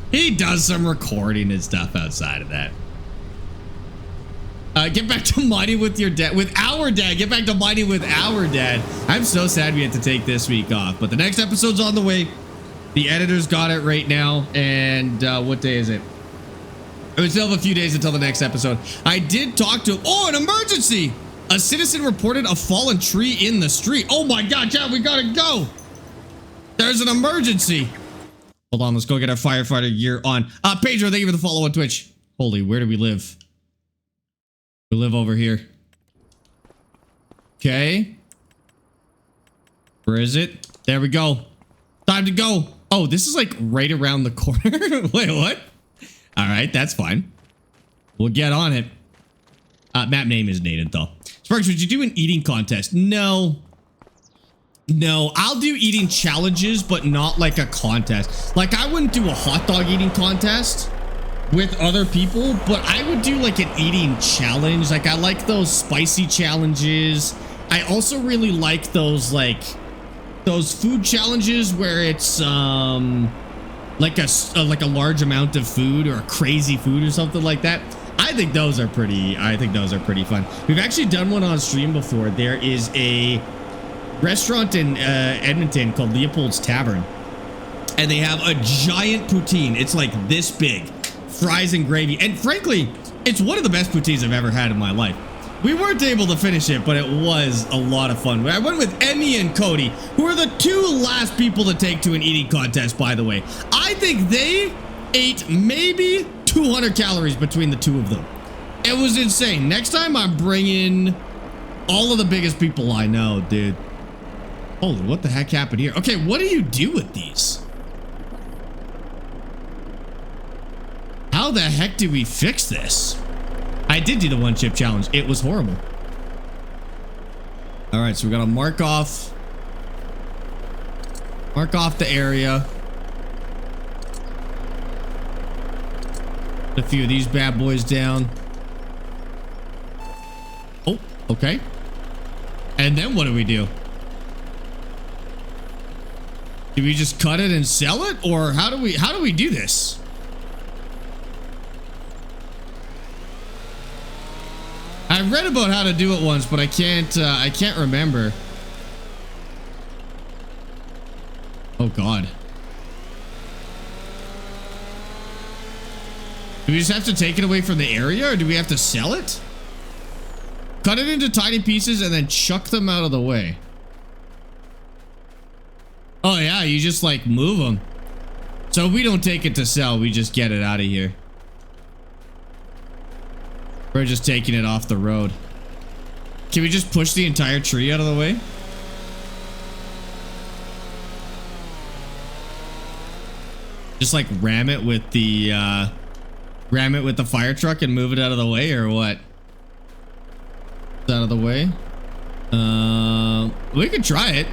some recording and stuff outside of that. Get back to mining with your dad, with our dad. Get back to mining with our dad. I'm so sad we had to take this week off, but the next episode's on the way. The editors got it right now. And what day is it? We still have a few days until the next episode. I did talk to, oh, an emergency. A citizen reported a fallen tree in the street. Oh my God, Chad, we gotta go. There's an emergency. Hold on, let's go get our firefighter gear on. Pedro, thank you for the follow on Twitch. Holy, where do we live? We live over here. Okay. Where is it? There we go. Time to go. Oh, this is like right around the corner. Wait, what? All right, that's fine. We'll get on it. Map name is Nadenthal. Sparx, would you do an eating contest? No. No, I'll do eating challenges, but not like a contest. Like, I wouldn't do a hot dog eating contest with other people, but I would do like an eating challenge. Like, I like those spicy challenges. I also really like those, like, those food challenges where it's, like a large amount of food or crazy food or something like that. I think those are pretty fun. We've actually done one on stream before. There is a restaurant in Edmonton called Leopold's Tavern, and they have a giant poutine. It's like this big, fries and gravy, and frankly, it's one of the best poutines I've ever had in my life. We weren't able to finish it, but it was a lot of fun. I went with Emmy and Cody, who are the two last people to take to an eating contest, by the way. I think they ate maybe 200 calories between the two of them. It was insane. Next time I'm bringing all of the biggest people I know, dude. Holy, what the heck happened here? Okay, what do you do with these? How the heck do we fix this? I did do the one chip challenge. It was horrible. All right, so we gotta mark off the area. Put a few of these bad boys down. Oh, okay. And then what do we do? Do we just cut it and sell it, or how do we do this? I read about how to do it once, but I can't remember. Oh God. Do we just have to take it away from the area, or do we have to sell it? Cut it into tiny pieces and then chuck them out of the way. Oh yeah, you just like move them. So we don't take it to sell, we just get it out of here. We're just taking it off the road. Can we just push the entire tree out of the way? Just like ram it with the fire truck and move it out of the way, or what? It's out of the way. We could try it.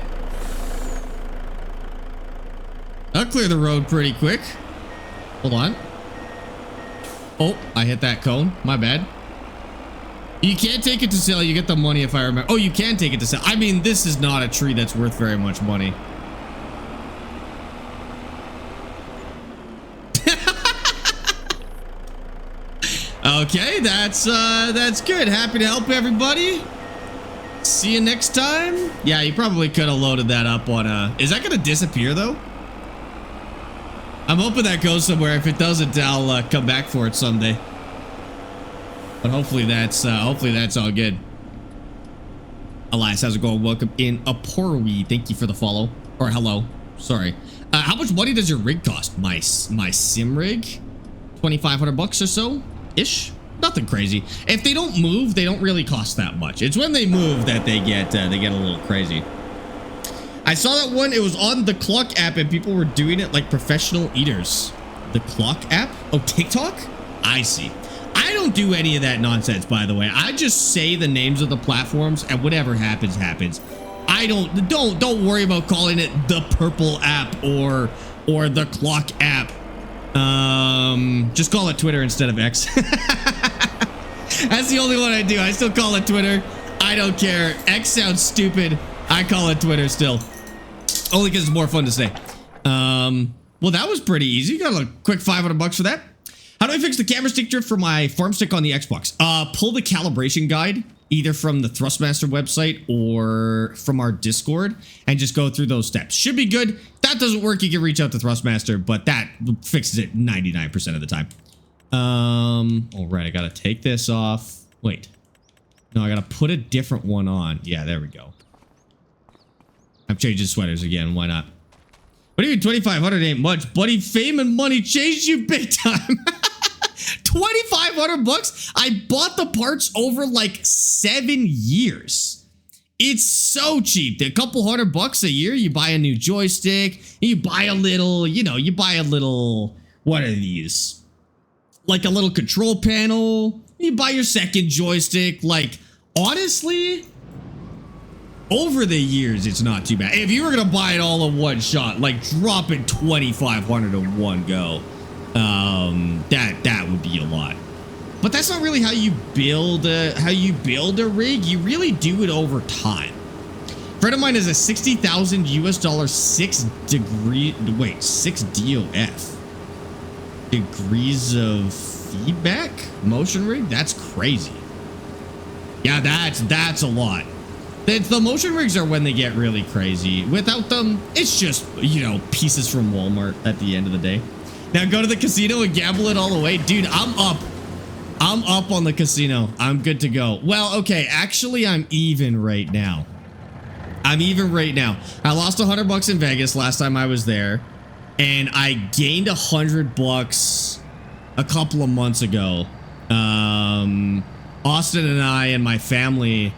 I'll clear the road pretty quick. Hold on. Oh, I hit that cone. My bad. You can't take it to sell. You get the money if I remember. Oh, you can take it to sell. I mean, this is not a tree that's worth very much money. Okay, that's good. Happy to help everybody. See you next time. Yeah, you probably could have loaded that up on is that gonna disappear though? I'm hoping that goes somewhere. If it doesn't, I'll come back for it someday. But hopefully that's all good. Elias, how's it going? Welcome in Aporwi. Thank you for the follow. Or hello. sorry. How much money does your rig cost? My sim rig, 2,500 bucks or so ish. Nothing crazy. If they don't move, they don't really cost that much. It's when they move that they get a little crazy. I saw that one. It was on the Clock app, and people were doing it like professional eaters. The Clock app? Oh, TikTok? I see. I don't do any of that nonsense, by the way. I just say the names of the platforms, and whatever happens, happens. I don't worry about calling it the Purple app or the Clock app. Just call it Twitter instead of X. That's the only one I do. I still call it Twitter. I don't care. X sounds stupid. I call it Twitter still. Only because it's more fun to say. Well, that was pretty easy. Got a quick 500 bucks for that. How do I fix the camera stick drift for my farm stick on the Xbox? Pull the calibration guide, either from the Thrustmaster website or from our Discord, and just go through those steps. Should be good. If that doesn't work, you can reach out to Thrustmaster, but that fixes it 99% of the time. All right, I gotta take this off. Wait. No, I gotta put a different one on. Yeah, there we go. I'm changing sweaters again. Why not? What do you mean 2,500 ain't much, buddy? Fame and money changed you big time. 2,500 bucks? I bought the parts over like 7 years. It's so cheap. A couple $100 a year, you buy a new joystick, you buy a little, you buy a little, what are these? Like a little control panel, you buy your second joystick. Like, honestly, over the years, it's not too bad. If you were gonna buy it all in one shot, like dropping 2,500 in one go, that would be a lot. But that's not really how you build a rig. You really do it over time. A friend of mine has a $60,000 US 6 DOF degrees of feedback motion rig. That's crazy. Yeah, that's a lot. The motion rigs are when they get really crazy. Without them, it's just, pieces from Walmart at the end of the day. Now go to the casino and gamble it all the way. Dude, I'm up on the casino. I'm good to go. Well, okay, actually, I'm even right now. I lost $100 in Vegas last time I was there, and I gained $100 a couple of months ago. Austin and I and my family,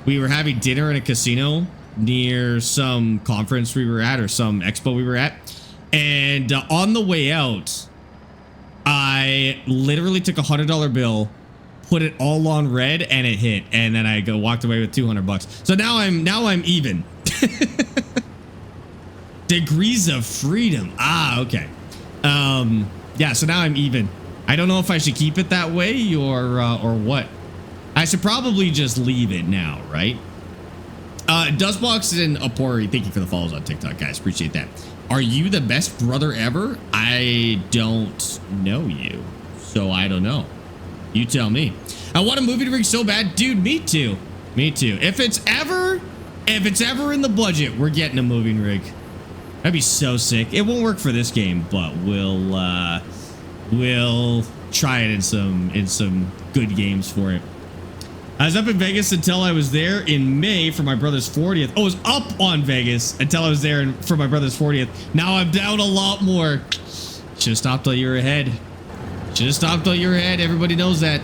we were having dinner in a casino near some conference we were at, or some expo we were at. And on the way out, I literally took a $100 bill, put it all on red, and it hit. And then I walked away with $200. So now I'm even. Degrees of freedom. Ah, okay. Yeah, so now I'm even. I don't know if I should keep it that way or what. I should probably just leave it now, right? Dustbox and Apori, thank you for the follows on TikTok, guys. Appreciate that. Are you the best brother ever? I don't know you, so I don't know. You tell me. I want a movie rig so bad, dude. Me too. Me too. If it's ever in the budget, we're getting a moving rig. That'd be so sick. It won't work for this game, but we'll try it in some good games for it. I was up in Vegas until I was there in May for my brother's 40th. Oh, I was up on Vegas until I was there for my brother's 40th. Now I'm down a lot more. Should have stopped till you were ahead. Should have stopped till you were ahead. Everybody knows that.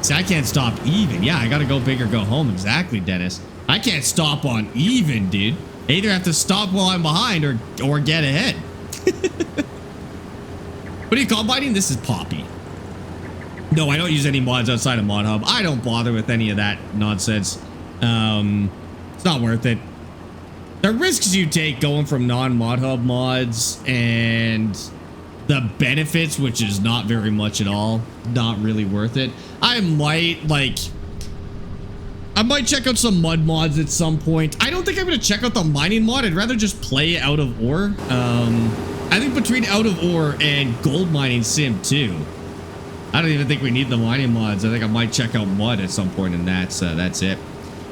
See, I can't stop even. Yeah, I gotta go big or go home. Exactly, Dennis. I can't stop on even, dude. I either have to stop while I'm behind or get ahead. What do you call biting? This is Poppy. No, I don't use any mods outside of Mod Hub. I don't bother with any of that nonsense. It's not worth it. The risks you take going from non-Mod Hub mods and the benefits, which is not very much at all, not really worth it. I might check out some mud mods at some point. I don't think I'm going to check out the mining mod. I'd rather just play Out of Ore. I think between Out of Ore and Gold Mining Sim 2, I don't even think we need the mining mods. I think I might check out mud at some point, and that's it.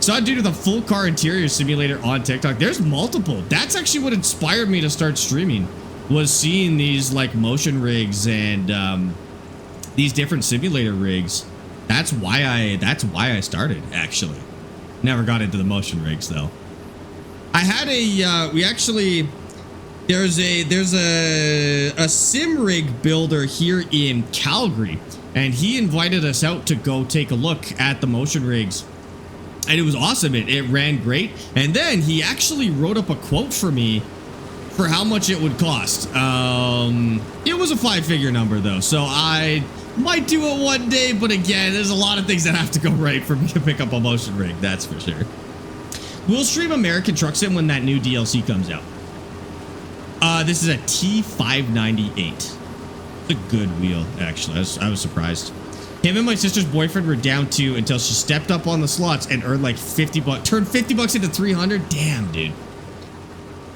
Saw a dude with a full car interior simulator on TikTok. There's multiple. That's actually what inspired me to start streaming, was seeing these like motion rigs and these different simulator rigs. That's why I started, actually. Never got into the motion rigs though. I had a There's a sim rig builder here in Calgary, and he invited us out to go take a look at the motion rigs. And it was awesome. It ran great. And then he actually wrote up a quote for me for how much it would cost. It was a 5-figure number though, so I might do it one day, but again, there's a lot of things that have to go right for me to pick up a motion rig, that's for sure. We'll stream American Truck Sim when that new DLC comes out. This is a T598. It's a good wheel, actually. I was surprised. Him and my sister's boyfriend were down to until she stepped up on the slots and earned like 50 bucks, turned 50 bucks into 300. Damn, dude.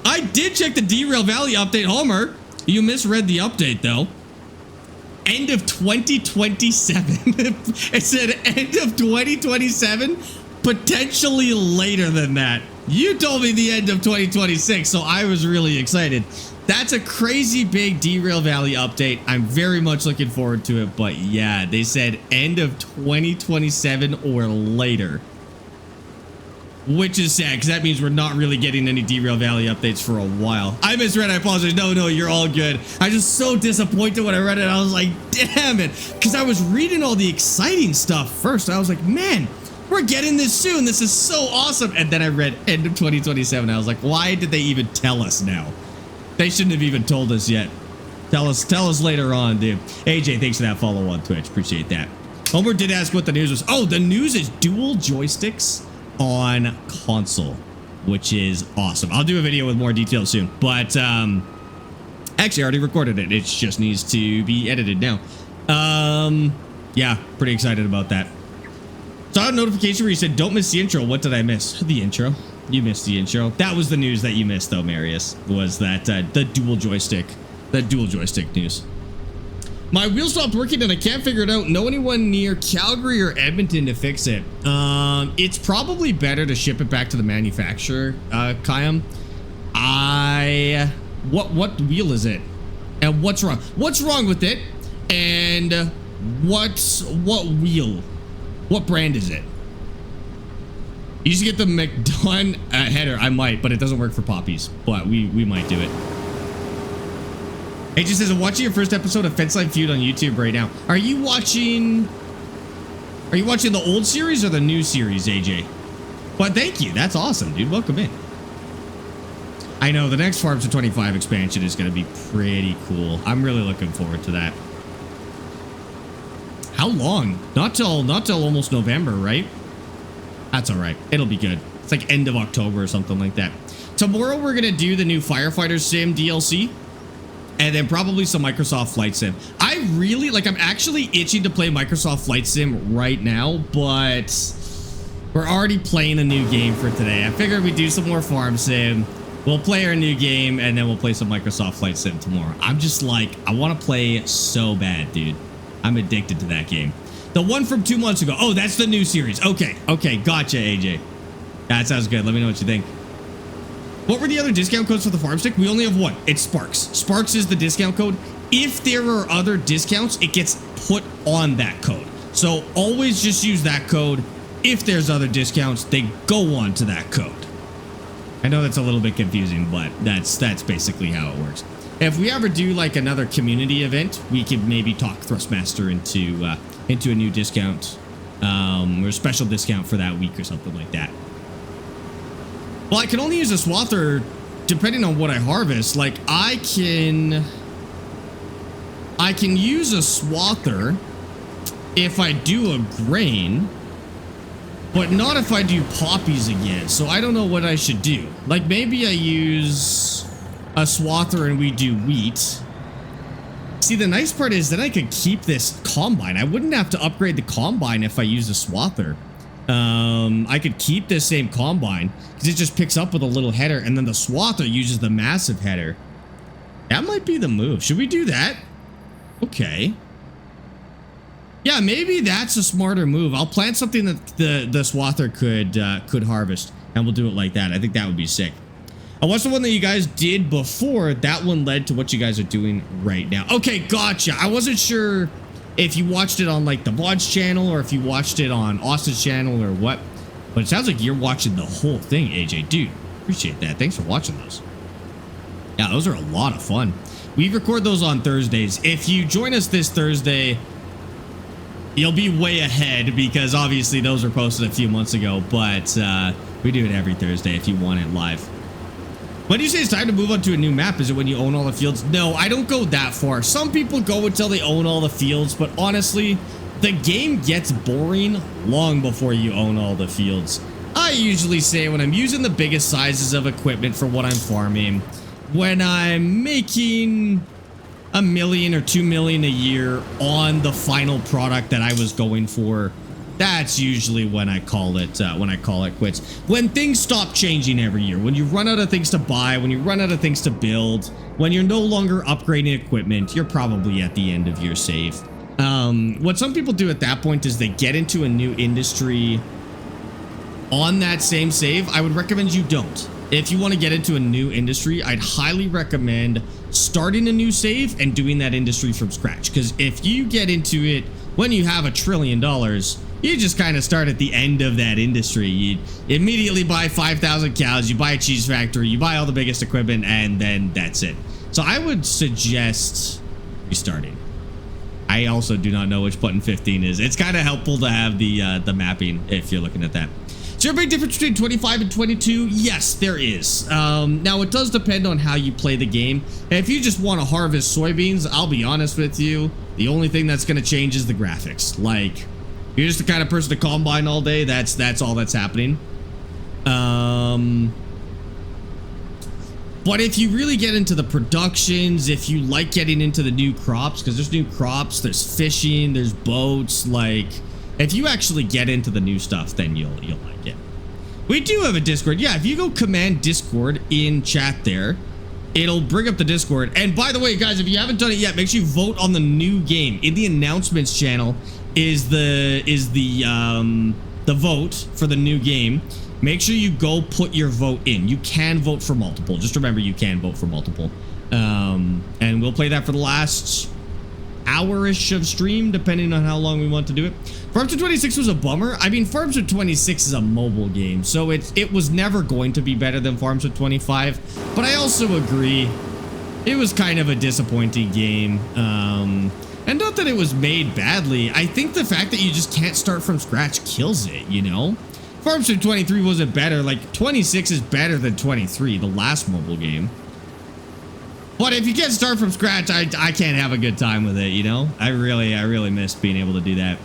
I did check the Derail Valley update, Homer. You misread the update, though. End of 2027. It said end of 2027, potentially later than that. You told me the end of 2026, so I was really excited. That's a crazy big Derail Valley update. I'm very much looking forward to it, but yeah, they said end of 2027 or later. Which is sad, because that means we're not really getting any Derail Valley updates for a while. I misread, I apologize. No, you're all good. I was just so disappointed when I read it. I was like, damn it. Because I was reading all the exciting stuff first. I was like, man, we're getting this soon. This is so awesome. And then I read end of 2027. I was like, why did they even tell us now? They shouldn't have even told us yet. Tell us later on, dude. AJ, thanks for that follow on Twitch. Appreciate that. Homer did ask what the news was. Oh, the news is dual joysticks on console, which is awesome. I'll do a video with more details soon, but actually I already recorded it. It just needs to be edited now. Yeah, pretty excited about that. Saw a notification where you said don't miss the intro. What did I miss? The intro. You missed the intro. That was the news that you missed though, Marius, was that the dual joystick news. My wheel stopped working and I can't figure it out. Know anyone near Calgary or Edmonton to fix it? It's probably better to ship it back to the manufacturer, Kayam. What wheel is it? And what's wrong? What's wrong with it? And what wheel? What brand is it? You used to get the McDon header. I might, but it doesn't work for poppies. But we might do it. It just says, I'm watching your first episode of Fence Line Feud on YouTube right now. Are you watching the old series or the new series, AJ? But thank you. That's awesome, dude. Welcome in. I know the next Farms to 25 expansion is going to be pretty cool. I'm really looking forward to that. How long? Not till almost November, right? That's all right. It'll be good. It's like end of October or something like that. Tomorrow we're going to do the new Firefighter Sim DLC. And then probably some Microsoft Flight Sim. I'm actually itching to play Microsoft Flight Sim right now, but we're already playing a new game for today. I figured we'd do some more Farm Sim. We'll play our new game, and then we'll play some Microsoft Flight Sim tomorrow. I'm just like, I want to play so bad, dude. I'm addicted to that game. The one from 2 months ago. Oh, that's the new series. Okay, gotcha, AJ. That sounds good. Let me know what you think. What were the other discount codes for the farm stick? We only have one. It's Sparx. Sparx is the discount code. If there are other discounts, it gets put on that code. So always just use that code. If there's other discounts, they go on to that code. I know that's a little bit confusing, but that's basically how it works. If we ever do like another community event, we could maybe talk Thrustmaster into a new discount or a special discount for that week or something like that. Well, I can only use a swather depending on what I harvest. Like I can use a swather if I do a grain, but not if I do poppies again. So I don't know what I should do. Like maybe I use a swather and we do wheat. See, the nice part is that I could keep this combine. I wouldn't have to upgrade the combine if I use a swather. I could keep this same combine because it just picks up with a little header, and then the swather uses the massive header. That might be the move. Should we do that? Okay. Yeah, maybe that's a smarter move. I'll plant something that the swather could harvest, and we'll do it like that. I think that would be sick. I watched the one that you guys did before. That one led to what you guys are doing right now. Okay, gotcha. I wasn't sure if you watched it on like the VOD's channel or if you watched it on Austin's channel or what. But it sounds like you're watching the whole thing, AJ. Dude, appreciate that. Thanks for watching those. Yeah, those are a lot of fun. We record those on Thursdays. If you join us this Thursday, you'll be way ahead because obviously those were posted a few months ago, but we do it every Thursday if you want it live. When do you say it's time to move on to a new map? Is it when you own all the fields? No, I don't go that far. Some people go until they own all the fields, but honestly, the game gets boring long before you own all the fields. I usually say when I'm using the biggest sizes of equipment for what I'm farming, when I'm making $1 million or $2 million a year on the final product that I was going for, that's usually when I call it quits. When things stop changing every year, when you run out of things to buy, when you run out of things to build, when you're no longer upgrading equipment, you're probably at the end of your save. What some people do at that point is they get into a new industry on that same save. I would recommend you don't. If you want to get into a new industry, I'd highly recommend starting a new save and doing that industry from scratch. Because if you get into it when you have $1 trillion, you just kind of start at the end of that industry. You immediately buy 5,000 cows, you buy a cheese factory, you buy all the biggest equipment, and then that's it. So I would suggest restarting. I also do not know which button 15 is. It's kind of helpful to have the mapping if you're looking at that. Is there a big difference between 25 and 22? Yes, there is. Now, it does depend on how you play the game. If you just want to harvest soybeans, I'll be honest with you, the only thing that's going to change is the graphics. Like, if you're just the kind of person to combine all day, that's all that's happening. But if you really get into the productions, if you like getting into the new crops, because there's new crops, there's fishing, there's boats, like, if you actually get into the new stuff, then you'll like it. We do have a Discord. Yeah, if you go command Discord in chat there, it'll bring up the Discord. And by the way, guys, if you haven't done it yet, make sure you vote on the new game. In the announcements channel is the vote for the new game. Make sure you go put your vote in. You can vote for multiple. Just remember, you can vote for multiple. And we'll play that for the last hour-ish of stream, depending on how long we want to do it. Farm Sim 26 was a bummer. I mean, Farm Sim 26 is a mobile game, so it was never going to be better than Farm Sim 25. But I also agree, it was kind of a disappointing game. And not that it was made badly. I think the fact that you just can't start from scratch kills it, you know? Farm Sim 23 wasn't better. Like, 26 is better than 23, the last mobile game. But if you can't start from scratch, I can't have a good time with it, you know? I really missed being able to do that.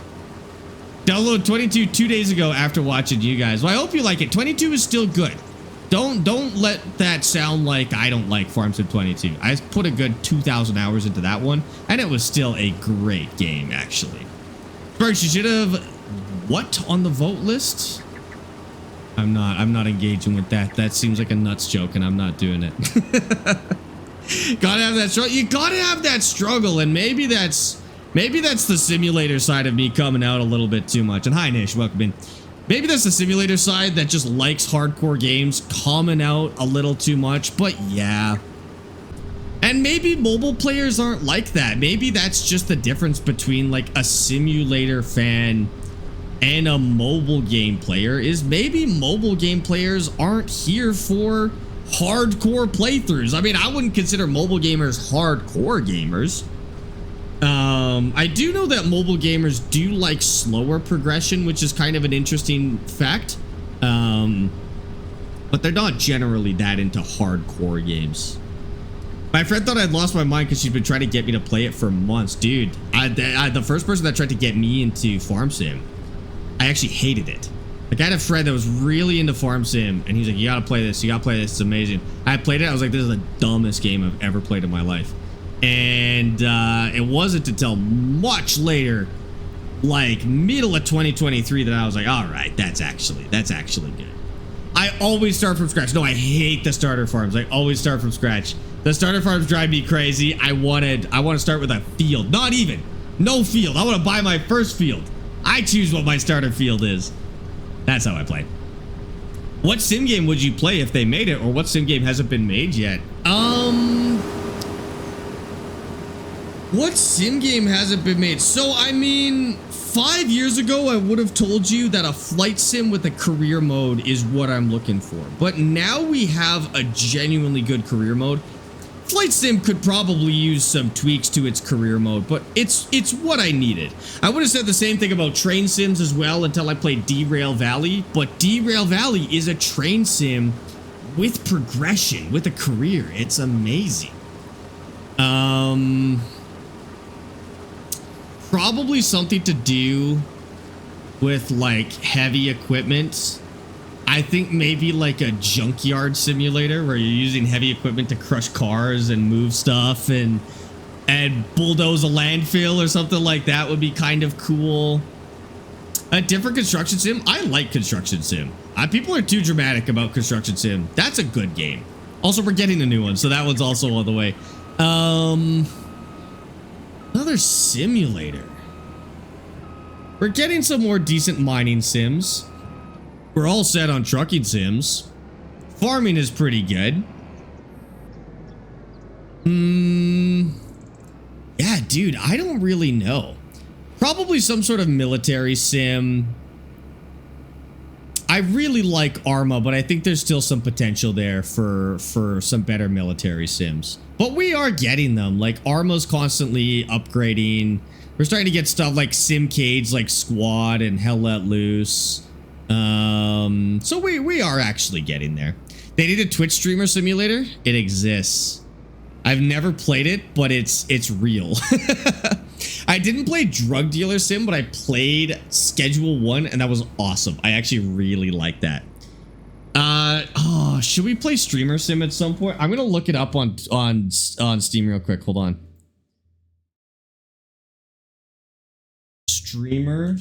Download 22 2 days ago after watching you guys. Well, I hope you like it. 22 is still good. Don't let that sound like I don't like Farm Sim 22. I put a good 2,000 hours into that one, and it was still a great game, actually. Sparx, you should have... What? On the vote list? I'm not engaging with that. That seems like a nuts joke, and I'm not doing it. Gotta have that struggle. You gotta have that struggle, and maybe that's the simulator side of me coming out a little bit too much. And hi, Nish, welcome in. Maybe that's the simulator side that just likes hardcore games coming out a little too much, but yeah. And maybe mobile players aren't like that. Maybe that's just the difference between like a simulator fan and a mobile game player, is maybe mobile game players aren't here for hardcore playthroughs. I mean, I wouldn't consider mobile gamers hardcore gamers. I do know that mobile gamers do like slower progression, which is kind of an interesting fact. But they're not generally that into hardcore games. My friend thought I'd lost my mind because she's been trying to get me to play it for months. Dude, the first person that tried to get me into Farm Sim, I actually hated it. Like, I had a friend that was really into Farm Sim, and he's like, you gotta play this, it's amazing. I played it, I was like, this is the dumbest game I've ever played in my life. And it wasn't until much later, like middle of 2023, that I was like, all right, that's actually good. I always start from scratch. No, I hate the starter farms. I always start from scratch. The starter farms drive me crazy. I want to start with a field. Not even. No field. I want to buy my first field. I choose what my starter field is. That's how I play. What sim game would you play if they made it, or what sim game hasn't been made yet? What sim game hasn't been made? So, I mean, 5 years ago, I would have told you that a flight sim with a career mode is what I'm looking for. But now we have a genuinely good career mode. Flight Sim could probably use some tweaks to its career mode, but it's what I needed. I would have said the same thing about train sims as well until I played Derail Valley, but Derail Valley is a train sim with progression, with a career. It's amazing. Probably something to do with like heavy equipment. I think maybe like a junkyard simulator where you're using heavy equipment to crush cars and move stuff and bulldoze a landfill or something like that would be kind of cool. A different construction sim. I like construction sim. People are too dramatic about construction sim. That's a good game. Also, we're getting a new one, so that one's also on the way. Another simulator. We're getting some more decent mining sims. We're all set on trucking sims. Farming is pretty good. Yeah, dude, I don't really know. Probably some sort of military sim. I really like Arma, but I think there's still some potential there for some better military sims. But we are getting them. Like, Arma's constantly upgrading. We're starting to get stuff like Simcades, like Squad and Hell Let Loose. So we are actually getting there. They need a Twitch streamer simulator. It exists. I've never played it, but it's real. I didn't play Drug Dealer Sim, but I played Schedule 1, and that was awesome. I actually really like that. Oh, should we play Streamer Sim at some point? I'm gonna look it up on Steam real quick. Hold on. Streamer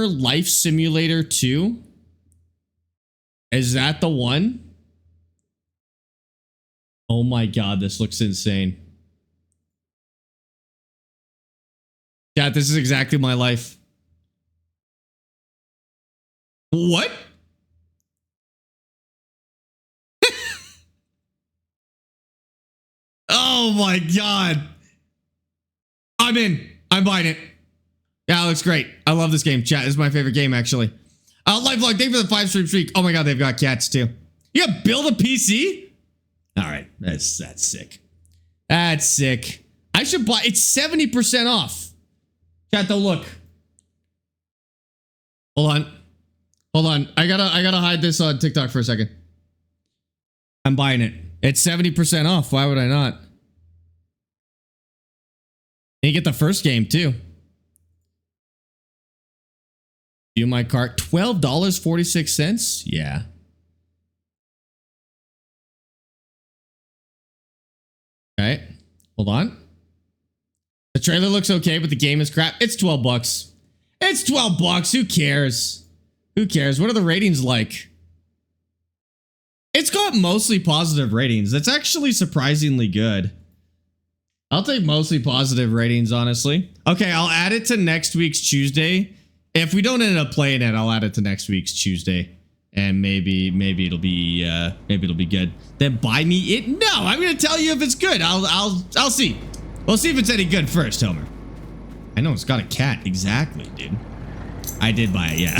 Life Simulator 2? Is that the one? Oh my god, this looks insane. Yeah, this is exactly my life. What? Oh my god. I'm in. I'm buying it. Yeah, it looks great. I love this game. Chat, this is my favorite game, actually. Lifelog, thank you for the 5-stream streak. Oh my god, they've got cats too. You gotta build a PC? Alright, that's sick. That's sick. I should buy, it's 70% off. Chat, though, look. Hold on. I gotta hide this on TikTok for a second. I'm buying it. It's 70% off. Why would I not? And you get the first game too. View my cart. $12.46. Yeah. Okay. Hold on. The trailer looks okay, but the game is crap. It's 12 bucks. It's 12 bucks. Who cares? Who cares? What are the ratings like? It's got mostly positive ratings. That's actually surprisingly good. I'll take mostly positive ratings, honestly. Okay, I'll add it to next week's Tuesday. If we don't end up playing it, I'll add it to next week's Tuesday. And maybe it'll be good. Then buy me it. No, I'm gonna tell you if it's good. I'll see. We'll see if it's any good first, Homer. I know it's got a cat. Exactly, dude. I did buy it, yeah.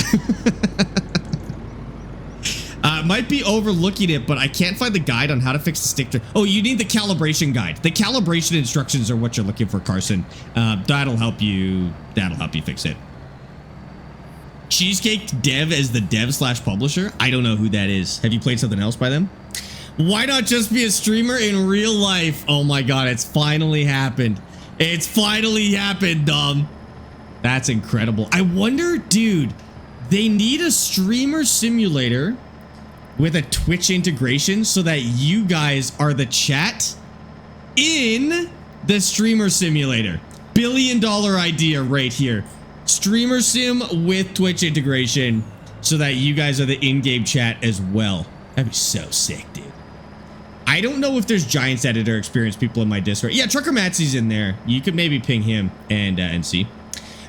Might be overlooking it, but I can't find the guide on how to fix the stick. Oh, you need the calibration guide. The calibration instructions are what you're looking for, Carson. That'll help you fix it. Cheesecake Dev as the dev/publisher? I don't know who that is. Have you played something else by them? Why not just be a streamer in real life? Oh my god, it's finally happened. It's finally happened, Dom. That's incredible. I wonder, dude, they need a streamer simulator with a Twitch integration so that you guys are the chat in the streamer simulator. $1 billion idea right here. Streamer sim with Twitch integration so that you guys are the in-game chat as well. That'd be so sick, dude. I don't know if there's Giants Editor experienced people in my Discord. Yeah, Trucker Matsy's in there. You could maybe ping him and see.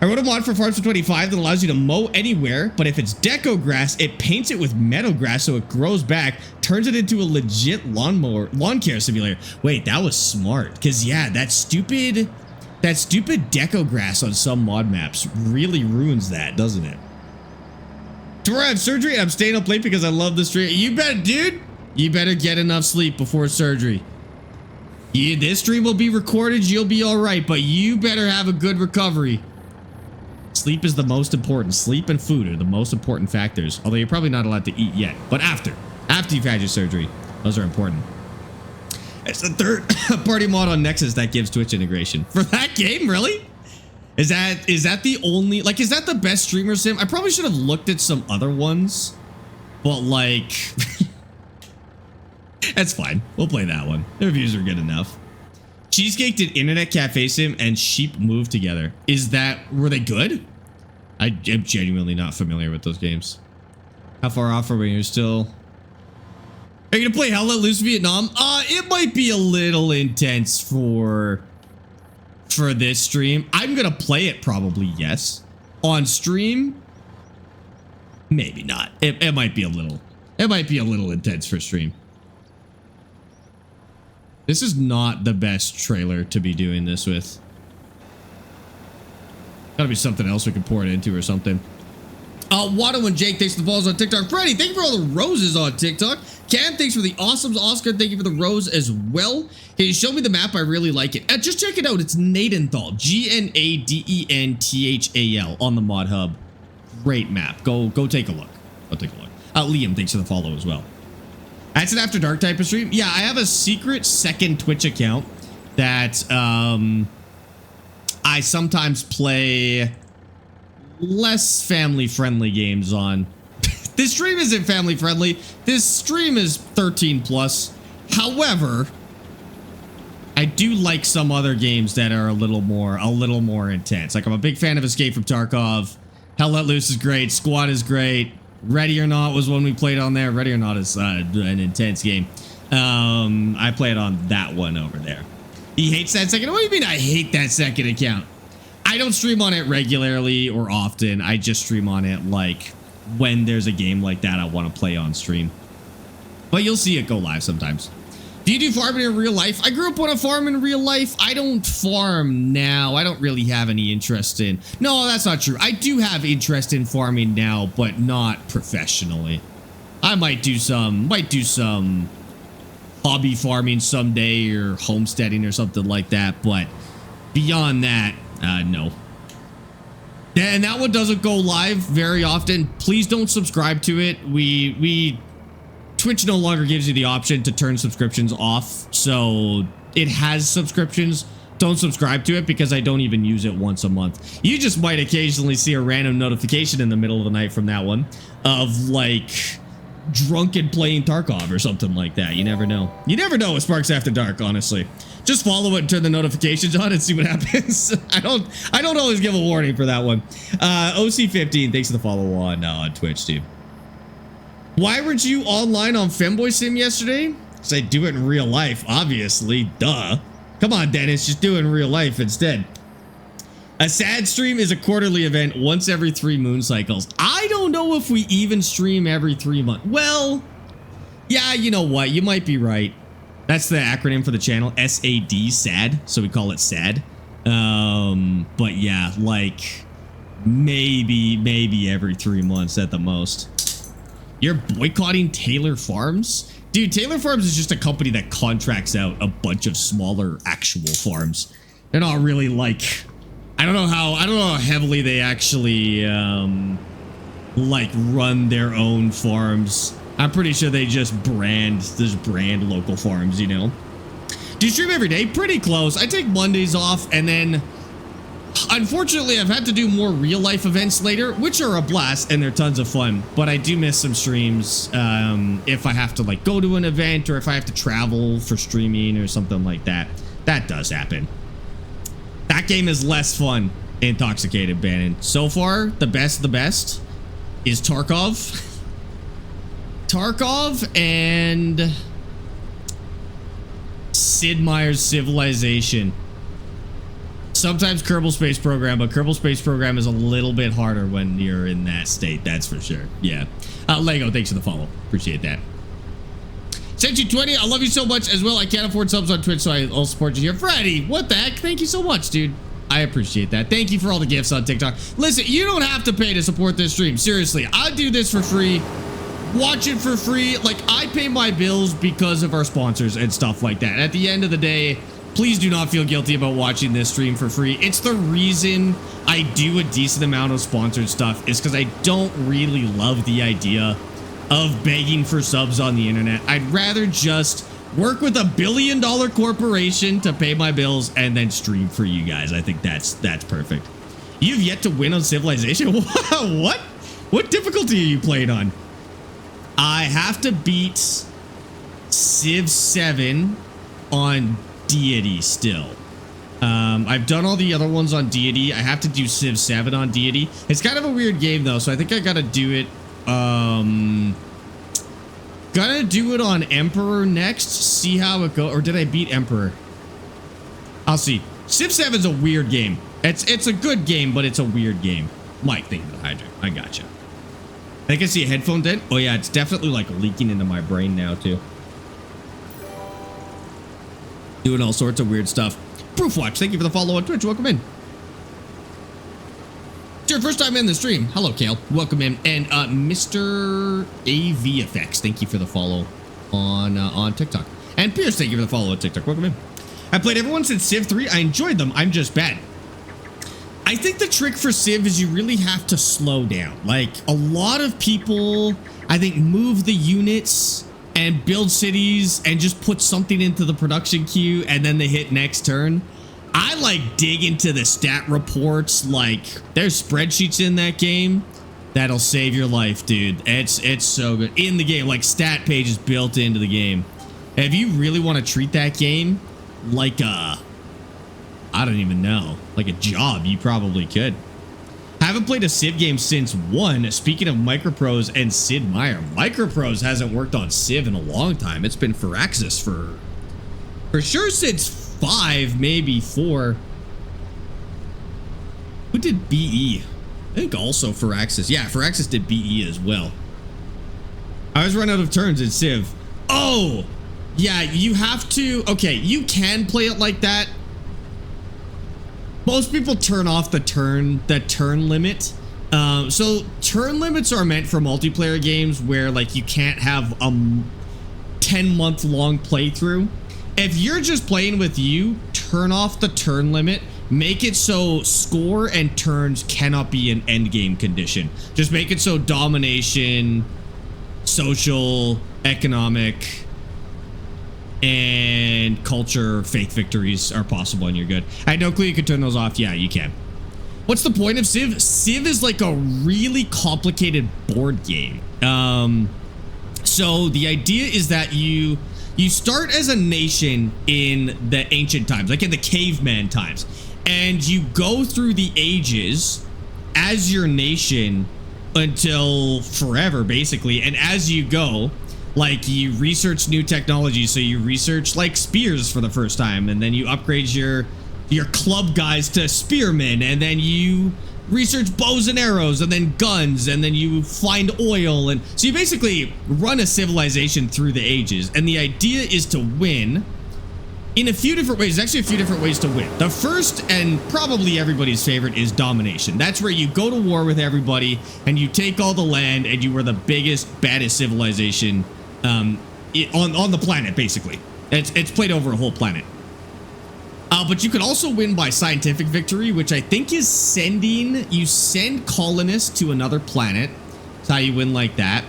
I wrote a mod for Farms for 25 that allows you to mow anywhere, but if it's deco grass, it paints it with meadow grass so it grows back, turns it into a legit lawn care simulator. Wait, that was smart. Because, yeah, that stupid deco grass on some mod maps really ruins that, doesn't it? Tomorrow I have surgery and I'm staying up late because I love the stream. You better, dude. You better get enough sleep before surgery. This stream will be recorded. You'll be all right, but you better have a good recovery. Sleep is the most important. Sleep and food are the most important factors. Although you're probably not allowed to eat yet. But after you've had your surgery, those are important. It's the third party mod on Nexus that gives Twitch integration. For that game, really? Is that the only, like, is that the best streamer sim? I probably should have looked at some other ones. But, like, that's fine. We'll play that one. The reviews are good enough. Cheesecake did Internet Cafe Sim and Sheep Move together. Were they good? I am genuinely not familiar with those games. How far off are we? You're still... Are you gonna play Hell Let Loose Vietnam? It might be a little intense for this stream. I'm gonna play it probably, yes. On stream, maybe not. It might be a little intense for stream. This is not the best trailer to be doing this with. Gotta be something else we can pour it into or something. Watto and Jake, thanks for the balls on TikTok. Freddie, thank you for all the roses on TikTok. Cam, thanks for the awesomes. Oscar, thank you for the rose as well. Can you show me the map? I really like it. Just check it out. It's Nadenthal. Gnadenthal on the Mod Hub. Great map. Go take a look. Go take a look. Liam, thanks for the follow as well. That's an After Dark type of stream. Yeah, I have a secret second Twitch account that I sometimes play less family-friendly games on. This stream isn't family-friendly. This stream is 13 plus. However, I do like some other games that are a little more intense. Like, I'm a big fan of Escape from Tarkov. Hell Let Loose is great. Squad is great. Ready or Not was one we played on there. Ready or Not is an intense game. I played on that one over there. He hates that second. What do you mean I hate that second account? I don't stream on it regularly or often. I just stream on it like when there's a game like that I want to play on stream. But you'll see it go live sometimes. Do you do farming in real life? I grew up on a farm in real life. I don't farm now. I don't really have any interest in... No, that's not true. I do have interest in farming now, but not professionally. I might do some hobby farming someday or homesteading or something like that. But beyond that, no. And that one doesn't go live very often. Please don't subscribe to it. Twitch no longer gives you the option to turn subscriptions off, so it has subscriptions. Don't subscribe to it because I don't even use it once a month. You just might occasionally see a random notification in the middle of the night from that one of like drunken playing Tarkov or something like that. You never know. You never know with Sparx After Dark, honestly. Just follow it and turn the notifications on and see what happens. I don't always give a warning for that one. OC15, thanks for the follow on Twitch, dude. Why weren't you online on Femboy Sim yesterday? Because I do it in real life, obviously. Duh. Come on, Dennis. Just do it in real life instead. A sad stream is a quarterly event once every 3 moon cycles. I don't know if we even stream every 3 months. Well, yeah, you know what? You might be right. That's the acronym for the channel. SAD, sad. So we call it sad. But yeah, like maybe every 3 months at the most. You're boycotting Taylor Farms? Dude, Taylor Farms is just a company that contracts out a bunch of smaller actual farms. They're not really like, I don't know how heavily they actually like run their own farms. I'm pretty sure they just brand local farms, you know. Do you stream every day? Pretty close. I take Mondays off, and then unfortunately, I've had to do more real-life events later, which are a blast, and they're tons of fun. But I do miss some streams if I have to, like, go to an event or if I have to travel for streaming or something like that. That does happen. That game is less fun, Intoxicated Bannon. So far, the best of the best is Tarkov. Tarkov and Sid Meier's Civilization. Sometimes Kerbal Space Program, but Kerbal Space Program is a little bit harder when you're in that state, that's for sure. Yeah. Lego, thanks for the follow. Appreciate that. Sent you 20. I love you so much as well. I can't afford subs on Twitch, so I'll support you here. Freddie, what the heck? Thank you so much, dude. I appreciate that. Thank you for all the gifts on TikTok. Listen, you don't have to pay to support this stream. Seriously, I do this for free. Watch it for free. Like, I pay my bills because of our sponsors and stuff like that. At the end of the day, please do not feel guilty about watching this stream for free. It's the reason I do a decent amount of sponsored stuff is because I don't really love the idea of begging for subs on the internet. I'd rather just work with $1 billion corporation to pay my bills and then stream for you guys. I think that's perfect. You've yet to win on Civilization? What? What difficulty are you playing on? I have to beat Civ 7 on Deity still. I've done all the other ones on Deity. I have to do Civ 7 on Deity. It's kind of a weird game though, so I think I gotta do it. Gonna do it on Emperor next. See how it goes. Or did I beat Emperor? I'll see. Civ 7's a weird game. It's a good game, but it's a weird game. Mike, thank you for the hydrant. I gotcha. I can see a headphone dent. Oh yeah, it's definitely like leaking into my brain now too. Doing all sorts of weird stuff. Proofwatch, thank you for the follow on Twitch. Welcome in. It's your first time in the stream. Hello, Kale. Welcome in. And Mr. AV Effects, thank you for the follow on TikTok. And Pierce, thank you for the follow on TikTok. Welcome in. I played everyone since Civ 3. I enjoyed them. I'm just bad. I think the trick for Civ is you really have to slow down. Like, a lot of people, I think, move the units and build cities and just put something into the production queue and then they hit next turn. I like dig into the stat reports. Like, there's spreadsheets in that game that'll save your life, dude. It's so good. In the game, like stat pages built into the game. If you really want to treat that game like a, I don't even know, like a job, you probably could. I haven't played a Civ game since 1. Speaking of Microprose and Sid Meier, Microprose hasn't worked on Civ in a long time. It's been Firaxis for sure since 5, maybe 4. Who did BE? I think also Firaxis. Yeah, Firaxis did BE as well. I always run out of turns in Civ. Oh, yeah, you have to. Okay, you can play it like that. Most people turn off the turn limit. So turn limits are meant for multiplayer games where like you can't have a 10-month long playthrough. If you're just playing with you, turn off the turn limit. Make it so score and turns cannot be an end game condition. Just make it so domination, social, economic, and culture fake victories are possible and you're good. I had no clue you could turn those off. Yeah, you can. What's the point of Civ? Civ is like a really complicated board game. So the idea is that you start as a nation in the ancient times, like in the caveman times, and you go through the ages as your nation until forever, basically. And as you go, like, you research new technology. So you research like spears for the first time, and then you upgrade your club guys to spearmen, and then you research bows and arrows, and then guns, and then you find oil. And so you basically run a civilization through the ages. And the idea is to win in a few different ways. There's actually a few different ways to win. The first, and probably everybody's favorite, is domination. That's where you go to war with everybody and you take all the land and you are the biggest, baddest civilization on the planet, basically. It's played over a whole planet. But you can also win by scientific victory, which I think is you send colonists to another planet. That's how you win like that.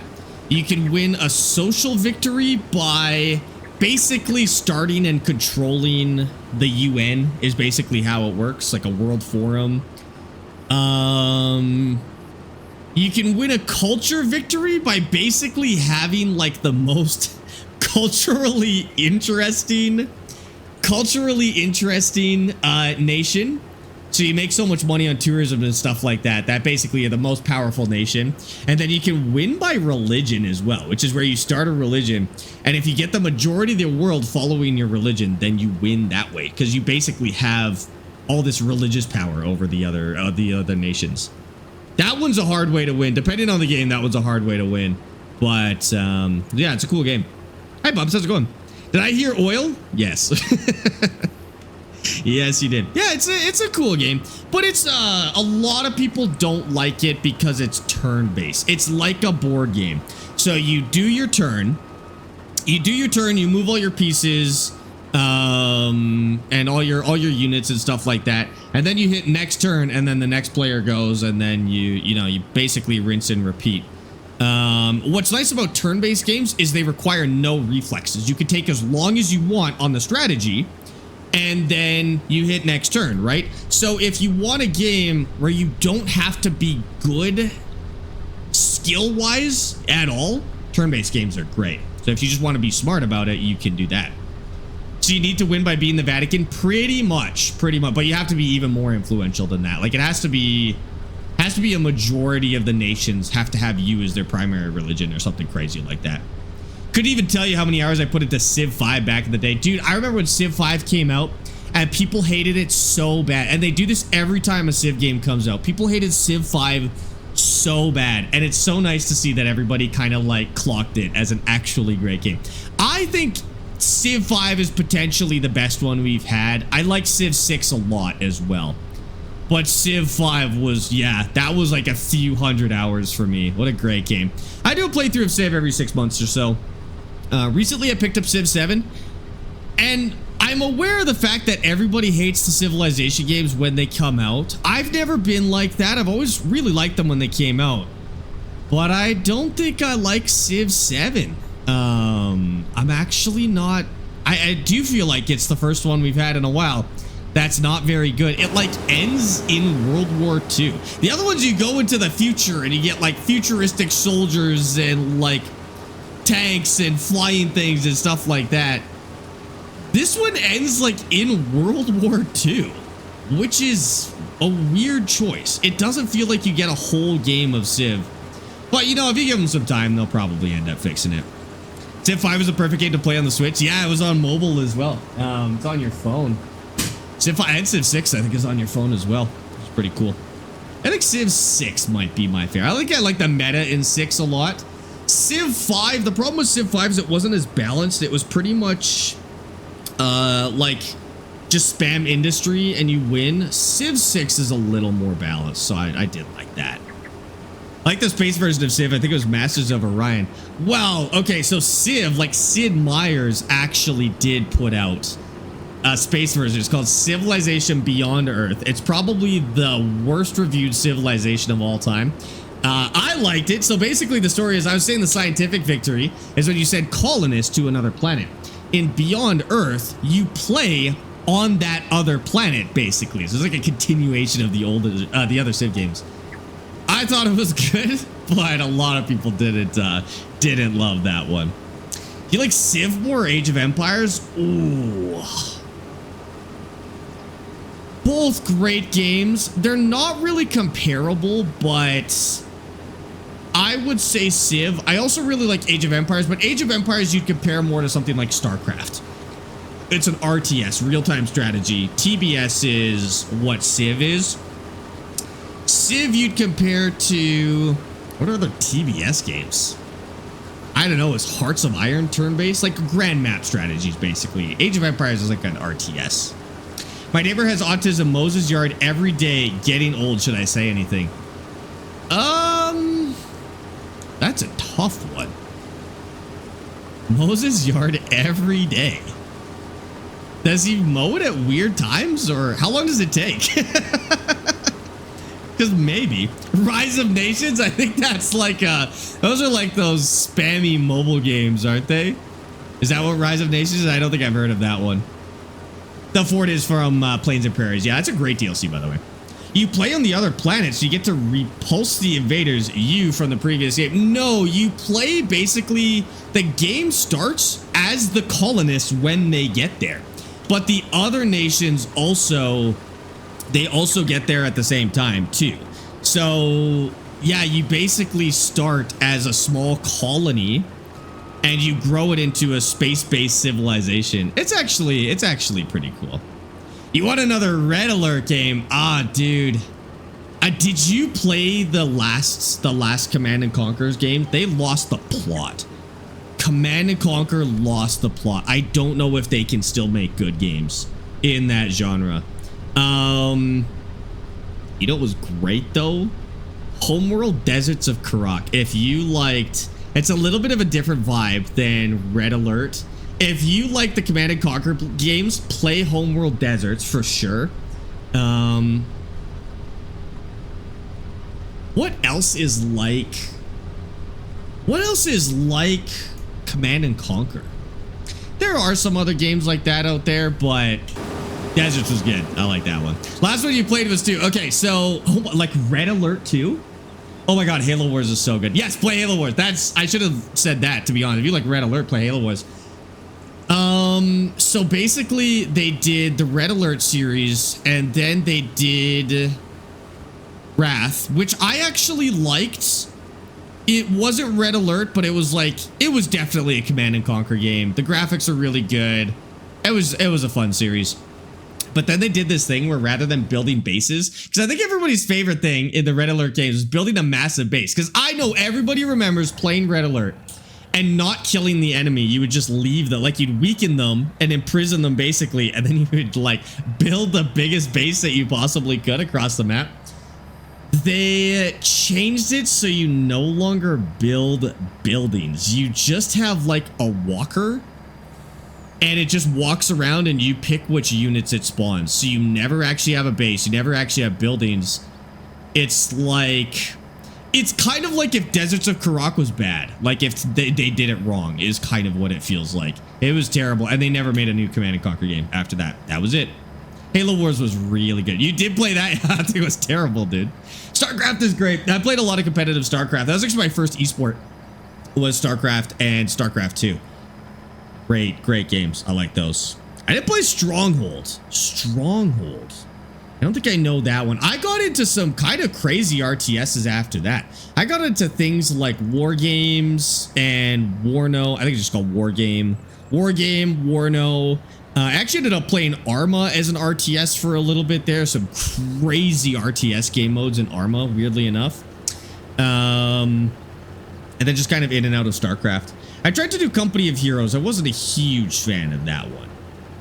You can win a social victory by basically starting and controlling the UN is basically how it works, like a world forum. You can win a culture victory by basically having like the most culturally interesting nation. So you make so much money on tourism and stuff like that. That basically are the most powerful nation. And then you can win by religion as well, which is where you start a religion. And if you get the majority of the world following your religion, then you win that way, because you basically have all this religious power over the other nations. That one's a hard way to win. Depending on the game, that one's a hard way to win. But yeah, it's a cool game. Hi, Bubs. How's it going? Did I hear oil? Yes. Yes, you did. Yeah, it's a cool game, but it's a lot of people don't like it because it's turn-based. It's like a board game. So you do your turn, you move all your pieces, and all your units and stuff like that, and then you hit next turn, and then the next player goes, and then you basically rinse and repeat. What's nice about turn-based games is they require no reflexes. You can take as long as you want on the strategy, and then you hit next turn, right? So if you want a game where you don't have to be good skill-wise at all, turn-based games are great. So if you just want to be smart about it, you can do that. So you need to win by being the Vatican? Pretty much. But you have to be even more influential than that. Like, it has to be a majority of the nations have to have you as their primary religion or something crazy like that. Couldn't even tell you how many hours I put into Civ 5 back in the day. Dude, I remember when Civ 5 came out and people hated it so bad. And they do this every time a Civ game comes out. People hated Civ 5 so bad. And it's so nice to see that everybody kind of like clocked it as an actually great game. I think Civ 5 is potentially the best one we've had. I like Civ 6 a lot as well. But Civ 5 was, yeah, that was like a few hundred hours for me. What a great game. I do a playthrough of Civ every 6 months or so. Recently, I picked up Civ 7, and I'm aware of the fact that everybody hates the Civilization games when they come out. I've never been like that. I've always really liked them when they came out. But I don't think I like Civ 7. I'm actually not... I do feel like it's the first one we've had in a while that's not very good. It like ends in World War II. The other ones, you go into the future and you get like futuristic soldiers and like tanks and flying things and stuff like that. This one ends like in World War II, which is a weird choice. It doesn't feel like you get a whole game of Civ, but you know, if you give them some time, they'll probably end up fixing it. Civ 5 is a perfect game to play on the Switch. Yeah, it was on mobile as well. It's on your phone. Civ 5 and Civ 6, I think, is on your phone as well. It's pretty cool. I think Civ 6 might be my favorite. I like the meta in 6 a lot. Civ 5, the problem with Civ 5 is it wasn't as balanced. It was pretty much like just spam industry and you win. Civ 6 is a little more balanced, so I did like that. I like the space version of Civ. I think it was Masters of Orion. Well, okay, so Civ, like Sid Meier's actually did put out a space version. It's called Civilization Beyond Earth. It's probably the worst reviewed civilization of all time. I liked it. So basically the story is, I was saying the scientific victory is when you send colonists to another planet. In Beyond Earth, you play on that other planet, basically. So it's like a continuation of the other Civ games. I thought it was good, but a lot of people didn't love that one. You like Civ more, Age of Empires? Ooh. Both great games. They're not really comparable, but I would say Civ. I also really like Age of Empires, but Age of Empires you'd compare more to something like StarCraft. It's an RTS, real-time strategy. TBS is what Civ is. Civ you'd compare to... what are other TBS games? I don't know, is Hearts of Iron turn-based? Like grand map strategies, basically. Age of Empires is like an RTS. My neighbor has autism. Moses Yard every day. Getting old. Should I say anything? That's a tough one. Moses Yard every day. Does he mow it at weird times, or how long does it take? Because maybe Rise of Nations. I think that's like those are like those spammy mobile games, aren't they? Is that what Rise of Nations is? I don't think I've heard of that one. The Fort is from Plains and Prairies. Yeah, that's a great DLC, by the way. You play on the other planets. You get to repulse the invaders, you, from the previous game. No, you play basically... the game starts as the colonists when they get there. But the other nations also... they also get there at the same time, too. So, yeah, you basically start as a small colony... and you grow it into a space-based civilization. It's actually pretty cool. You want another Red Alert game? Ah, dude. Did you play the last Command and Conquer's game? They lost the plot. Command and Conquer lost the plot. I don't know if they can still make good games. in that genre. You know what was great though? Homeworld Deserts of Karak. If you liked, it's a little bit of a different vibe than Red Alert. If you like the Command and Conquer games, play Homeworld Deserts for sure. What else is like? What else is like Command and Conquer? There are some other games like that out there, but Deserts was good. I like that one. Last one you played was 2. Okay, so like Red Alert 2. Oh my God, Halo Wars is so good. Yes, play Halo Wars. I should have said that, to be honest. If you like Red Alert, play Halo Wars. So basically they did the Red Alert series and then they did Wrath, which I actually liked. It wasn't Red Alert, but it was definitely a Command and Conquer game. The graphics are really good. It was a fun series. But then they did this thing where rather than building bases, because I think everybody's favorite thing in the Red Alert games is building a massive base. Because I know everybody remembers playing Red Alert and not killing the enemy. You would just leave them, like you'd weaken them and imprison them basically. And then you would like build the biggest base that you possibly could across the map. They changed it so you no longer build buildings. You just have like a walker and it just walks around and you pick which units it spawns. So you never actually have a base. You never actually have buildings. It's kind of like if Deserts of Karak was bad. Like if they did it wrong is kind of what it feels like. It was terrible. And they never made a new Command and Conquer game after that. That was it. Halo Wars was really good. You did play that? I think it was terrible, dude. StarCraft is great. I played a lot of competitive StarCraft. That was actually my first esport, was StarCraft and StarCraft 2. Great games. I like those. I didn't play Stronghold. I don't think I know that one. I got into some kind of crazy RTSs after that. I got into things like War Games and Warno. I think it's just called War Game, Warno. I actually ended up playing Arma as an RTS for a little bit there. Some crazy RTS game modes in Arma, weirdly enough. And then just kind of in and out of StarCraft. I tried to do Company of Heroes. I wasn't a huge fan of that one.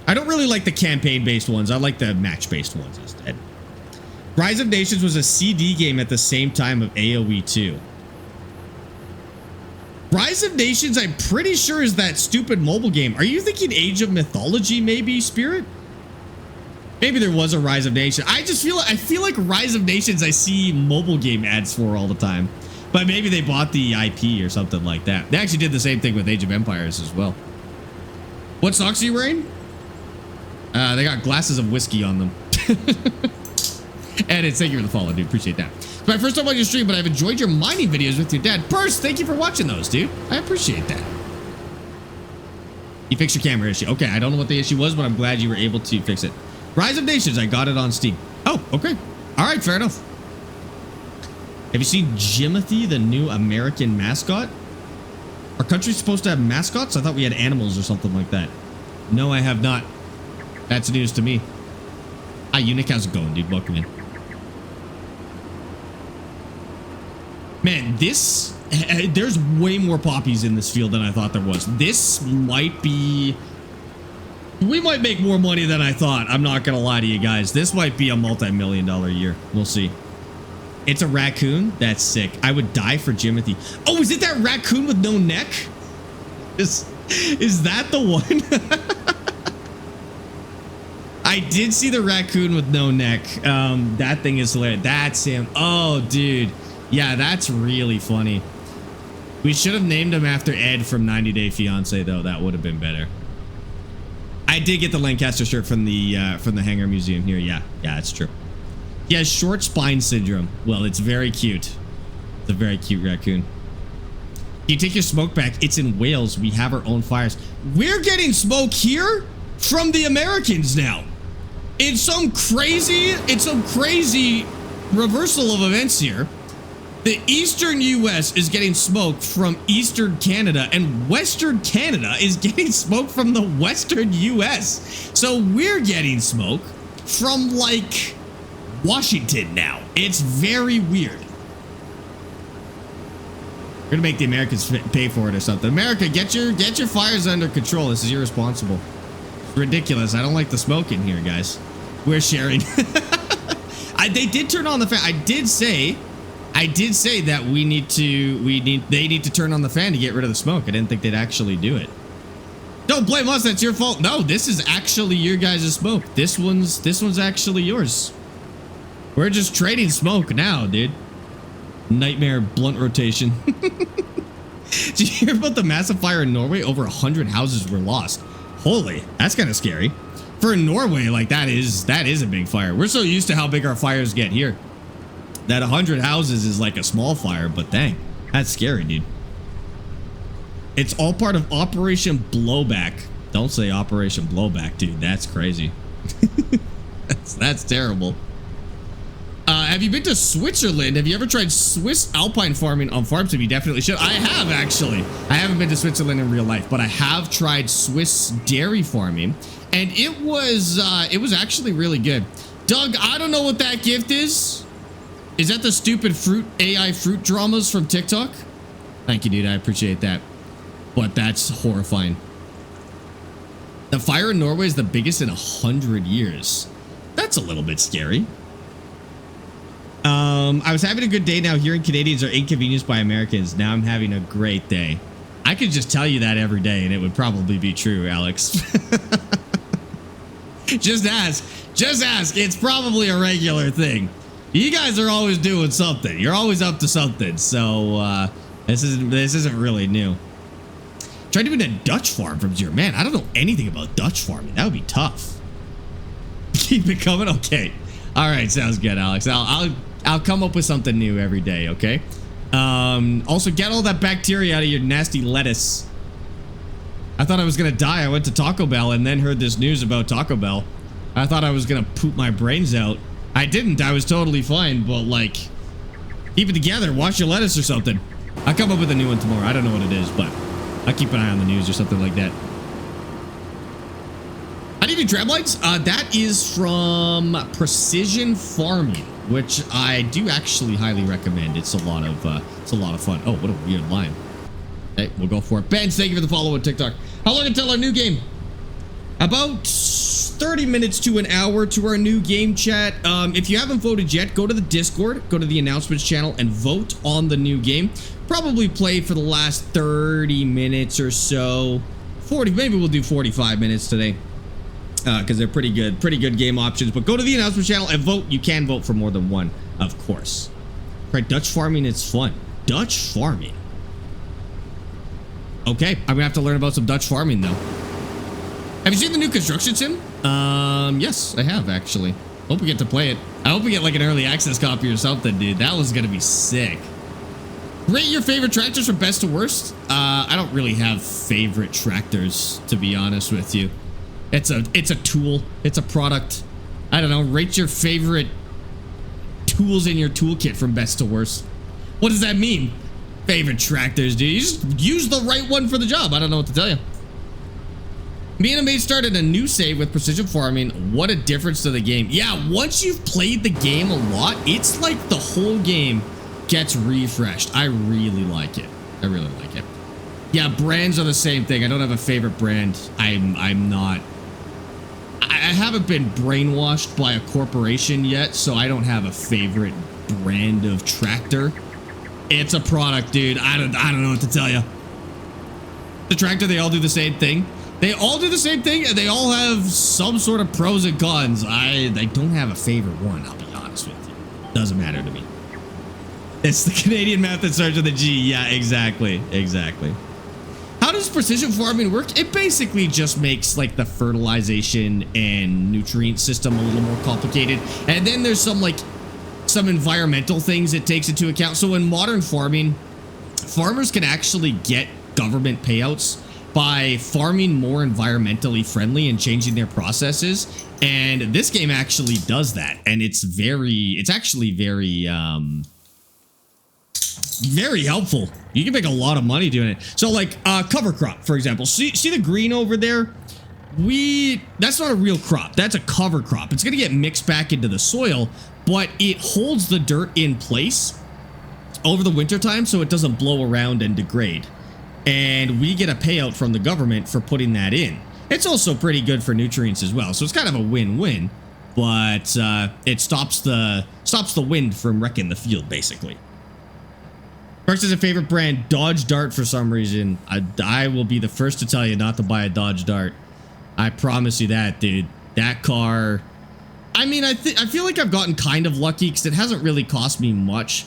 I don't really like the campaign-based ones. I like the match-based ones instead. Rise of Nations was a CD game at the same time of AoE 2. Rise of Nations, I'm pretty sure, is that stupid mobile game. Are you thinking Age of Mythology, maybe, Spirit? Maybe there was a Rise of Nations. I feel like Rise of Nations I see mobile game ads for all the time. But maybe they bought the IP or something like that. They actually did the same thing with Age of Empires as well. What socks are you wearing? They got glasses of whiskey on them. And it's thank you for the follow, dude. Appreciate that. It's my first time on your stream, but I've enjoyed your mining videos with your dad. Burst, thank you for watching those, dude. I appreciate that. You fixed your camera issue. Okay, I don't know what the issue was, but I'm glad you were able to fix it. Rise of Nations, I got it on Steam. Oh, okay. All right, fair enough. Have you seen Jimothy, the new American mascot? Our country's supposed to have mascots? I thought we had animals or something like that. No, I have not. That's news to me. Hi, Unique. How's it going, dude? Welcome in. Man, this... there's way more poppies in this field than I thought there was. This might be... We might make more money than I thought. I'm not going to lie to you guys. This might be a multi-million-dollar year. We'll see. It's a raccoon? That's sick. I would die for Jimothy. Oh, is it that raccoon with no neck? Is that the one? I did see the raccoon with no neck. That thing is hilarious. That's him. Oh, dude. Yeah, that's really funny. We should have named him after Ed from 90 Day Fiancé, though. That would have been better. I did get the Lancaster shirt from the Hangar Museum here. Yeah, it's true. He has short spine syndrome. Well, it's very cute. It's a very cute raccoon. You take your smoke back. It's in Wales. We have our own fires. We're getting smoke here from the Americans now. It's some crazy reversal of events here. The Eastern US is getting smoke from Eastern Canada, and Western Canada is getting smoke from the Western US. So we're getting smoke from, like, Washington now. It's very weird. We're gonna make the Americans pay for it or something. America, get your fires under control. This is irresponsible. Ridiculous. I don't like the smoke in here, guys. We're sharing. They did turn on the fan. I did say that they need to turn on the fan to get rid of the smoke. I didn't think they'd actually do it. Don't blame us. That's your fault. No, this is actually your guys' smoke. This one's actually yours. We're just trading smoke now, dude. Nightmare blunt rotation. Did you hear about the massive fire in Norway? Over 100 houses were lost. Holy, that's kind of scary. For Norway, like that is a big fire. We're so used to how big our fires get here that 100 houses is like a small fire, but dang, that's scary, dude. It's all part of Operation Blowback. Don't say Operation Blowback, dude. That's crazy. that's terrible. Have you been to Switzerland? Have you ever tried Swiss alpine farming on farms? You definitely should. I have, actually. I haven't been to Switzerland in real life, but I have tried Swiss dairy farming, and it was actually really good. Doug, I don't know what that gift is. Is that the stupid AI fruit dramas from TikTok? Thank you, dude. I appreciate that. But that's horrifying. The fire in Norway is the biggest in 100 years. That's a little bit scary. I was having a good day. Now hearing Canadians are inconvenienced by Americans. Now I'm having a great day. I could just tell you that every day and it would probably be true, Alex. Just ask. Just ask. It's probably a regular thing. You guys are always doing something. You're always up to something. So this isn't really new. Tried doing a Dutch farm from zero. Man, I don't know anything about Dutch farming. That would be tough. Keep it coming. Okay. All right. Sounds good, Alex. I'll come up with something new every day. Okay. Also, get all that bacteria out of your nasty lettuce. I thought I was gonna die. I went to Taco Bell and then heard this news about Taco Bell. I thought I was gonna poop my brains out. I didn't. I was totally fine. But like, keep it together. Wash your lettuce or something. I'll come up with a new one tomorrow. I don't know what it is, but I'll keep an eye on the news or something like that. How do you do tramlines? That is from Precision Farming, which I do actually highly recommend. It's a lot of fun. Oh, what a weird line. Okay, we'll go for it. Ben, thank you for the follow on TikTok. How long until our new game? About 30 minutes to an hour to our new game, chat. If you haven't voted yet, go to the Discord, go to the announcements channel and vote on the new game. Probably play for the last 30 minutes or so. 40, maybe we'll do 45 minutes today. Because they're pretty good game options. But go to the announcement channel and vote. You can vote for more than one, of course. Right, Dutch farming is fun. Dutch farming. Okay, I'm gonna have to learn about some Dutch farming though. Have you seen the new construction sim? Yes, I have actually. Hope we get to play it. I hope we get like an early access copy or something, dude. That was gonna be sick. Rate your favorite tractors from best to worst. I don't really have favorite tractors, to be honest with you. It's a tool. It's a product. I don't know. Rate your favorite tools in your toolkit from best to worst. What does that mean? Favorite tractors, dude. You just use the right one for the job. I don't know what to tell you. Me and a mate started a new save with Precision Farming. What a difference to the game. Yeah, once you've played the game a lot, it's like the whole game gets refreshed. I really like it. I really like it. Yeah, brands are the same thing. I don't have a favorite brand. I'm not. I haven't been brainwashed by a corporation yet, so I don't have a favorite brand of tractor. It's a product, dude. I don't know what to tell you. The tractor, they all do the same thing. They all do the same thing, and they all have some sort of pros and cons. I don't have a favorite one, I'll be honest with you. Doesn't matter to me. It's the Canadian math that starts with a G. Yeah, exactly. Exactly. How does precision farming work? It basically just makes like the fertilization and nutrient system a little more complicated. And then there's some environmental things it takes into account. So in modern farming, farmers can actually get government payouts by farming more environmentally friendly and changing their processes. And this game actually does that. And it's actually very helpful. You can make a lot of money doing it. So like cover crop, for example. See the green over there? That's not a real crop. That's a cover crop. It's going to get mixed back into the soil, but it holds the dirt in place over the winter time so it doesn't blow around and degrade. And we get a payout from the government for putting that in. It's also pretty good for nutrients as well, so it's kind of a win-win. But it stops the wind from wrecking the field, basically. First is a favorite brand, Dodge Dart, for some reason. I will be the first to tell you not to buy a Dodge Dart. I promise you that, dude. That car... I mean, I feel like I've gotten kind of lucky because it hasn't really cost me much.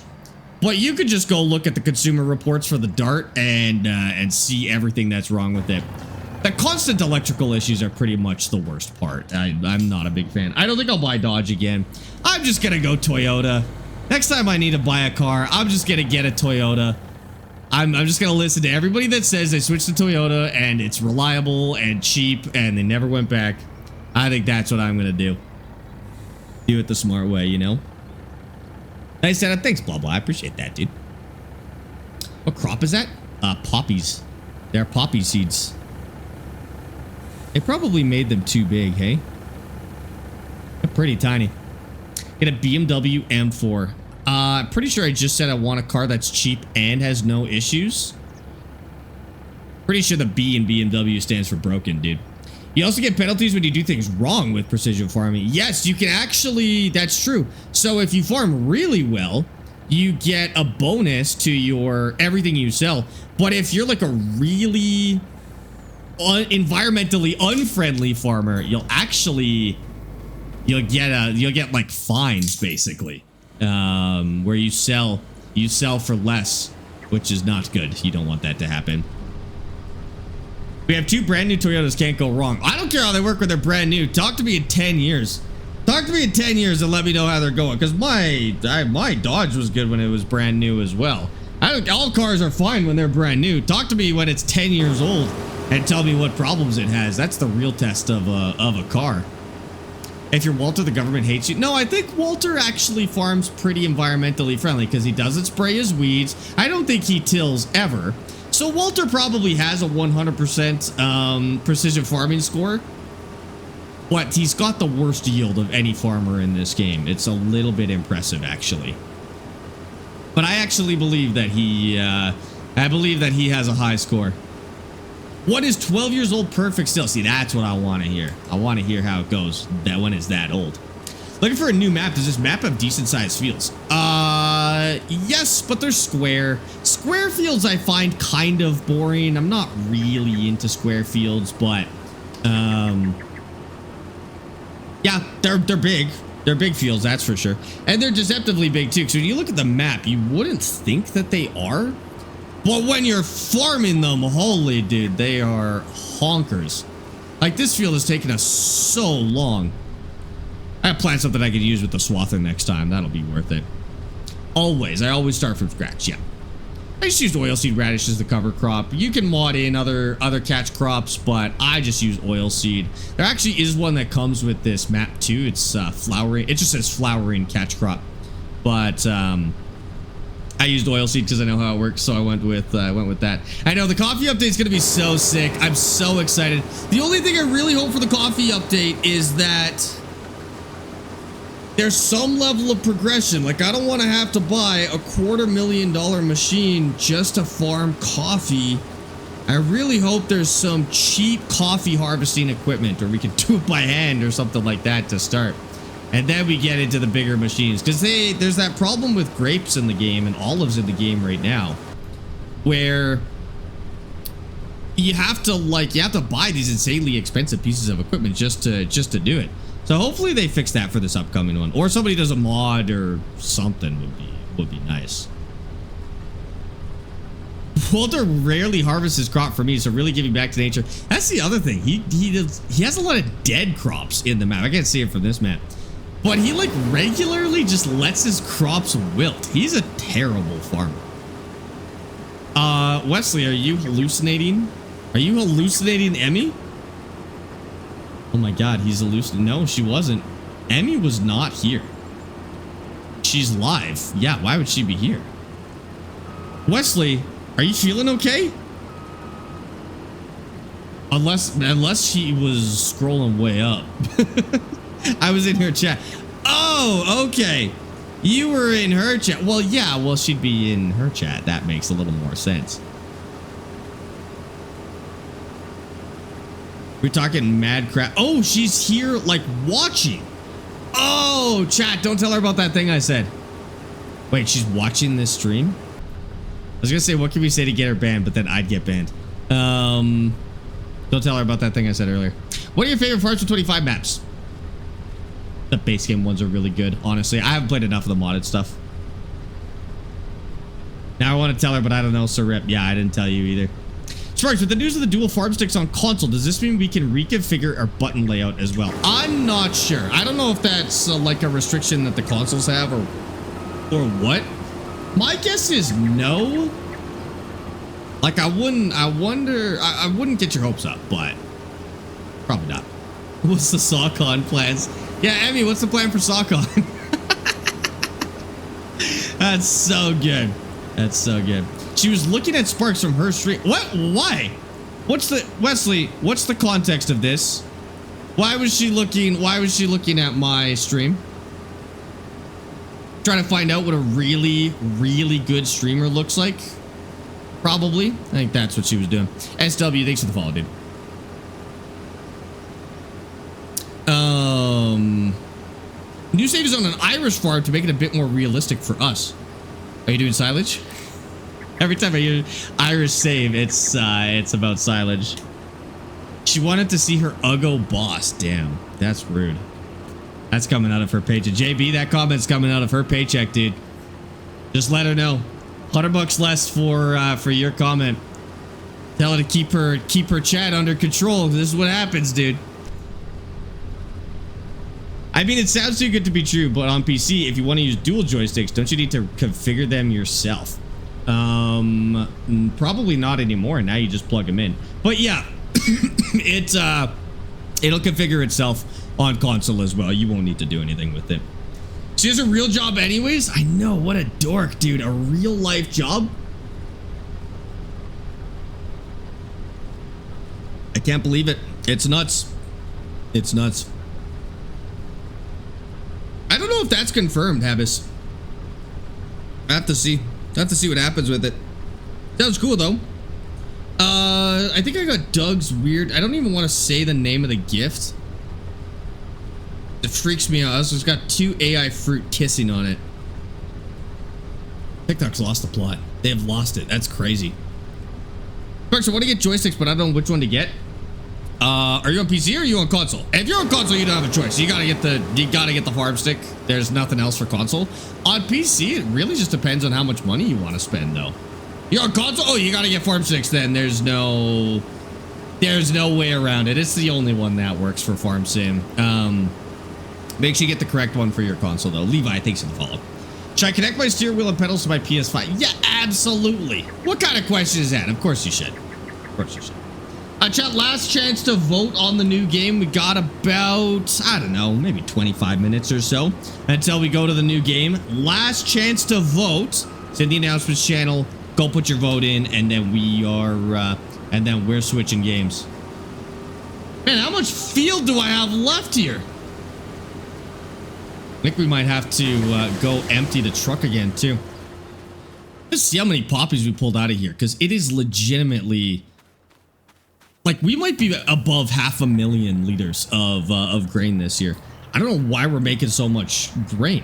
But you could just go look at the consumer reports for the Dart and see everything that's wrong with it. The constant electrical issues are pretty much the worst part. I'm not a big fan. I don't think I'll buy Dodge again. I'm just going to go Toyota. Next time I need to buy a car, I'm just going to get a Toyota. I'm just going to listen to everybody that says they switched to Toyota and it's reliable and cheap and they never went back. I think that's what I'm going to do. Do it the smart way, you know? Nice setup. Thanks, blah, blah. I appreciate that, dude. What crop is that? Poppies. They're poppy seeds. They probably made them too big, hey? They're pretty tiny. Get a BMW M4. Pretty sure I just said I want a car that's cheap and has no issues. Pretty sure the B in BMW stands for broken, dude. You also get penalties when you do things wrong with precision farming. Yes, you can actually, that's true. So if you farm really well, you get a bonus to your everything you sell. But if you're like a really environmentally unfriendly farmer, you'll get like fines basically, where you sell for less, which is not good. You don't want that to happen. We have 2 brand new Toyotas, can't go wrong. I don't care how they work when they're brand new. Talk to me in 10 years. Talk to me in 10 years and let me know how they're going. Because my Dodge was good when it was brand new as well. All cars are fine when they're brand new. Talk to me when it's 10 years old and tell me what problems it has. That's the real test of a car. If you're Walter, the government hates you. No, I think Walter actually farms pretty environmentally friendly because he doesn't spray his weeds. I don't think he tills ever. So Walter probably has a 100% precision farming score. But he's got the worst yield of any farmer in this game. It's a little bit impressive, actually. But I actually believe that he has a high score. What is 12 years old perfect still? See, that's what I want to hear. I want to hear how it goes that when it's that old. Looking for a new map. Does this map have decent sized fields? Yes, but they're square. Square fields I find kind of boring. I'm not really into square fields, but yeah, they're big. They're big fields, that's for sure. And they're deceptively big too. So when you look at the map, you wouldn't think that they are. But when you're farming them, holy dude, they are honkers. Like this field has taken us so long. I planned something I could use with the swather next time. That'll be worth it. Always. I always start from scratch. Yeah. I just used oilseed radish as the cover crop. You can mod in other catch crops, but I just use oilseed. There actually is one that comes with this map too. It's flowering. It just says flowering catch crop. But I used oilseed because I know how it works, so I went with that. I know the coffee update is going to be so sick. I'm so excited. The only thing I really hope for the coffee update is that there's some level of progression. Like, I don't want to have to buy a $250,000 machine just to farm coffee. I really hope there's some cheap coffee harvesting equipment, or we can do it by hand or something like that to start. And then we get into the bigger machines, because there's that problem with grapes in the game and olives in the game right now, where you have to buy these insanely expensive pieces of equipment just to do it. So hopefully they fix that for this upcoming one, or somebody does a mod or something would be nice. Walter rarely harvests his crop for me, so really giving back to nature. That's the other thing. He has a lot of dead crops in the map. I can't see it from this map, but he like regularly just lets his crops wilt. He's a terrible farmer. Wesley, are you hallucinating? Are you hallucinating, Emmy? Oh my god, he's hallucinating. No, she wasn't. Emmy was not here. She's live. Yeah, why would she be here? Wesley, are you feeling okay? Unless she was scrolling way up. I was in her chat. Oh, okay. You were in her chat. Well, yeah, well, she'd be in her chat. That makes a little more sense. We're talking mad crap. Oh, she's here like watching. Oh, chat, don't tell her about that thing I said. Wait, she's watching this stream? I was gonna say, what can we say to get her banned, but then I'd get banned. Don't tell her about that thing I said earlier. What are your favorite Farms for 25 maps? The base game ones are really good, honestly. I haven't played enough of the modded stuff. Now I want to tell her, but I don't know, so rip. Yeah, I didn't tell you either. Sparx, with the news of the dual farm sticks on console, does this mean we can reconfigure our button layout as well? I'm not sure. I don't know if that's like a restriction that the consoles have or what. My guess is no. Like I wouldn't get your hopes up, but probably not. What's the SawCon plans? Yeah, Emmy, what's the plan for SawCon? That's so good. That's so good. She was looking at Sparx from her stream. What? Why? What's the Wesley? What's the context of this? Why was she looking? Why was she looking at my stream? Trying to find out what a really, really good streamer looks like. Probably. I think that's what she was doing. SW, thanks for the follow, dude. New save is on an Irish farm to make it a bit more realistic for us. Are you doing silage? Every time I hear Irish save, it's about silage. She wanted to see her Uggo boss. Damn, that's rude. That's coming out of her paycheck. JB, that comment's coming out of her paycheck, dude. Just let her know. $100 less for your comment. Tell her to keep her chat under control. This is what happens, dude. I mean, it sounds too good to be true, but on PC, if you want to use dual joysticks, don't you need to configure them yourself? Probably not anymore. Now you just plug them in. But yeah, it'll configure itself on console as well. You won't need to do anything with it. She has a real job anyways? I know, what a dork, dude. A real life job? I can't believe it. It's nuts. It's nuts. I don't know if that's confirmed, Habis. I have to see. I have to see what happens with it. Sounds cool though. I think I got Doug's weird. I don't even want to say the name of the gift. It freaks me out. It's got 2 AI fruit kissing on it. TikTok's lost the plot. They have lost it. That's crazy. First, I want to get joysticks, but I don't know which one to get. Are you on PC or are you on console? If you're on console, you don't have a choice. You gotta get the farm stick. There's nothing else for console. On PC, it really just depends on how much money you want to spend, though. You're on console? Oh, you gotta get farm sticks. Then there's no way around it. It's the only one that works for farm sim. Make sure you get the correct one for your console, though. Levi, thanks for the follow. Should I connect my steering wheel and pedals to my PS5? Yeah, absolutely. What kind of question is that? Of course you should. Of course you should. Chat, last chance to vote on the new game. We got about, I don't know, maybe 25 minutes or so until we go to the new game. Last chance to vote. It's in the announcements channel. Go put your vote in, and then we're switching games. Man, how much field do I have left here? I think we might have to go empty the truck again, too. Let's see how many poppies we pulled out of here, because it is legitimately... Like, we might be above 500,000 liters of grain this year. I don't know why we're making so much grain.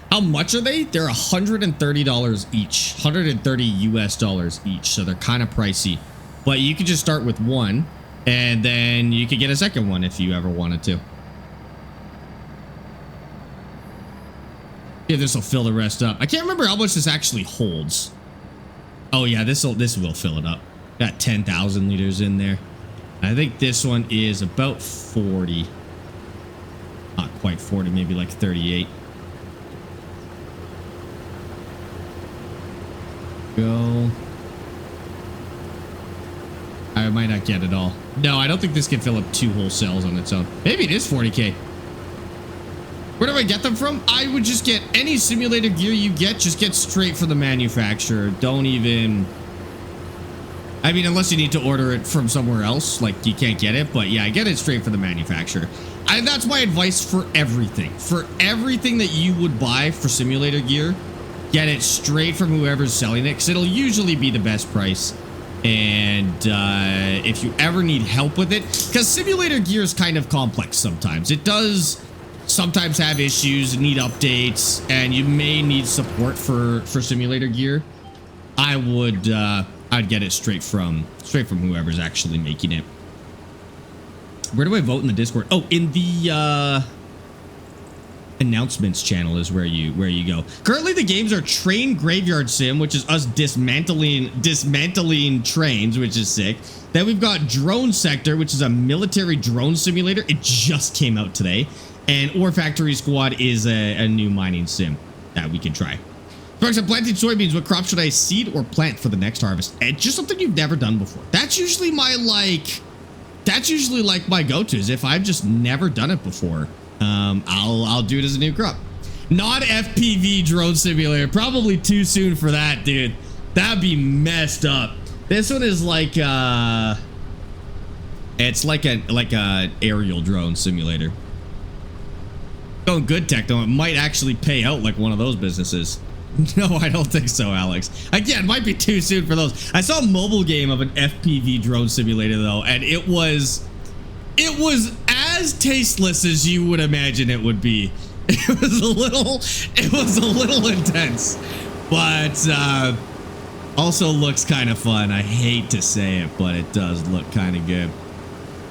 How much are they? They're $130 each. 130 US dollars each. So they're kind of pricey. But you could just start with one. And then you could get a second one if you ever wanted to. Yeah, this will fill the rest up. I can't remember how much this actually holds. Oh, yeah, this will fill it up. Got 10,000 liters in there. I think this one is about 40. Not quite 40, maybe like 38. Go. I might not get it all. No, I don't think this can fill up 2 whole cells on its own. Maybe it is 40K. Where do I get them from? I would just get any simulator gear you get, just get straight from the manufacturer. Don't even... I mean, unless you need to order it from somewhere else, like you can't get it. But yeah, get it straight from the manufacturer. That's my advice for everything. For everything that you would buy for simulator gear, get it straight from whoever's selling it, because it'll usually be the best price. And if you ever need help with it, because simulator gear is kind of complex sometimes. It does sometimes have issues, need updates, and you may need support for simulator gear. I'd get it straight from whoever's actually making it. Where do I vote in the Discord? Oh, in the announcements channel is where you go. Currently, the games are Train Graveyard Sim, which is us dismantling trains, which is sick. Then we've got Drone Sector, which is a military drone simulator. It just came out today. And Ore Factory Squad is a new mining sim that we can try. Sparx, I'm planting soybeans. What crop should I seed or plant for the next harvest? And just something you've never done before. That's usually my my go-tos. If I've just never done it before, I'll do it as a new crop. Not FPV drone simulator. Probably too soon for that, dude. That'd be messed up. This one is like it's like a aerial drone simulator. Going good tech though, it might actually pay out like one of those businesses. No, I don't think so, Alex. Again, it might be too soon for those. I saw a mobile game of an FPV drone simulator though, and it was as tasteless as you would imagine it would be. It was a little intense, but also looks kind of fun. I hate to say it, but it does look kind of good.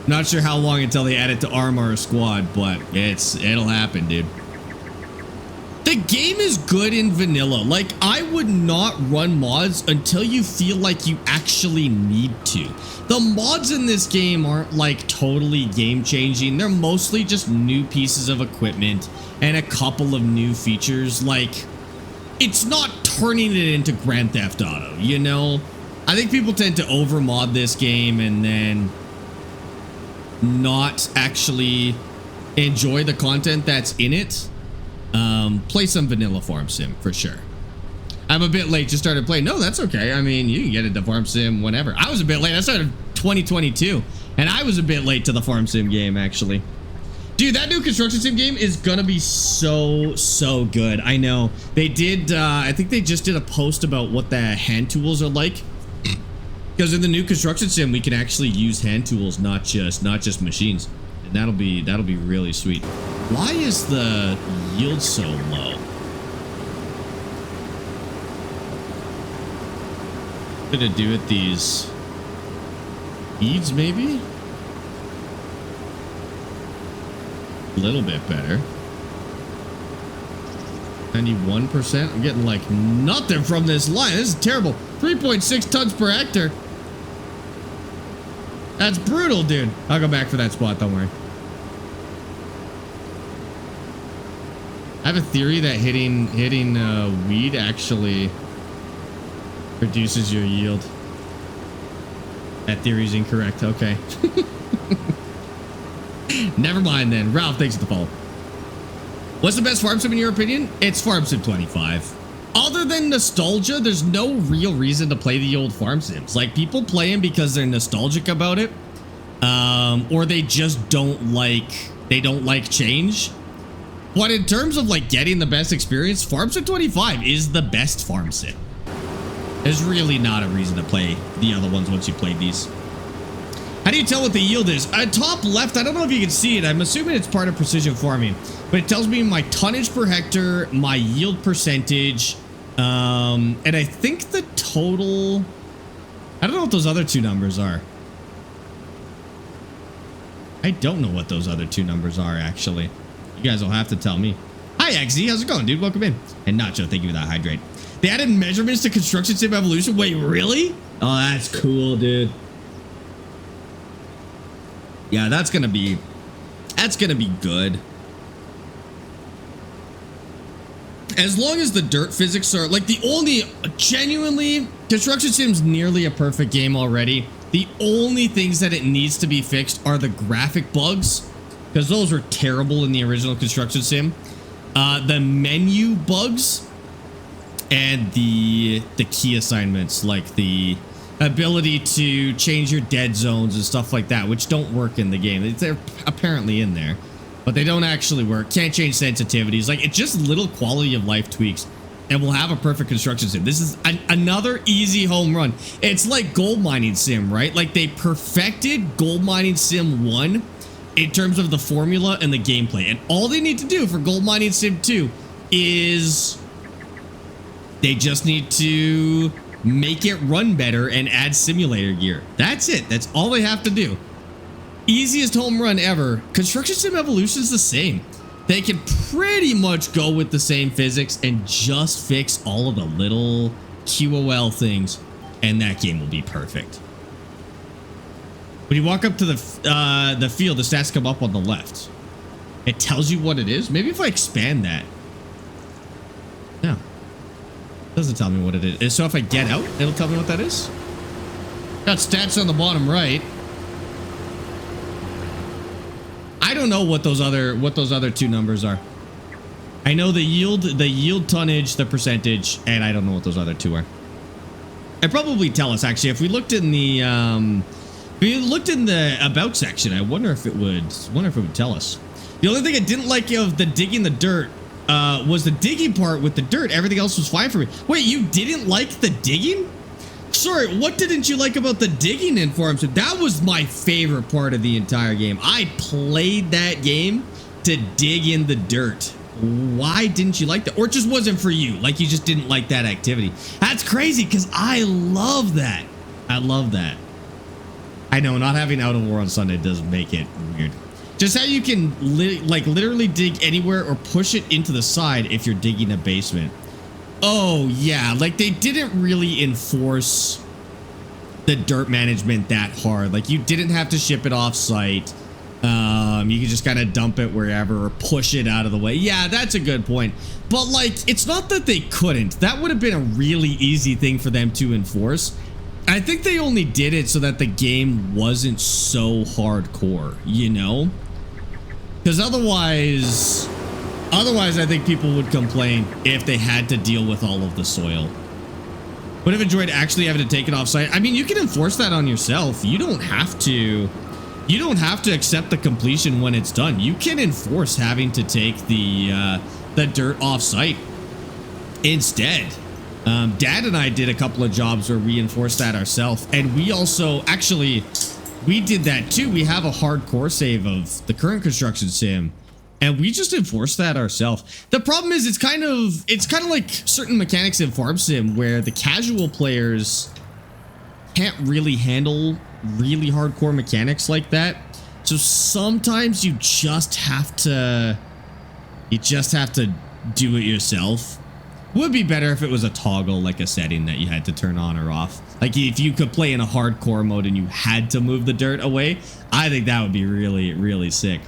Not sure how long until they add it to Armor Squad, but it'll happen, dude. The game is good in vanilla. Like, I would not run mods until you feel like you actually need to. The mods in this game aren't like totally game changing. They're mostly just new pieces of equipment and a couple of new features. Like, it's not turning it into Grand Theft Auto, you know? I think people tend to over mod this game and then not actually enjoy the content that's in it. Play some vanilla farm sim for sure. I'm a bit late, just started playing. No, that's okay. I mean, you can get into farm sim whenever. I was a bit late. I started 2022 and I was a bit late to the farm sim game actually. Dude, that new construction sim game is gonna be so good. I know they did I think they just did a post about what the hand tools are like, because in the new construction sim we can actually use hand tools, not just machines, and that'll be really sweet. Why is the yield so low? What to do with these beads, maybe? A little bit better. 91%. I'm getting like nothing from this line. This is terrible. 3.6 tons per hectare. That's brutal, dude. I'll go back for that spot. Don't worry. I have a theory that hitting weed actually reduces your yield. That theory is incorrect. Okay. Never mind then. Ralph, thanks for the follow. What's the best farm sim in your opinion? It's Farm Sim 25. Other than nostalgia, there's no real reason to play the old farm sims. Like, people play them because they're nostalgic about it, or they just don't like change. But in terms of like getting the best experience, Farm Sim 25 is the best farm sim. There's really not a reason to play the other ones once you played these. How do you tell what the yield is? Top left, I don't know if you can see it. I'm assuming it's part of precision farming, but it tells me my tonnage per hectare, my yield percentage, and I think the total. I don't know what those other two numbers are. I don't know what those other two numbers are, actually. You guys will have to tell me. Hi, XZ. How's it going, dude? Welcome in. And Nacho, thank you for that hydrate. They added measurements to Construction Sim Evolution. Wait, really? Oh, that's cool, dude. Yeah, that's gonna be good. As long as the dirt physics are like genuinely, Construction Sim's nearly a perfect game already. The only things that it needs to be fixed are the graphic bugs, because those were terrible in the original Construction Sim. The menu bugs and the key assignments, like the ability to change your dead zones and stuff like that, which don't work in the game. They're apparently in there, but they don't actually work. Can't change sensitivities. Like, it's just little quality of life tweaks and we'll have a perfect construction sim. This is another easy home run. It's like gold mining sim, right? Like they perfected gold mining sim 1 in terms of the formula and the gameplay. And all they need to do for gold mining sim 2 is they just need to make it run better and add simulator gear. That's it. That's all they have to do. Easiest home run ever. Construction Sim Evolution is the same. They can pretty much go with the same physics and just fix all of the little QOL things, and that game will be perfect. When you walk up to the field, the stats come up on the left. It tells you what it is. Maybe if I expand that. No. It doesn't tell me what it is. So if I get out, it'll tell me what that is. Got stats on the bottom right. I don't know what those other two numbers are. I know the yield tonnage, the percentage, and I don't know what those other two are. I'd probably tell us actually if we looked in the about section. I wonder if it would tell us. The only thing I didn't like of the digging the dirt was the digging part with the dirt. Everything else was fine for me. Wait, you didn't like the digging? Sorry, what didn't you like about the digging in Farm Sim? That was my favorite part of the entire game. I played that game to dig in the dirt. Why didn't you like that? Or it just wasn't for you? Like you just didn't like that activity? That's crazy because I love that. I love that. I know not having Out of War on Sunday does make it weird. Just how you can literally dig anywhere or push it into the side if you're digging a basement. Oh, yeah. Like, they didn't really enforce the dirt management that hard. Like, you didn't have to ship it off-site. You could just kind of dump it wherever or push it out of the way. Yeah, that's a good point. But, like, it's not that they couldn't. That would have been a really easy thing for them to enforce. I think they only did it so that the game wasn't so hardcore, you know? Because otherwise, I think people would complain if they had to deal with all of the soil. Would have enjoyed actually having to take it off site. I mean, you can enforce that on yourself. You don't have to accept the completion when it's done. You can enforce having to take the dirt off site instead. Dad and I did a couple of jobs where we enforced that ourselves, and we also actually we did that too. We have a hardcore save of the current construction sim, and we just enforced that ourselves. The problem is it's kind of like certain mechanics in Farm Sim where the casual players can't really handle really hardcore mechanics like that. So sometimes you just have to do it yourself. Would be better if it was a toggle, like a setting that you had to turn on or off. Like if you could play in a hardcore mode and you had to move the dirt away, I think that would be really, really sick.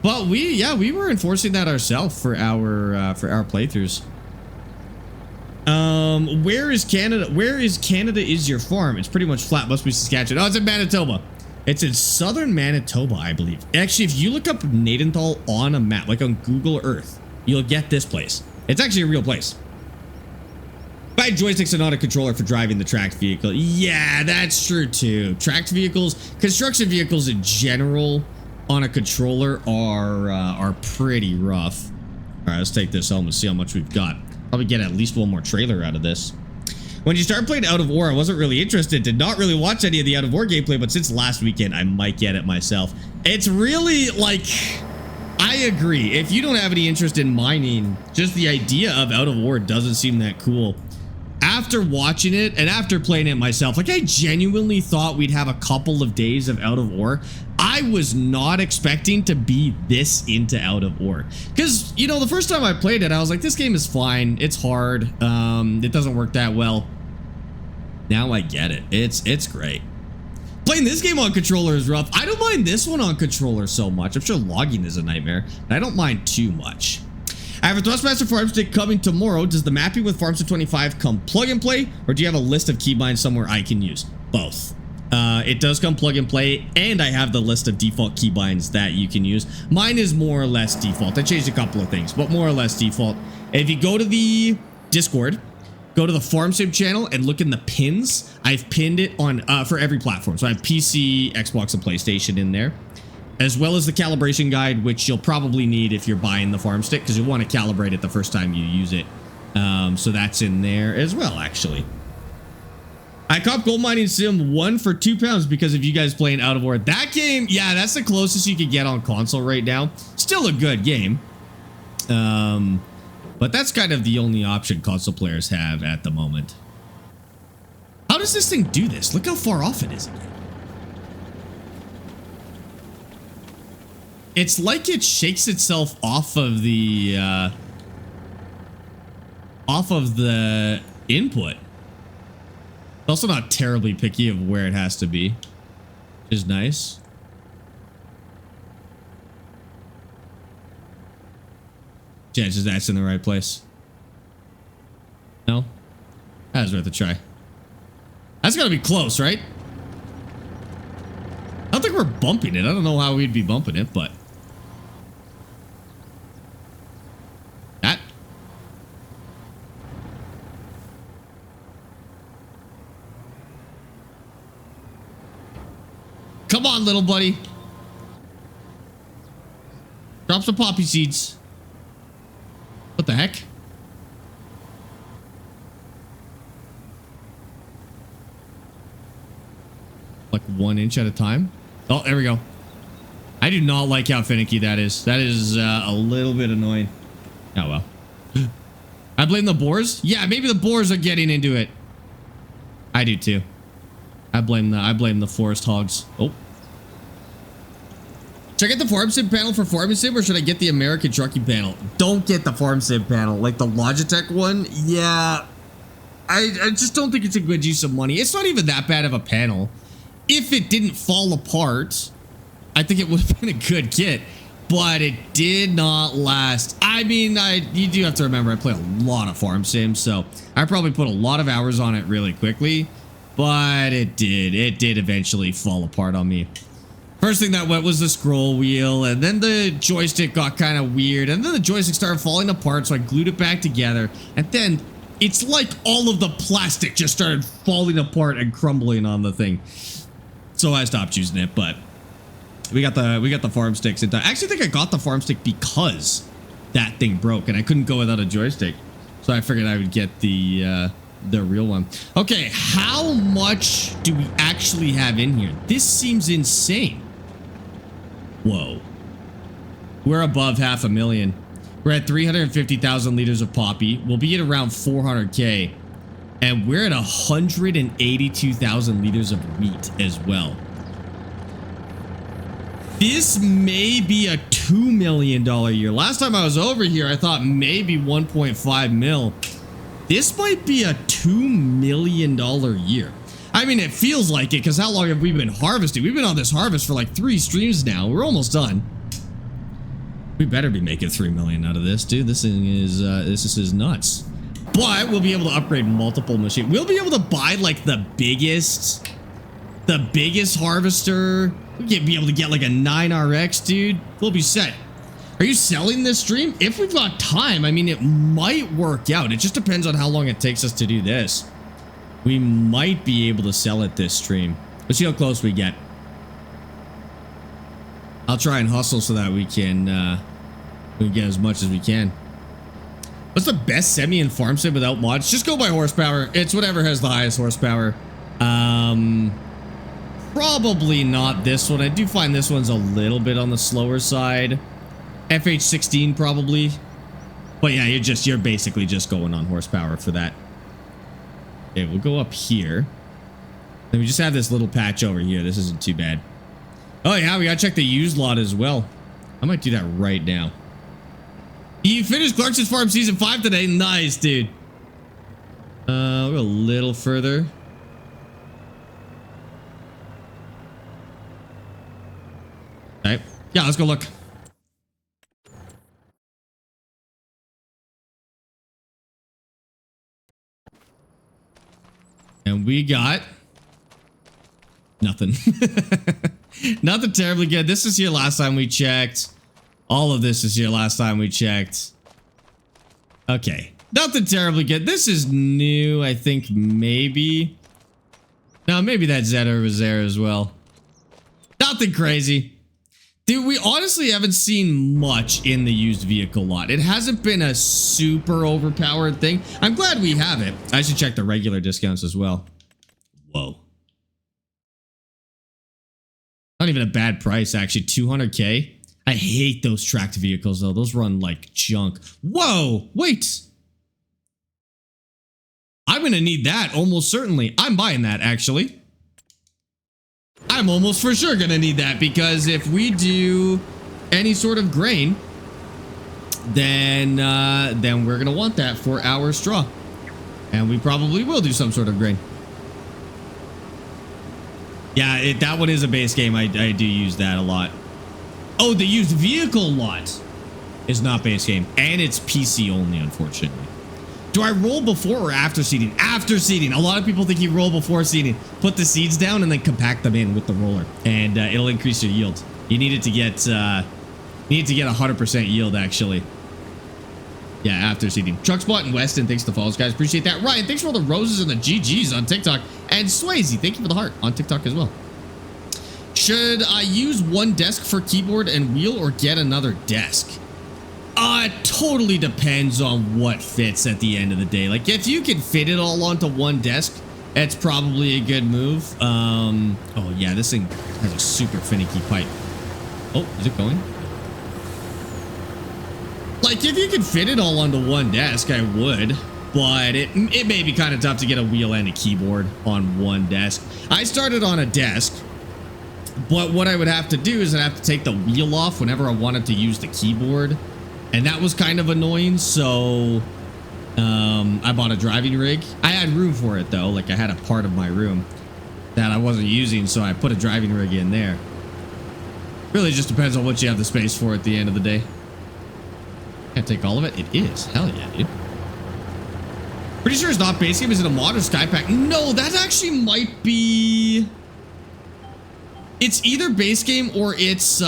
But we were enforcing that ourselves for our playthroughs. Where is Canada? Where is Canada is your farm? It's pretty much flat. Must be Saskatchewan. Oh, it's in Manitoba. It's in southern Manitoba, I believe. Actually, if you look up Nadenthal on a map, like on Google Earth, you'll get this place. It's actually a real place. Buy joysticks and not a controller for driving the tracked vehicle. Yeah, that's true too. Tracked vehicles, construction vehicles in general on a controller are pretty rough. All right, let's take this home and see how much we've got. Probably get at least one more trailer out of this. When you start playing Out of War, I wasn't really interested. Did not really watch any of the Out of War gameplay, but since last weekend, I might get it myself. It's really like, I agree. If you don't have any interest in mining, just the idea of Out of War doesn't seem that cool. After watching it and after playing it myself, like I genuinely thought we'd have a couple of days of Out of War. I was not expecting to be this into Out of War. Because, you know, the first time I played it, I was like, this game is fine. It's hard. It doesn't work that well. Now I get it. It's great. Playing this game on controller is rough. I don't mind this one on controller so much. I'm sure logging is a nightmare. I don't mind too much. I have a Thrustmaster Farm Stick coming tomorrow. Does the mapping with Farm Sim 25 come plug and play, or do you have a list of keybinds somewhere I can use? Both. It does come plug and play, and I have the list of default keybinds that you can use. Mine is more or less default. I changed a couple of things, but more or less default. If you go to the Discord, go to the Farm Sim channel and look in the pins. I've pinned it on for every platform. So I have PC, Xbox, and PlayStation in there, as well as the calibration guide, which you'll probably need if you're buying the Farm Stick, because you want to calibrate it the first time you use it. So that's in there as well, actually. I copped Gold Mining Sim 1 for £2 because of you guys playing Out of War. That game, yeah, that's the closest you could get on console right now. Still a good game. But that's kind of the only option console players have at the moment. How does this thing do this? Look how far off it is again. It's like it shakes itself off of the input. It's also not terribly picky of where it has to be, which is nice. Chances that's in the right place. No? That was worth a try. That's gotta be close, right? I don't think we're bumping it. I don't know how we'd be bumping it, but... That. Come on, little buddy. Drop some poppy seeds. What the heck? Like 1 inch at a time? Oh, there we go. I do not like how finicky that is. That is a little bit annoying. Oh, well. I blame the boars? Yeah, maybe the boars are getting into it. I do too. I blame the forest hogs. Oh. Should I get the farm sim panel for farming sim, or should I get the American trucking panel? Don't get the farm sim panel. Like the Logitech one? Yeah. I just don't think it's a good use of money. It's not even that bad of a panel. If it didn't fall apart, I think it would have been a good kit. But it did not last. I mean, you do have to remember I play a lot of farm sims, so I probably put a lot of hours on it really quickly. But it did eventually fall apart on me. First thing that went was the scroll wheel, and then the joystick got kind of weird, and then the joystick started falling apart, so I glued it back together, and then it's like all of the plastic just started falling apart and crumbling on the thing. So I stopped using it, but we got the farm sticks. I actually think I got the farm stick because that thing broke, and I couldn't go without a joystick, so I figured I would get the real one. Okay, how much do we actually have in here? This seems insane. Whoa. We're above 500,000. We're at 350,000 liters of poppy. We'll be at around 400k. And we're at 182,000 liters of wheat as well. This may be a $2 million year. Last time I was over here, I thought maybe 1.5 mil. This might be a $2 million year. I mean, it feels like it, because how long have we been harvesting? We've been on this harvest for like 3 streams now. We're almost done. We better be making 3 million out of this, dude. This thing is, this is nuts. But we'll be able to upgrade multiple machines. We'll be able to buy like the biggest harvester. We'll be able to get like a 9RX, dude. We'll be set. Are you selling this stream? If we've got time, I mean, it might work out. It just depends on how long it takes us to do this. We might be able to sell it this stream. Let's see how close we get. I'll try and hustle so that we can get as much as we can. What's the best semi and farm sim without mods? Just go by horsepower. It's whatever has the highest horsepower. Probably not this one. I do find this one's a little bit on the slower side. FH16 probably. But yeah, you're basically just going on horsepower for that. Okay, we'll go up here. Then we just have this little patch over here. This isn't too bad. Oh yeah, we gotta check the used lot as well. I might do that right now. You finished Clarkson's Farm Season 5 today. Nice, dude. We'll go a little further. Okay. Yeah, let's go look. And we got nothing. Nothing terribly good. This is here last time we checked. All of this is here last time we checked. Okay. Nothing terribly good. This is new, I think, maybe. No, maybe that Zeta was there as well. Nothing crazy. Dude, we honestly haven't seen much in the used vehicle lot. It hasn't been a super overpowered thing. I'm glad we have it. I should check the regular discounts as well. Whoa. Not even a bad price, actually. 200K. I hate those tracked vehicles, though. Those run like junk. Whoa, wait. I'm going to need that, almost certainly. I'm buying that, actually. I'm almost for sure going to need that, because if we do any sort of grain, then we're going to want that for our straw. And we probably will do some sort of grain. Yeah, that one is a base game. I do use that a lot. Oh, the used vehicle lot is not base game. And it's PC only, unfortunately. Do I roll before or after seeding? After seeding. A lot of people think you roll before seeding. Put the seeds down and then compact them in with the roller. And it'll increase your yield. You need it to get 100% yield, actually. Yeah, after seeding. Truckspot and Weston, thanks to the follows, guys. Appreciate that. Ryan, thanks for all the roses and the GGs on TikTok. And Swayze, thank you for the heart on TikTok as well. Should I use one desk for keyboard and wheel or get another desk? It totally depends on what fits at the end of the day. Like, if you can fit it all onto one desk, it's probably a good move. Oh, yeah, this thing has a super finicky pipe. Oh, is it going? Like, if you could fit it all onto one desk, I would. But it may be kind of tough to get a wheel and a keyboard on one desk. I started on a desk. But what I would have to do is I'd have to take the wheel off whenever I wanted to use the keyboard. And that was kind of annoying, so I bought a driving rig. I had room for it, though. Like, I had a part of my room that I wasn't using, so I put a driving rig in there. Really just depends on what you have the space for at the end of the day. Can't take all of it? It is. Hell yeah, dude. Pretty sure it's not base game. Is it a mod or Skypack? No, that actually might be... It's either base game or it's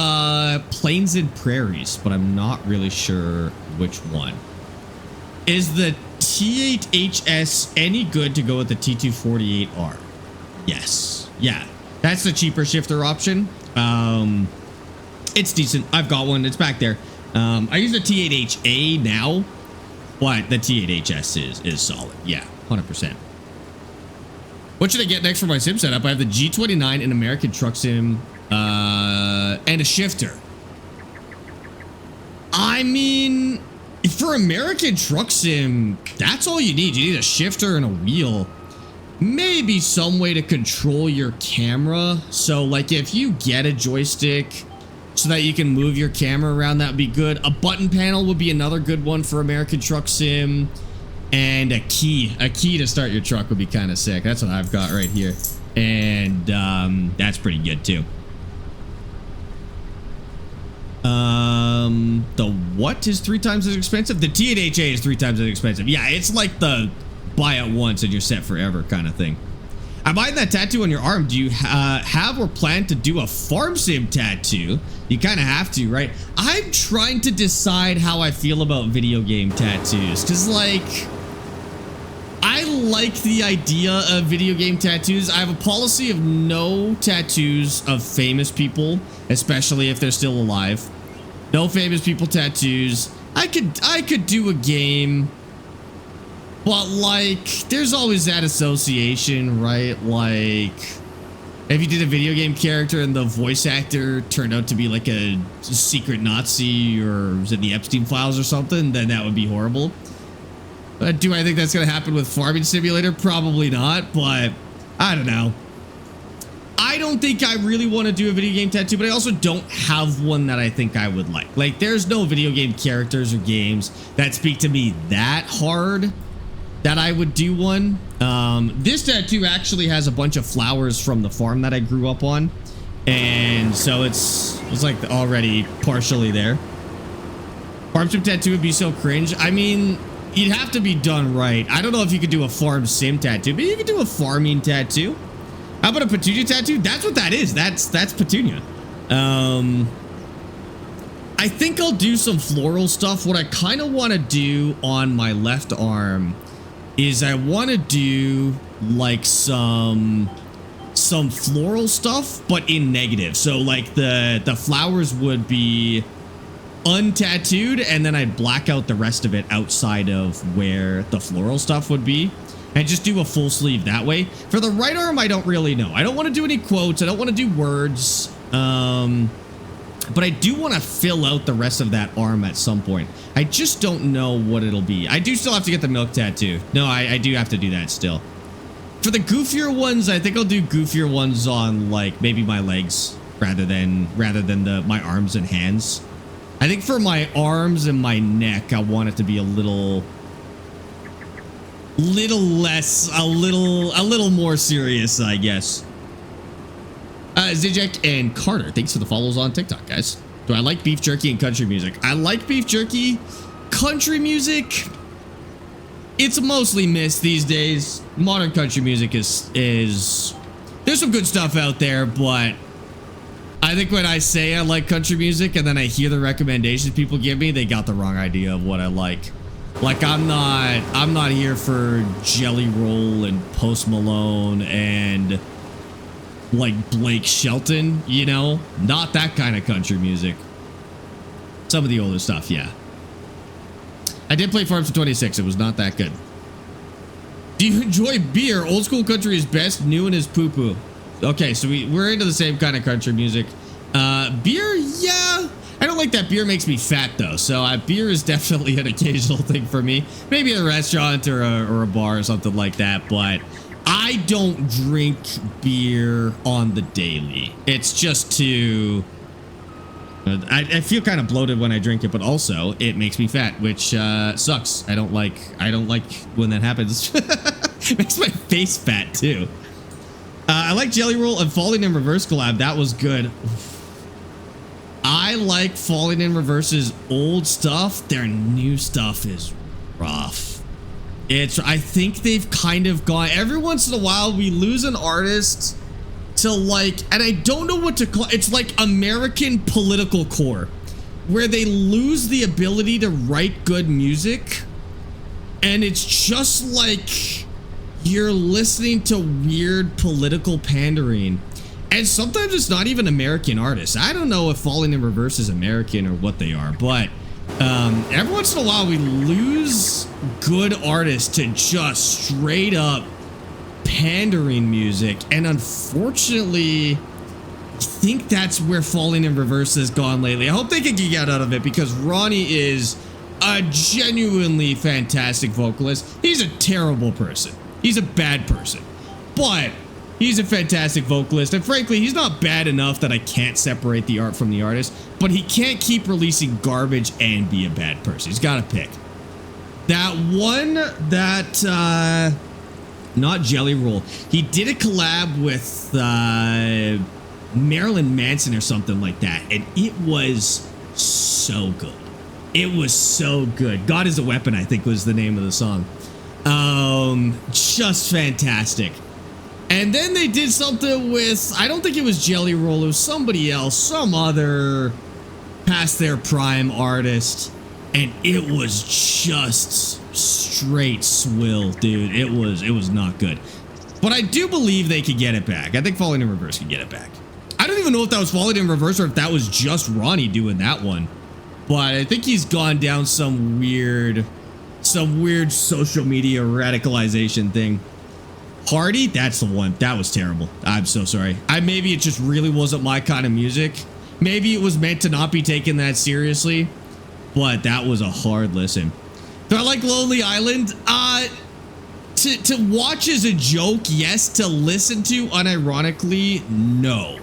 Plains and Prairies, but I'm not really sure which one. Is the T8HS any good to go with the T248R? Yes. Yeah. That's the cheaper shifter option. It's decent. I've got one. It's back there. I use the T8HA now, but the T8HS is solid. Yeah, 100%. What should I get next for my sim setup? I have the G29, an American Truck Sim, and a shifter. I mean, for American Truck Sim, that's all you need. You need a shifter and a wheel. Maybe some way to control your camera. So, like, if you get a joystick so that you can move your camera around, that would be good. A button panel would be another good one for American Truck Sim. And a key to start your truck would be kind of sick. That's what I've got right here. And that's pretty good too. The what is 3 times as expensive? The T8HA is 3 times as expensive. Yeah, it's like the buy it once and you're set forever kind of thing. I'm buying that tattoo on your arm. Do you have or plan to do a farm sim tattoo? You kind of have to, right? I'm trying to decide how I feel about video game tattoos. Because, like, I like the idea of video game tattoos. I have a policy of no tattoos of famous people, especially if they're still alive. No famous people tattoos. I could do a game, but, like, there's always that association, right? Like, if you did a video game character and the voice actor turned out to be like a secret Nazi or was it the Epstein files or something, then that would be horrible. But do I think that's going to happen with Farming Simulator? Probably not, but I don't know. I don't think I really want to do a video game tattoo, but I also don't have one that I think I would like. Like, there's no video game characters or games that speak to me that hard that I would do one. This tattoo actually has a bunch of flowers from the farm that I grew up on. And so it's like already partially there. Farm sim tattoo would be so cringe. I mean, you'd have to be done right. I don't know if you could do a farm sim tattoo, but you could do a farming tattoo. How about a petunia tattoo? That's what that is. That's petunia. I think I'll do some floral stuff. What I kind of want to do on my left arm is I want to do like some some floral stuff, but in negative. So like the flowers would be untattooed, and then I'd black out the rest of it outside of where the floral stuff would be, and just do a full sleeve that way. For the right arm, I don't really know. I don't want to do any quotes. I don't want to do words. But I do want to fill out the rest of that arm at some point. I just don't know what it'll be. I do still have to get the milk tattoo. No, I do have to do that still. For the goofier ones, I think I'll do goofier ones on like maybe my legs rather than my arms and hands. I think for my arms and my neck, I want it to be a little less, a little more serious, I guess. Zijek and Carter, thanks for the follows on TikTok, guys. Do I like beef jerky and country music? I like beef jerky. Country music, it's mostly missed these days. Modern country music is there's some good stuff out there, but I think when I say I like country music and then I hear the recommendations people give me, they got the wrong idea of what I like. Like I'm not here for Jelly Roll and Post Malone and like Blake Shelton, you know? Not that kind of country music. Some of the older stuff, yeah. I did play Farms for 26. It was not that good. Do you enjoy beer? Old school country is best. New one is poo-poo. Okay, so we're into the same kind of country music. Beer, yeah. I don't like that beer makes me fat, though. So beer is definitely an occasional thing for me. Maybe at a restaurant or a bar or something like that. But I don't drink beer on the daily. It's just too... I feel kind of bloated when I drink it, but also it makes me fat, which sucks. I don't like when that happens. It makes my face fat too. I like Jelly Roll and Falling in Reverse collab. That was good. I like Falling in Reverse's old stuff. Their new stuff is rough. I think they've kind of gone, every once in a while we lose an artist to like, and I don't know what to call it's like American political core, where they lose the ability to write good music, and it's just like you're listening to weird political pandering, and sometimes it's not even American artists. I don't know if Falling in Reverse is American or what they are, but every once in a while we lose good artists to just straight up pandering music, and unfortunately I think that's where Falling in Reverse has gone lately. I hope they can get out of it, because Ronnie is a genuinely fantastic vocalist. He's a terrible person. He's a bad person, but he's a fantastic vocalist, and frankly he's not bad enough that I can't separate the art from the artist, but he can't keep releasing garbage and be a bad person. He's got to pick. That one that not Jelly Roll. He did a collab with Marilyn Manson or something like that, and it was so good. It was so good. God is a Weapon, I think, was the name of the song. Just fantastic. And then they did something with, I don't think it was Jelly Roll, it was somebody else, some other past their prime artist, and it was just straight swill, dude. It was not good, but I do believe they could get it back. I think Falling in Reverse can get it back. I don't even know if that was Falling in Reverse or if that was just Ronnie doing that one, but I think he's gone down some weird social media radicalization thing. Hardy, that's the one. That was terrible. I'm so sorry. Maybe it just really wasn't my kind of music. Maybe it was meant to not be taken that seriously, but that was a hard listen. Do I like Lonely Island? To watch as a joke, yes. To listen to unironically, no.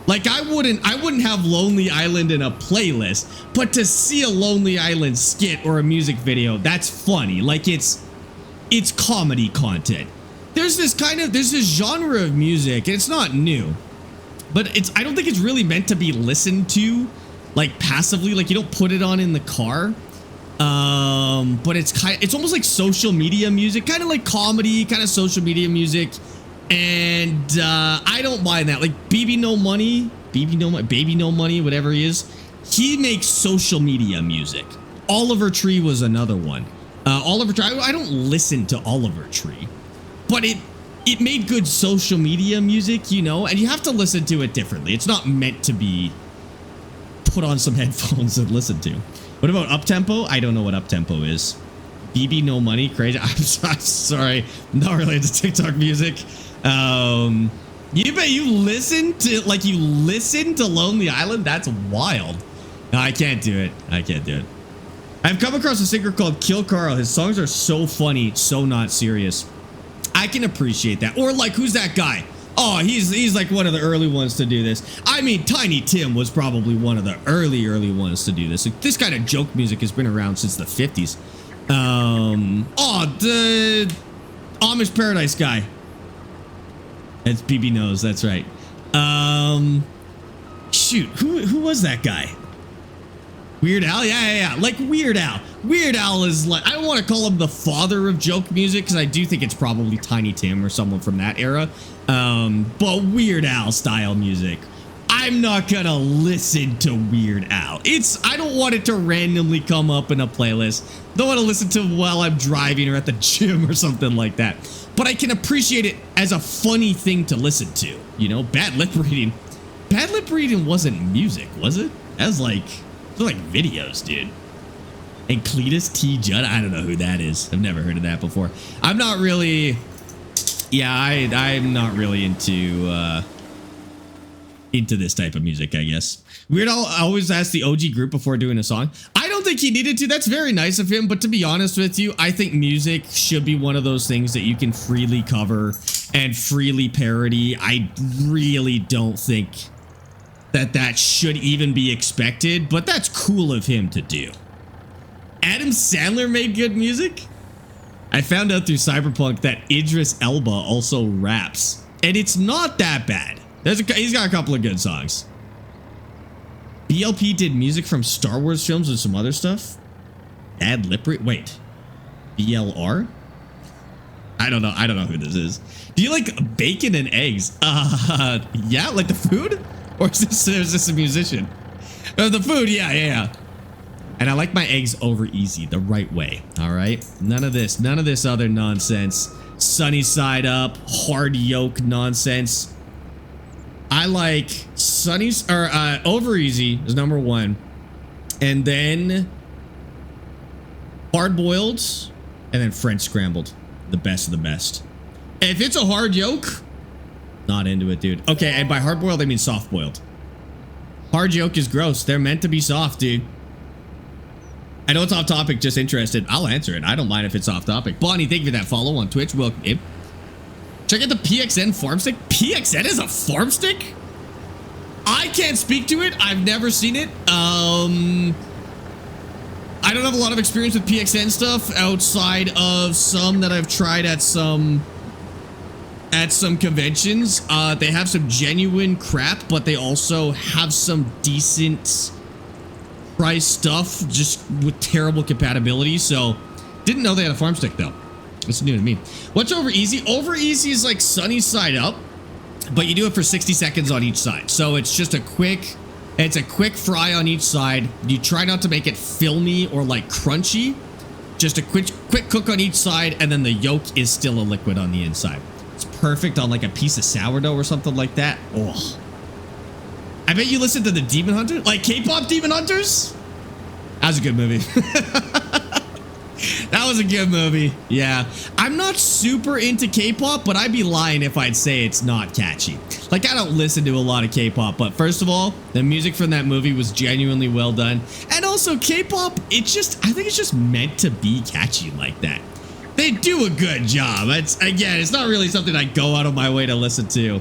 Like I wouldn't have Lonely Island in a playlist, but to see a Lonely Island skit or a music video, that's funny. Like it's comedy content. There's this genre of music, and it's not new, but I don't think it's really meant to be listened to like passively. Like you don't put it on in the car. But it's almost like social media music, kind of like comedy, kind of social media music, and I don't mind that. Like Baby No Money, whatever he is, he makes social media music. Oliver Tree was another one. Oliver Tree, I don't listen to Oliver Tree, but it made good social media music, you know, and you have to listen to it differently. It's not meant to be put on some headphones and listen to. What about Uptempo? I don't know what Uptempo is. BB No Money, crazy. I'm sorry, not related to TikTok music. You bet you listen to Lonely Island? That's wild. No, I can't do it. I can't do it. I've come across a singer called Kill Carl. His songs are so funny, so not serious. I can appreciate that. Or like, who's that guy? Oh, he's like one of the early ones to do this. I mean, Tiny Tim was probably one of the early ones to do this. Like, this kind of joke music has been around since the 50s. The Amish Paradise guy. That's BB Knows, that's right. Shoot, who was that guy? Weird Al? Yeah. Like Weird Al. Weird Al is like, I don't want to call him the father of joke music because I do think it's probably Tiny Tim or someone from that era. But Weird Al style music. I'm not gonna listen to Weird Al. I don't want it to randomly come up in a playlist. Don't want to listen to while I'm driving or at the gym or something like that. But I can appreciate it as a funny thing to listen to. You know, bad lip reading. Bad lip reading wasn't music, was it? That was like videos, dude. And Cletus T. Judd, I don't know who that is. I've never heard of that before. I'm not really, I'm not really into this type of music, I guess. Weird Al always asks the OG group before doing a song. I don't think he needed to. That's very nice of him. But to be honest with you, I think music should be one of those things that you can freely cover and freely parody. I really don't think that should even be expected, but that's cool of him to do. Adam Sandler made good music. I found out through Cyberpunk that Idris Elba also raps, and it's not that bad. He's got a couple of good songs. BLP did music from Star Wars films and some other stuff. Ad lip read. Wait, BLR? I don't know who this is. Do you like bacon and eggs? Yeah, like the food? Or is this a musician? The food, yeah. And I like my eggs over easy, the right way. All right, none of this other nonsense. Sunny side up, hard yolk nonsense. I like over easy is number one, and then hard boiled, and then French scrambled. The best of the best. If it's a hard yolk, not into it, dude. Okay, and by hard boiled I mean soft boiled. Hard yolk is gross. They're meant to be soft, dude. I know it's off topic, just interested. I'll answer it. I don't mind if it's off topic. Bonnie, thank you for that follow on Twitch. Welcome in. Check out the PXN farm stick. PXN is a farm stick? I can't speak to it. I've never seen it. I don't have a lot of experience with PXN stuff outside of some that I've tried at some conventions. They have some genuine crap, but they also have some decent price stuff just with terrible compatibility. So didn't know they had a farm stick though. That's new to me. What's over easy? Over easy is like sunny side up, but you do it for 60 seconds on each side. So it's just a quick fry on each side. You try not to make it filmy or like crunchy. Just a quick cook on each side, and then the yolk is still a liquid on the inside. It's perfect on like a piece of sourdough or something like that. Oh, I bet you listen to the Demon Hunter, like K-pop Demon Hunters. That was a good movie. That was a good movie. Yeah, I'm not super into K-pop, but I'd be lying if I'd say it's not catchy. Like, I don't listen to a lot of K-pop, but first of all, the music from that movie was genuinely well done. And also K-pop, I think it's just meant to be catchy like that. They do a good job. It's not really something I go out of my way to listen to,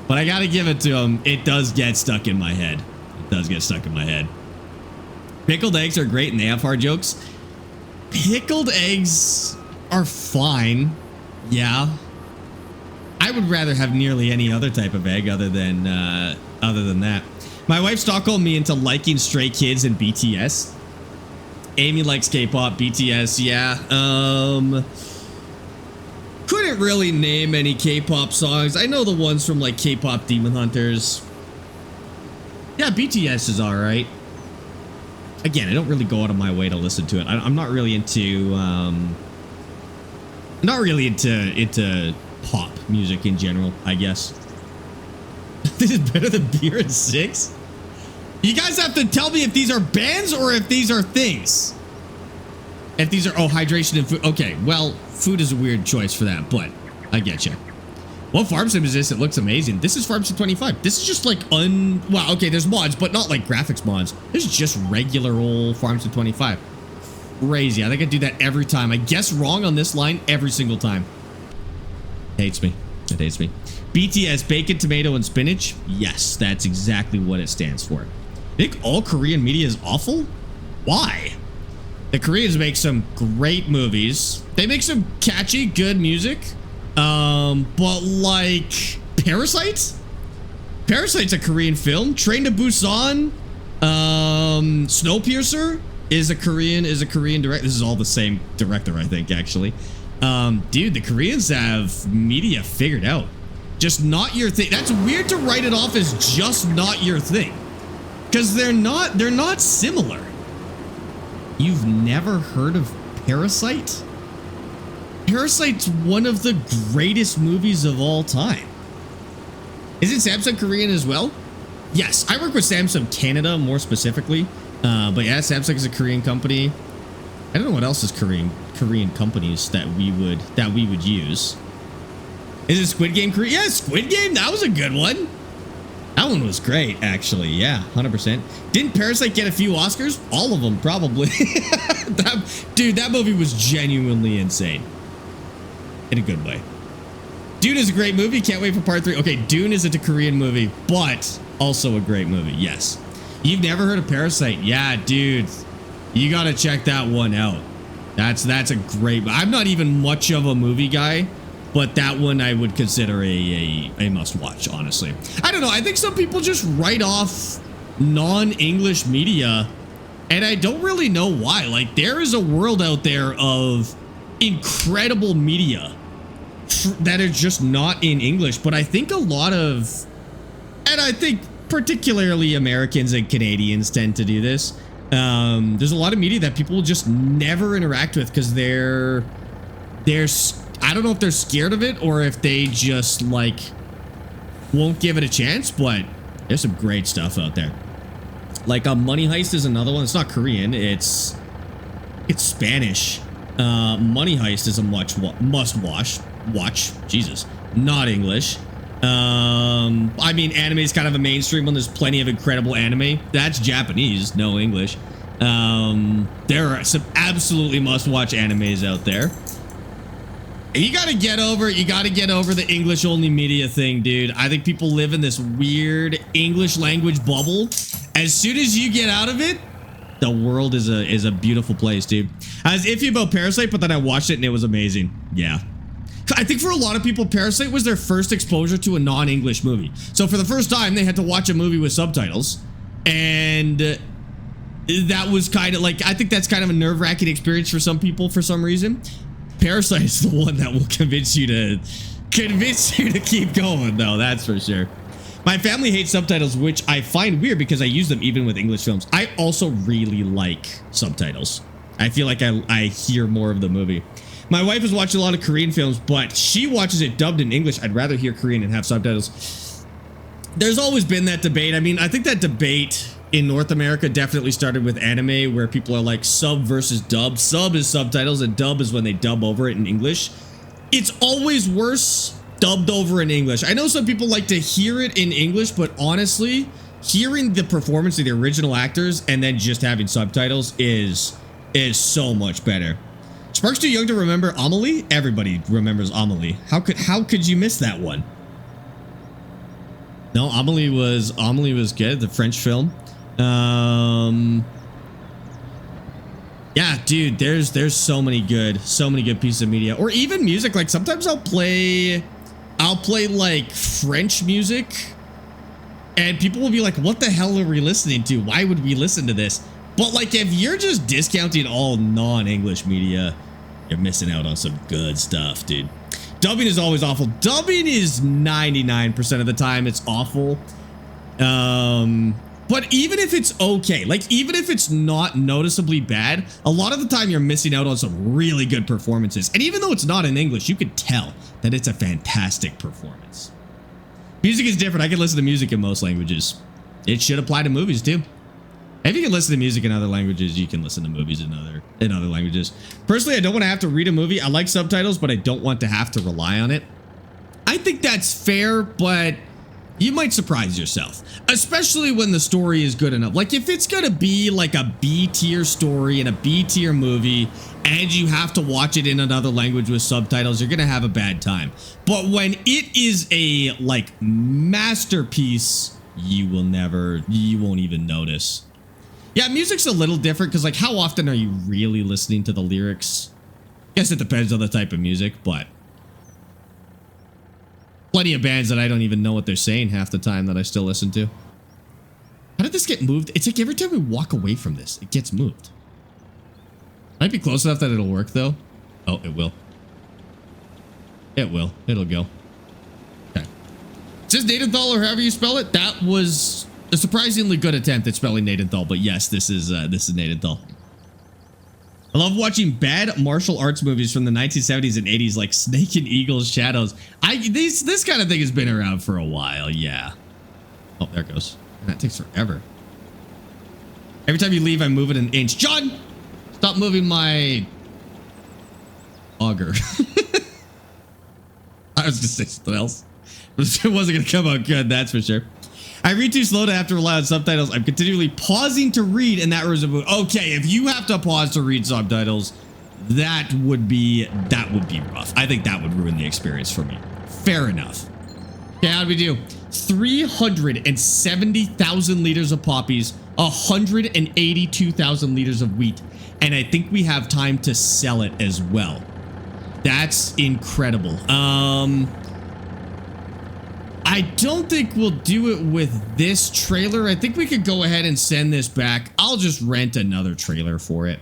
but I gotta give it to them. It does get stuck in my head. It does get stuck in my head. Pickled eggs are great and they have hard jokes. Pickled eggs are fine. Yeah. I would rather have nearly any other type of egg other than that. My wife Stockholm me into liking Stray Kids and BTS. Amy likes K-pop, BTS, yeah. Couldn't really name any K-pop songs. I know the ones from like K-pop Demon Hunters. Yeah, BTS is all right. Again, I don't really go out of my way to listen to it. I'm not really into pop music in general, I guess. This is better than beer and six? You guys have to tell me if these are bands or if these are things. If these are, oh, hydration and food. Okay, well, food is a weird choice for that, but I get you. What farm sim is this? It looks amazing. This is Farm Sim 25. This is just like well, okay, there's mods, but not like graphics mods. This is just regular old Farm Sim 25. Crazy. I think I do that every time. I guess wrong on this line every single time. Hates me. It hates me. BTS, bacon, tomato, and spinach. Yes, that's exactly what it stands for. I think all Korean media is awful? Why? The Koreans make some great movies. They make some catchy, good music. But like Parasite? Parasite's a Korean film. Train to Busan, Snowpiercer is a Korean director. This is all the same director, I think, actually. Dude, the Koreans have media figured out. Just not your thing. That's weird to write it off as just not your thing. Because they're not similar. You've never heard of Parasite? Parasite's one of the greatest movies of all time. Isn't Samsung Korean as well? Yes, I work with Samsung Canada more specifically. But yeah, Samsung is a Korean company. I don't know what else is Korean companies that we would use. Is it Squid Game Korea? Yeah, Squid Game. That was a good one. That one was great, actually. Yeah, 100%. Didn't Parasite get a few Oscars? All of them, probably. Dude, that movie was genuinely insane. In a good way. Dune is a great movie. Can't wait for part 3. Okay, Dune isn't a Korean movie, but also a great movie. Yes. You've never heard of Parasite? Yeah, dude. You gotta check that one out. That's a great... I'm not even much of a movie guy, but that one I would consider a must-watch, honestly. I don't know. I think some people just write off non-English media, and I don't really know why. Like, there is a world out there of incredible media that are just not in English, but I think a lot of... And I think particularly Americans and Canadians tend to do this. There's a lot of media that people just never interact with because they're I don't know if they're scared of it or if they just like won't give it a chance, but there's some great stuff out there. Like Money Heist is another one. It's not Korean, it's Spanish. Money Heist is a must watch. Jesus, not English. I mean, anime is kind of a mainstream one. There's plenty of incredible anime. That's Japanese, no English. There are some absolutely must-watch animes out there. You gotta get over the English-only media thing, dude. I think people live in this weird English language bubble. As soon as you get out of it, the world is a beautiful place, dude. I was iffy about Parasite, but then I watched it and it was amazing. Yeah. I think for a lot of people, Parasite was their first exposure to a non-English movie. So for the first time, they had to watch a movie with subtitles. And that was kind of like, I think that's kind of a nerve-wracking experience for some people for some reason. Parasite is the one that will convince you to keep going, though. That's for sure. My family hates subtitles, which I find weird because I use them even with English films. I also really like subtitles. I feel like I hear more of the movie. My wife has watched a lot of Korean films, but she watches it dubbed in English. I'd rather hear Korean and have subtitles. There's always been that debate. I mean, I think that debate in North America definitely started with anime, where people are like sub versus dub. Sub is subtitles and dub is when they dub over it in English. It's always worse dubbed over in English. I know some people like to hear it in English, but honestly, hearing the performance of the original actors and then just having subtitles is so much better. Sparx too young to remember Amelie? Everybody remembers Amelie. How could you miss that one? No, Amelie was good. The French film. Yeah, dude, there's so many good pieces of media, or even music. Like sometimes I'll play like French music, and people will be like, "What the hell are we listening to? Why would we listen to this?" But like, if you're just discounting all non-English media, you're missing out on some good stuff, dude. Dubbing is always awful. Dubbing is 99% of the time it's awful. But even if it's okay, like even if it's not noticeably bad, a lot of the time you're missing out on some really good performances. And even though it's not in English, you could tell that it's a fantastic performance. Music is different. I can listen to music in most languages. It should apply to movies too. If you can listen to music in other languages, you can listen to movies in other languages. Personally, I don't want to have to read a movie. I like subtitles, but I don't want to have to rely on it. I think that's fair, but you might surprise yourself, especially when the story is good enough. Like if it's gonna be like a B-tier story in a B-tier movie and you have to watch it in another language with subtitles, you're gonna have a bad time. But when it is a like masterpiece, you won't even notice. Yeah, music's a little different because like how often are you really listening to the lyrics? I guess it depends on the type of music, but plenty of bands that I don't even know what they're saying half the time that I still listen to. How did this get moved? It's like every time we walk away from this, it gets moved. Might be close enough that it'll work though. Oh, it will. It will. It'll go. Okay. It says Nadenthal or however you spell it. That was a surprisingly good attempt at spelling Nadenthal, but yes, this is Nadenthal. I love watching bad martial arts movies from the 1970s and 80s like Snake and Eagle's Shadows. This kind of thing has been around for a while, yeah. Oh, there it goes. That takes forever. Every time you leave, I move it an inch. John! Stop moving my auger. I was gonna say something else. It wasn't gonna come out good, that's for sure. I read too slow to have to rely on subtitles. I'm continually pausing to read, and that was a okay. If you have to pause to read subtitles, that would be rough. I think that would ruin the experience for me. Fair enough. Okay, how do we do? 370,000 liters of poppies, 182,000 liters of wheat, and I think we have time to sell it as well. That's incredible. I don't think we'll do it with this trailer. I think we could go ahead and send this back. I'll just rent another trailer for it.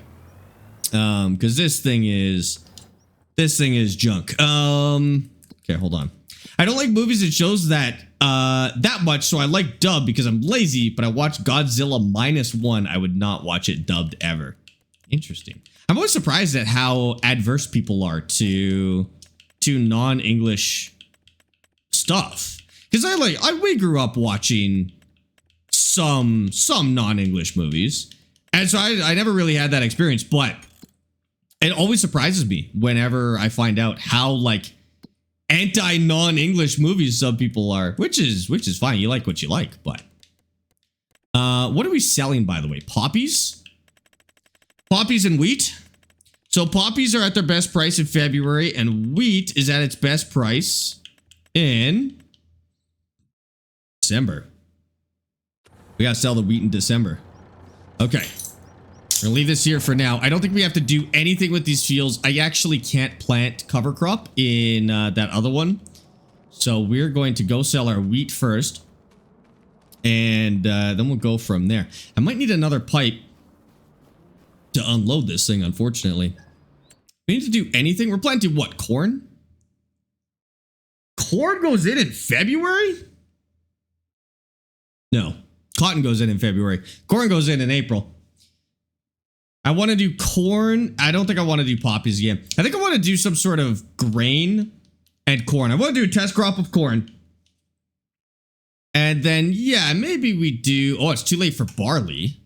Because this thing is junk. Okay, hold on. I don't like movies and shows that much, so I like dubbed because I'm lazy, but I watched Godzilla -1. I would not watch it dubbed ever. Interesting. I'm always surprised at how adverse people are to non-English stuff. Because we grew up watching some non-English movies. And so I never really had that experience, but it always surprises me whenever I find out how like anti-non-English movies some people are, which is fine. You like what you like, but what are we selling, by the way? Poppies? Poppies and wheat? So poppies are at their best price in February and wheat is at its best price in December. We gotta sell the wheat in December. Okay. We're gonna leave this here for now. I don't think we have to do anything with these fields. I actually can't plant cover crop in that other one. So we're going to go sell our wheat first. And then we'll go from there. I might need another pipe to unload this thing, unfortunately. We need to do anything. We're planting what? Corn? Corn goes in February? No, cotton goes in February. Corn goes in April. I want to do corn. I don't think I want to do poppies again. I think I want to do some sort of grain and corn. I want to do a test crop of corn. And then, yeah, maybe we do... Oh, it's too late for barley.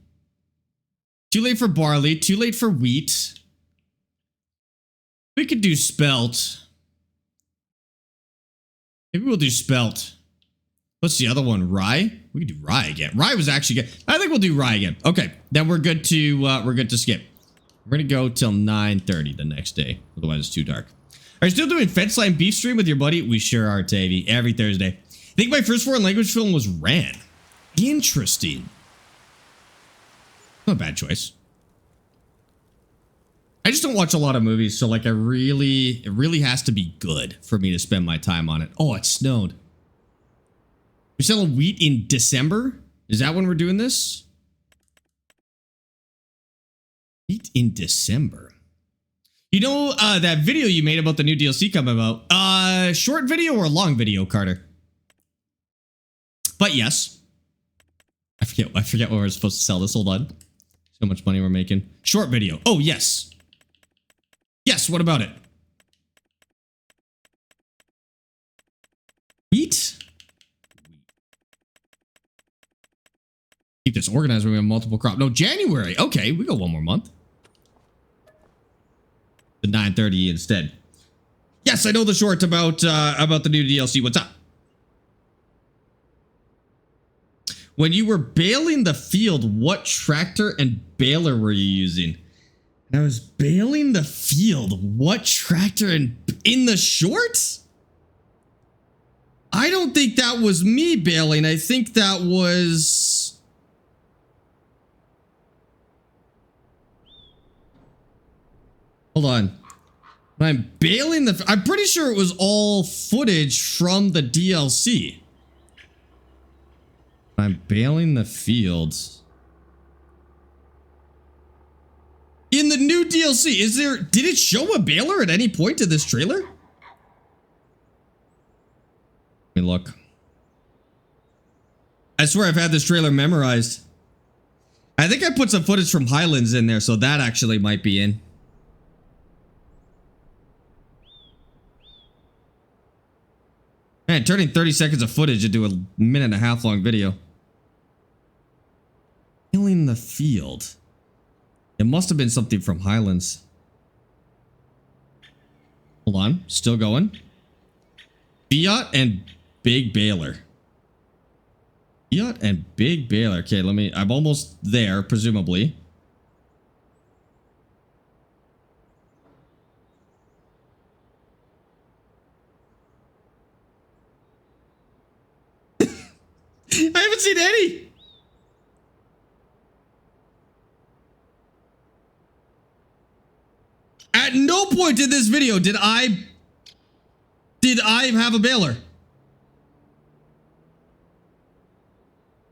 Too late for barley. Too late for wheat. We could do spelt. Maybe we'll do spelt. What's the other one? Rye? We can do rye again. Rye was actually good. I think we'll do rye again. Okay, then we're good to skip. We're gonna go till 9:30 the next day. Otherwise, it's too dark. Are you still doing fence line beef stream with your buddy? We sure are, Tavy. Every Thursday. I think my first foreign language film was Ran. Interesting. Not a bad choice. I just don't watch a lot of movies, so like it really has to be good for me to spend my time on it. Oh, it snowed. We're selling wheat in December? Is that when we're doing this? Wheat in December. You know that video you made about the new DLC coming out? Short video or long video, Carter? But yes. I forget forget what we're supposed to sell this. Hold on. So much money we're making. Short video. Oh, yes. Yes, what about it? Wheat? Keep this organized when we have multiple crop. No, January. Okay, we got one more month. The 9:30 instead. Yes, I know the short about the new DLC. What's up? When you were baling the field, what tractor and baler were you using? I was baling the field. What tractor and in the short? I don't think that was me baling. I think that was... Hold on. I'm baling the... I'm pretty sure it was all footage from the DLC. I'm baling the fields. In the new DLC, is there... Did it show a baler at any point in this trailer? Let me look. I swear I've had this trailer memorized. I think I put some footage from Highlands in there, so that actually might be in. Man, turning 30 seconds of footage into a minute and a half long video. Killing the field. It must have been something from Highlands. Hold on, still going. Fiat and Big Baler. Fiat and Big Baler. Okay, let me... I'm almost there, presumably. I haven't seen any. At no point in this video did I have a baler.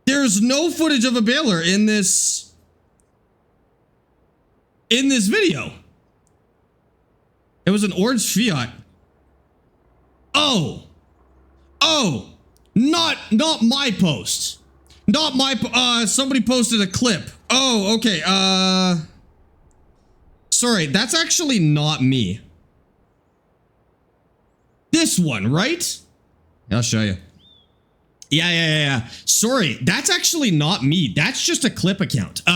There's no footage of a baler in this video. It was an orange Fiat. Oh. Not my post. Not my somebody posted a clip. Oh, okay. Sorry, that's actually not me. This one, right? I'll show you. Yeah. Sorry, that's actually not me. That's just a clip account. But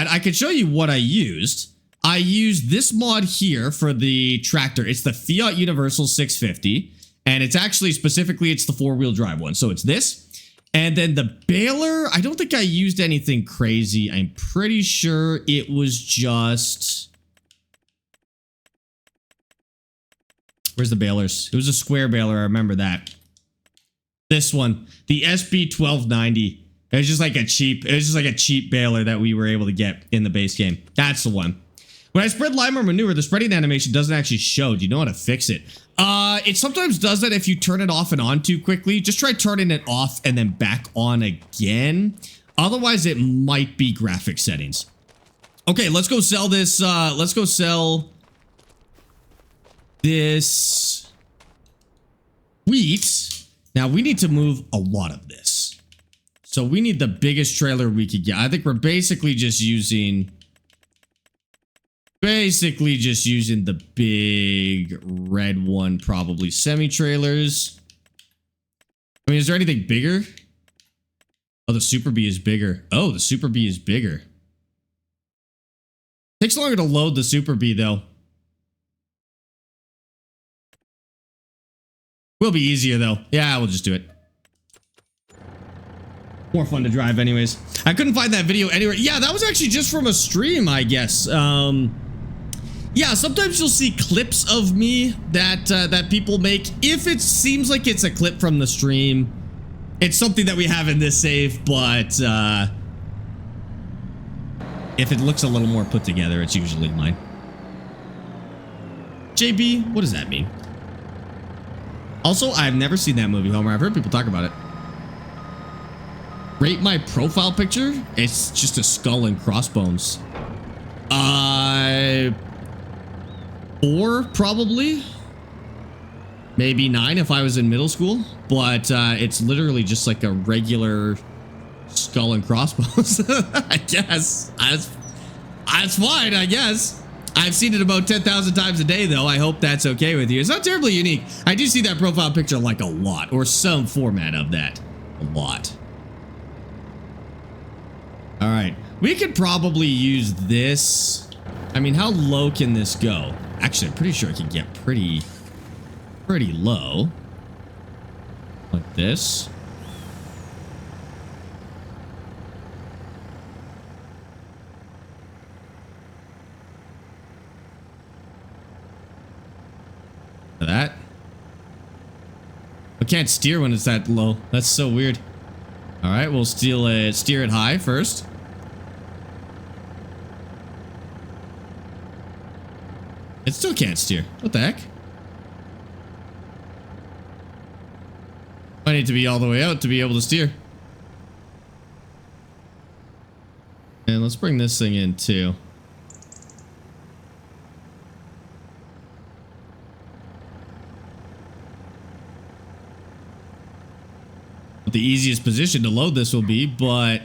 I can show you what I used. I used this mod here for the tractor. It's the Fiat Universal 650. And it's actually specifically, it's the 4-wheel drive one. So it's this. And then the baler, I don't think I used anything crazy. I'm pretty sure it was just... Where's the balers? It was a square baler. I remember that. This one, the SB1290. It was just like a cheap baler that we were able to get in the base game. That's the one. When I spread lime or manure, the spreading animation doesn't actually show. Do you know how to fix it? It sometimes does that if you turn it off and on too quickly. Just try turning it off and then back on again. Otherwise, it might be graphic settings. Okay, let's go sell this. Let's go sell this wheat. Now, we need to move a lot of this. So we need the biggest trailer we could get. I think we're basically just using the big red one, probably semi-trailers. I mean, is there anything bigger? Oh, the Super Bee is bigger. Oh, the Super Bee is bigger. Takes longer to load the Super Bee, though. Will be easier, though. Yeah, we'll just do it. More fun to drive anyways. I couldn't find that video anywhere. Yeah, that was actually just from a stream, I guess. Yeah, sometimes you'll see clips of me that people make. If it seems like it's a clip from the stream, it's something that we have in this save, but if it looks a little more put together, it's usually mine. JB, what does that mean? Also, I've never seen that movie, Homer. I've heard people talk about it. Rate my profile picture? It's just a skull and crossbones. 4, probably. Maybe 9 if I was in middle school. But it's literally just like a regular skull and crossbows. I guess. That's fine, I guess. I've seen it about 10,000 times a day, though. I hope that's okay with you. It's not terribly unique. I do see that profile picture like a lot, or some format of that. A lot. All right. We could probably use this. I mean, how low can this go? Actually, I'm pretty sure it can get pretty low. Like this. That. I can't steer when it's that low. That's so weird. All right, we'll steer it high first. It still can't steer. What the heck? I need to be all the way out to be able to steer. And let's bring this thing in too. The easiest position to load this will be, but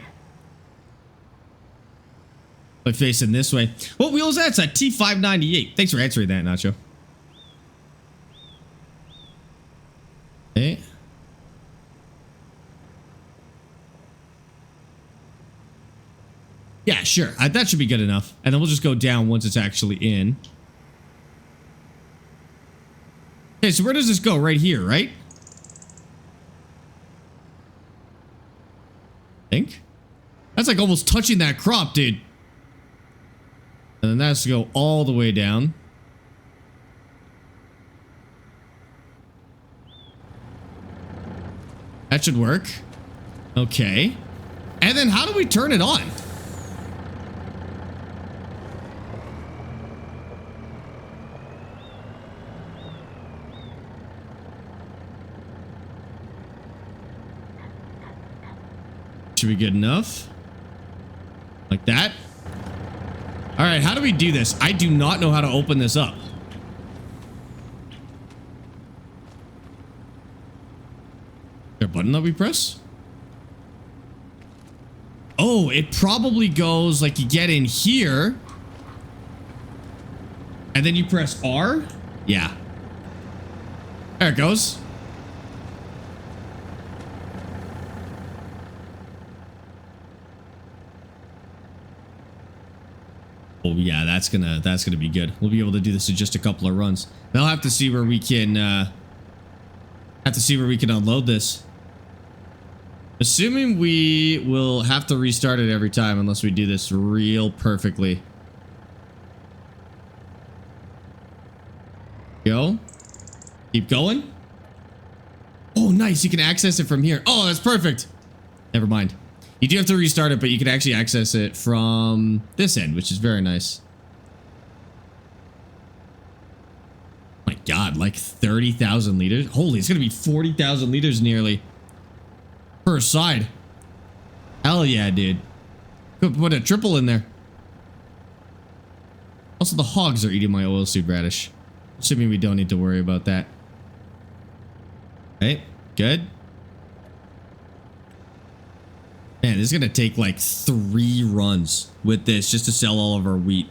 by facing this way. What wheel is that? It's a T598. Thanks for answering that, Nacho. Okay. Yeah, sure. That should be good enough. And then we'll just go down once it's actually in. Okay, so where does this go? Right here, right? Think? That's like almost touching that crop, dude. And then that's to go all the way down. That should work. Okay. And then how do we turn it on? Should be good enough. Like that. All right, how do we do this? I do not know how to open this up. Is there a button that we press? Oh, it probably goes like you get in here. And then you press R? Yeah. There it goes. Oh yeah, that's gonna be good. We'll be able to do this in just a couple of runs. They'll have to see where we can unload this. Assuming we will have to restart it every time unless we do this real perfectly. Go. Keep going. Oh, nice. You can access it from here. Oh, that's perfect. Never mind. You do have to restart it, but you can actually access it from this end, which is very nice. My God, like 30,000 liters. Holy, it's going to be 40,000 liters nearly per side. Hell yeah, dude. Could put a triple in there. Also, the hogs are eating my oilseed radish. Assuming we don't need to worry about that. Okay, good. Man, this is going to take like 3 runs with this just to sell all of our wheat.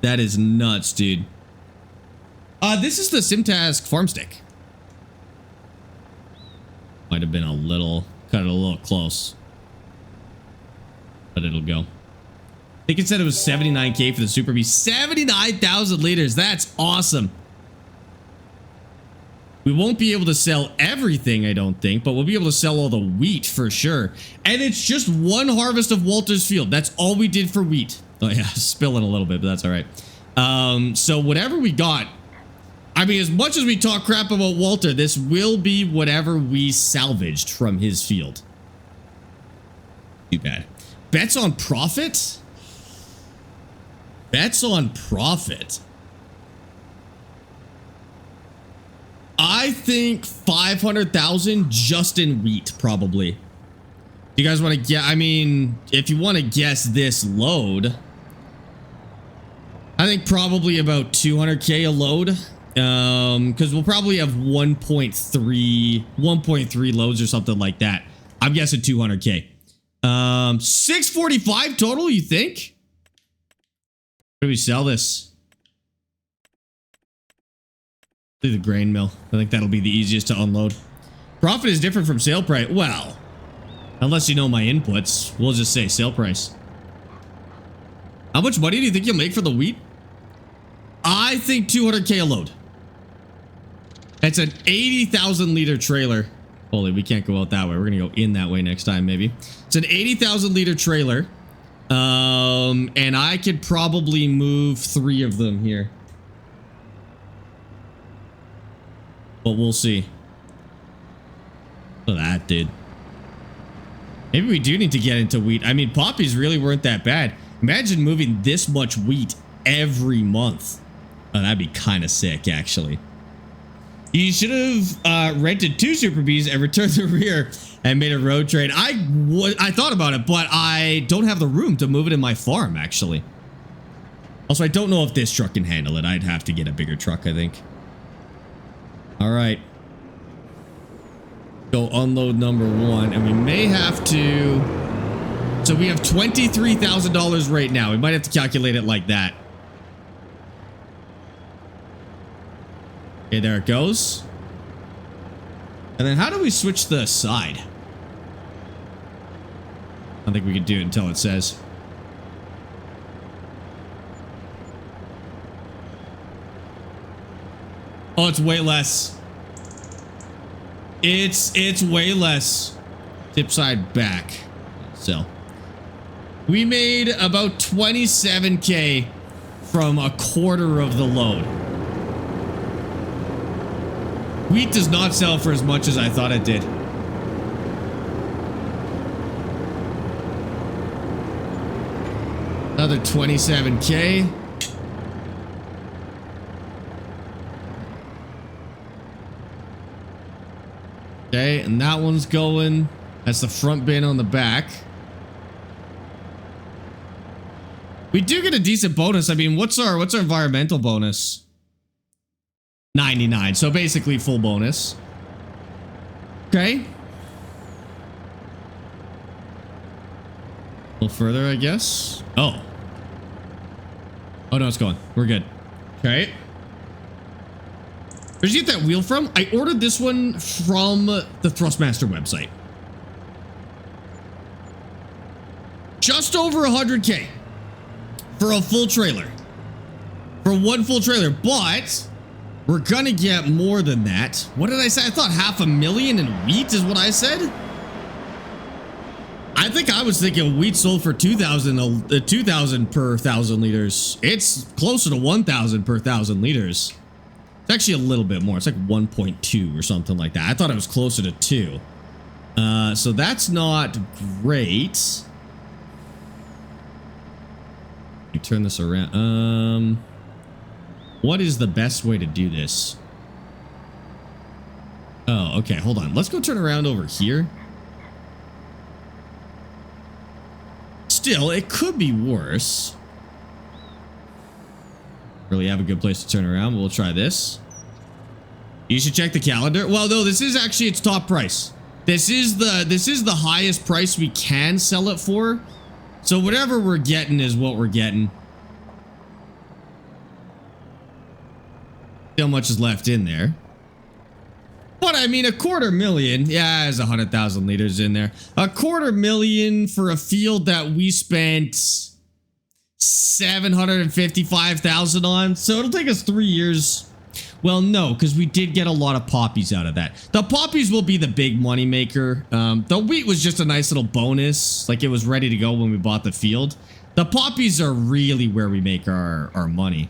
That is nuts, dude. This is the Simtask farm stick. Might have been a little, cut it a little close. But it'll go. I think it said it was 79K for the Super Bee. 79,000 liters. That's awesome. We won't be able to sell everything, I don't think, but we'll be able to sell all the wheat for sure. And it's just 1 harvest of Walter's field. That's all we did for wheat. Oh yeah, spilling a little bit, but that's all right. So whatever we got, I mean, as much as we talk crap about Walter, this will be whatever we salvaged from his field. Too bad. Bets on profit? Bets on profit. I think 500,000 just in wheat, probably. Do you guys want to get? I mean, if you want to guess this load, I think probably about 200K a load. Because we'll probably have 1.3 loads or something like that. I'm guessing 200K. 645 total, you think? Where do we sell this? To the grain mill. I think that'll be the easiest to unload. Profit is different from sale price. Well, unless you know my inputs, we'll just say sale price. How much money do you think you'll make for the wheat? I think 200K a load. It's an 80,000 liter trailer. Holy, we can't go out that way. We're gonna go in that way next time, maybe. It's an 80,000 liter trailer. And I could probably move 3 of them here. But we'll see. Look at that, dude. Maybe we do need to get into wheat. I mean, poppies really weren't that bad. Imagine moving this much wheat every month. Oh, that'd be kind of sick, actually. You should have rented 2 Super Bees and returned the rear and made a road trade. I thought about it, but I don't have the room to move it in my farm, actually. Also, I don't know if this truck can handle it. I'd have to get a bigger truck, I think. All right. Go unload number 1, and we may have to... So we have $23,000 right now. We might have to calculate it like that. Okay, there it goes. And then how do we switch the side? I don't think we can do it until it says. Oh, it's way less. It's way less. Tip side back. So we made about 27K from a quarter of the load. Wheat does not sell for as much as I thought it did. Another 27K. Okay, and that one's going. That's the front bin on the back. We do get a decent bonus. I mean, what's our environmental bonus? 99. So basically full bonus. Okay. A little further, I guess. Oh. Oh no, it's going. We're good. Okay. Where'd you get that wheel from? I ordered this one from the Thrustmaster website. Just over 100K for a full trailer. For one full trailer, but we're gonna get more than that. What did I say? I thought 500,000 in wheat is what I said. I think I was thinking wheat sold for 2,000 per 1,000 liters. It's closer to 1,000 per 1,000 liters. It's actually a little bit more. It's like 1.2 or something like that. I thought it was closer to 2. So that's not great. Let me turn this around. What is the best way to do this? Oh, okay. Hold on. Let's go turn around over here. Still, it could be worse. Really have a good place to turn around. We'll try this. You should check the calendar. Well, no, this is actually its top price. This is the highest price we can sell it for. So whatever we're getting is what we're getting. See how much is left in there. But I mean, 250,000. Yeah, there's 100,000 liters in there. 250,000 for a field that we spent 755,000 on. So it'll take us 3 years. Well, no, because we did get a lot of poppies out of that. The poppies will be the big money maker. The wheat was just a nice little bonus. Like, it was ready to go when we bought the field. The poppies are really where we make our money.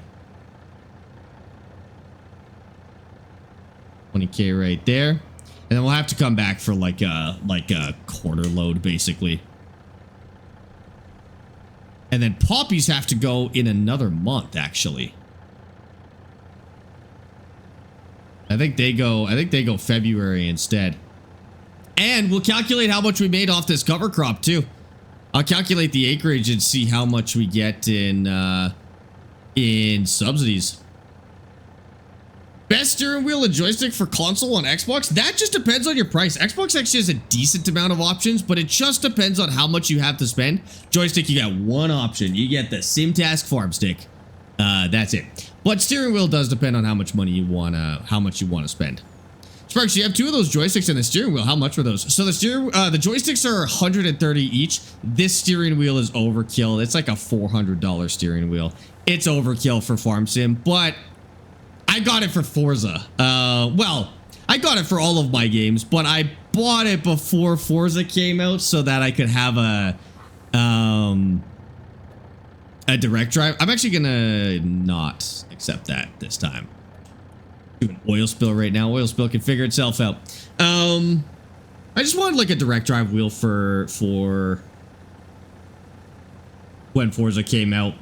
20K right there. And then we'll have to come back for like a quarter load, basically. And then poppies have to go in another month, actually. I think they go February instead. And we'll calculate how much we made off this cover crop too. I'll calculate the acreage and see how much we get in subsidies. Best steering wheel and joystick for console on Xbox? That just depends on your price. Xbox actually has a decent amount of options, but it just depends on how much you have to spend. Joystick, you got one option. You get the SimTask Farm Stick. That's it. But steering wheel does depend on how much money you wanna spend. Sparx, you have two of those joysticks and the steering wheel. How much were those? So the joysticks are 130 each. This steering wheel is overkill. It's like a $400 steering wheel. It's overkill for Farm Sim, but I got it for Forza. Well, I got it for all of my games, but I bought it before Forza came out so that I could have a direct drive. I'm actually gonna not accept that this time. Do an oil spill right now. Oil spill can figure itself out. I just wanted like a direct drive wheel for when Forza came out.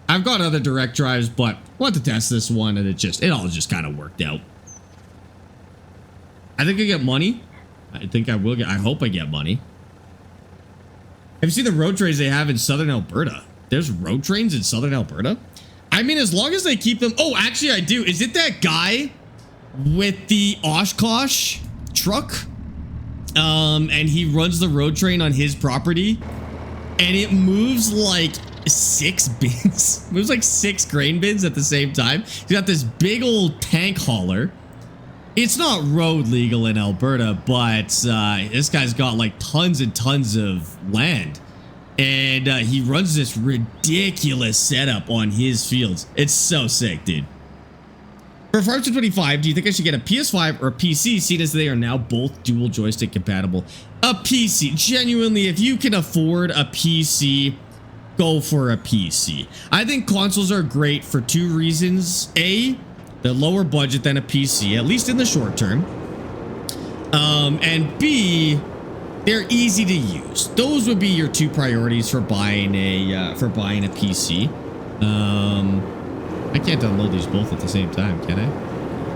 I've got other direct drives, but wanted to test this one, and it all just kind of worked out. I think I get money. I think I will get. I hope I get money. Have you seen the road trains they have in southern Alberta? There's road trains in southern Alberta? I mean, as long as they keep them... Oh, actually, I do. Is it that guy with the Oshkosh truck? And he runs the road train on his property. And it moves like 6 bins. Moves like 6 grain bins at the same time. He's got this big old tank hauler. It's not road legal in Alberta, but this guy's got like tons and tons of land. And he runs this ridiculous setup on his fields. It's so sick, dude. For Farm Sim 25, do you think I should get a PS5 or a PC, seeing as they are now both dual joystick compatible? A PC. Genuinely, if you can afford a PC, go for a PC. I think consoles are great for 2 reasons. A, they're lower budget than a PC, at least in the short term. And B, they're easy to use. Those would be your 2 priorities for buying a PC. I can't download these both at the same time, can I?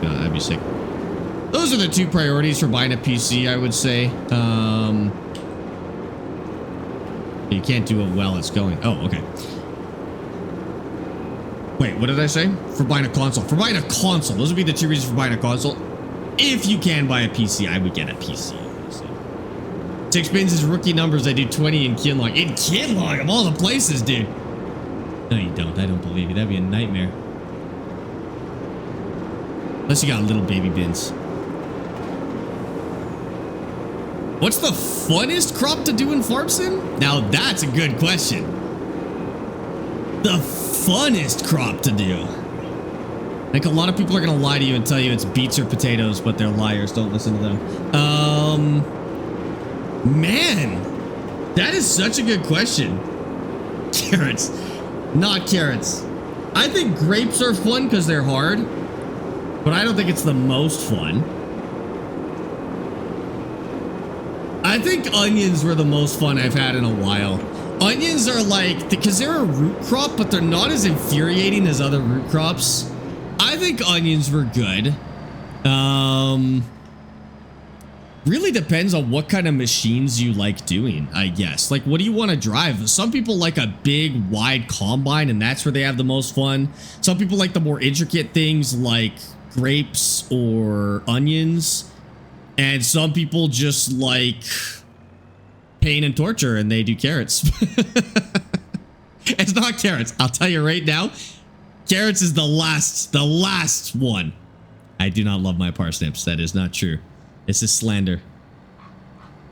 No, that'd be sick. Those are the 2 priorities for buying a PC, I would say. You can't do it while it's going. Oh, okay. Wait, what did I say? For buying a console. For buying a console. Those would be the 2 reasons for buying a console. If you can buy a PC, I would get a PC. 6 bins is rookie numbers. I do 20 in Kinlock. In Kinlock, of all the places, dude. No, you don't. I don't believe you. That'd be a nightmare. Unless you got little baby bins. What's the funnest crop to do in Farm Sim? Now, that's a good question. The funnest crop to do. Like, a lot of people are going to lie to you and tell you it's beets or potatoes, but they're liars. Don't listen to them. Man, that is such a good question. Carrots, not carrots. I think grapes are fun because they're hard, but I don't think it's the most fun. I think onions were the most fun I've had in a while. Onions are like, because they're a root crop, but they're not as infuriating as other root crops. I think onions were good. Really depends on what kind of machines you like doing, I guess. Like, what do you want to drive? Some people like a big, wide combine, and that's where they have the most fun. Some people like the more intricate things like grapes or onions. And some people just like pain and torture, and they do carrots. It's not carrots. I'll tell you right now. Carrots is the last one. I do not love my parsnips. That is not true. It's a slander.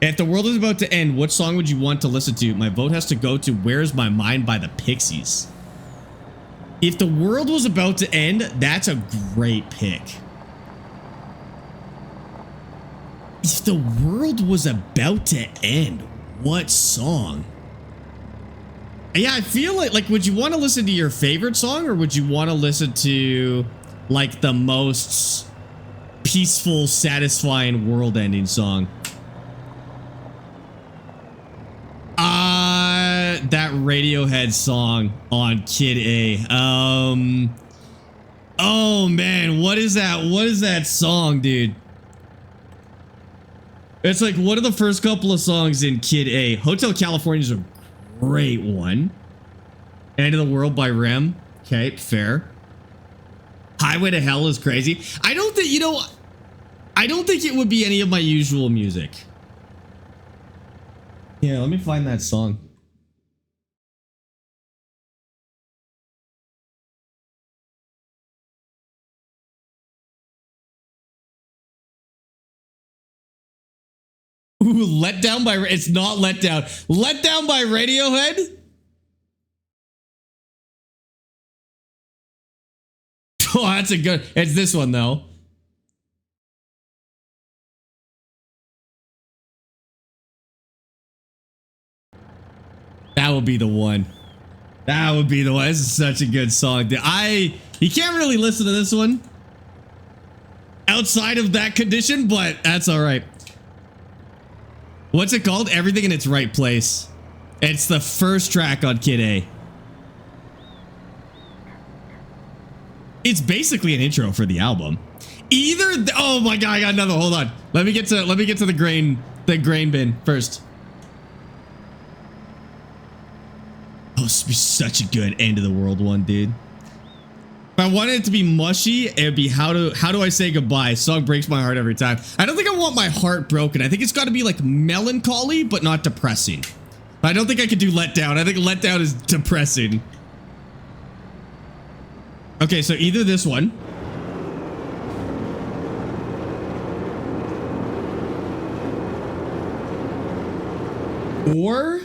If the world is about to end, what song would you want to listen to? My vote has to go to Where's My Mind by the Pixies. If the world was about to end, that's a great pick. If the world was about to end, what song? Yeah, I feel like would you want to listen to your favorite song, or would you want to listen to like the most peaceful, satisfying world-ending song? That Radiohead song on Kid A. Oh man, what is that? What is that song, dude? It's like one of the first couple of songs in Kid A. Hotel California is a great one. End of the World by Rem. Okay, fair. Highway to Hell is crazy. I don't think, you know, I don't think it would be any of my usual music. Yeah, let me find that song. Ooh, Let Down by... It's not Let Down. Let Down by Radiohead? Oh, that's a good... It's this one, though. That would be the one. That would be the one. This is such a good song. You can't really listen to this one outside of that condition, but that's all right. What's it called? Everything in its right place. It's the first track on Kid A. It's basically an intro for the album. Oh my god, I got another. Hold on. Let me get to the grain bin first. Oh, this would be such a good end of the world one, dude. If I wanted it to be mushy, it'd be how do I say goodbye? Song breaks my heart every time. I don't think I want my heart broken. I think it's got to be like melancholy, but not depressing. I don't think I could do Let Down. I think Let Down is depressing. Okay, so either this one. Or...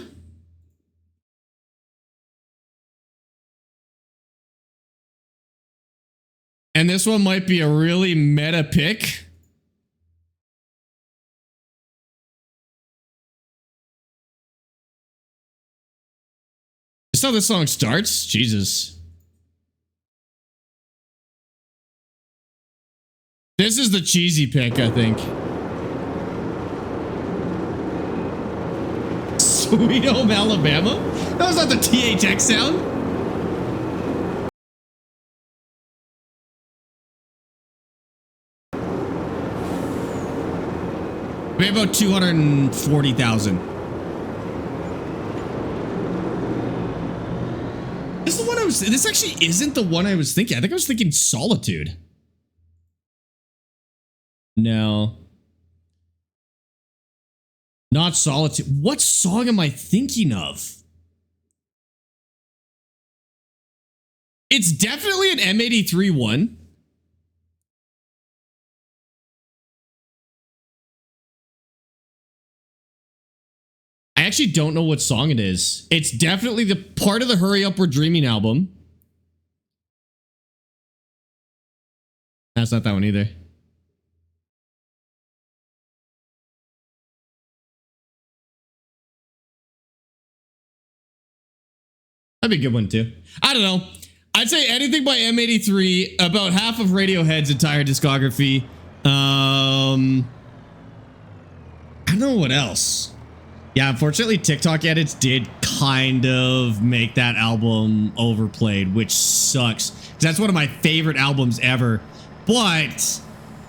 And this one might be a really meta pick. This is how this song starts? Jesus. This is the cheesy pick, I think. Sweet Home Alabama? That was not the THX sound. Maybe about 240,000. This actually isn't the one I was thinking. I think I was thinking Solitude. No. Not Solitude. What song am I thinking of? It's definitely an M83 one. I actually don't know what song it is. It's definitely the part of the Hurry Up We're Dreaming album. That's not that one either. That'd be a good one too. I don't know. I'd say anything by M83, about half of Radiohead's entire discography. I don't know what else. Yeah, unfortunately, TikTok edits did kind of make that album overplayed, which sucks. Because that's one of my favorite albums ever. But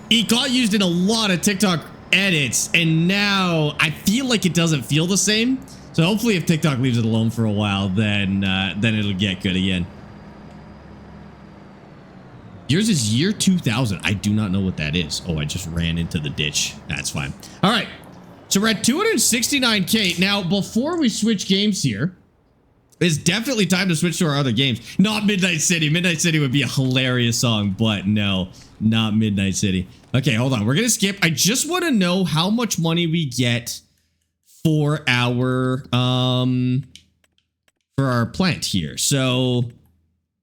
it got used in a lot of TikTok edits, and now I feel like it doesn't feel the same. So hopefully if TikTok leaves it alone for a while, then it'll get good again. Yours is year 2000. I do not know what that is. Oh, I just ran into the ditch. That's fine. All right. So we're at 269K. Now, before we switch games here, it's definitely time to switch to our other games. Not Midnight City. Midnight City would be a hilarious song, but no, not Midnight City. Okay, hold on. We're going to skip. I just want to know how much money we get for our plant here. So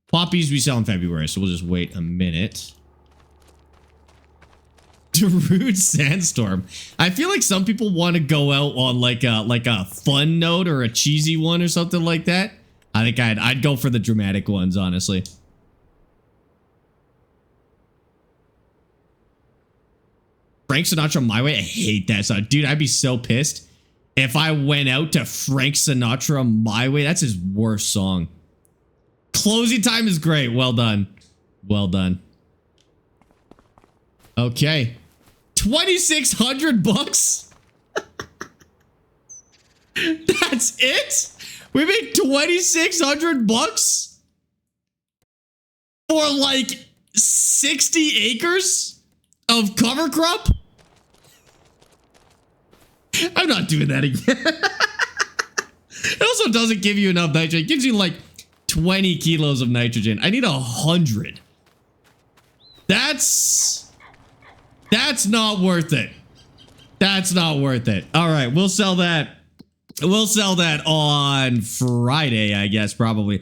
poppies we sell in February, so we'll just wait a minute. Rude Sandstorm. I feel like some people want to go out on like a fun note or a cheesy one or something like that. I think I'd go for the dramatic ones, honestly. Frank Sinatra, My Way. I hate that song. Dude, I'd be so pissed if I went out to Frank Sinatra, My Way. That's his worst song. Closing time is great. Well done. Well done. Okay. 2,600 bucks? That's it? We made 2,600 bucks? For like 60 acres of cover crop? I'm not doing that again. It also doesn't give you enough nitrogen. It gives you like 20 kilos of nitrogen. I need 100. That's not worth it. That's not worth it. All right, we'll sell that. We'll sell that on Friday, I guess, probably.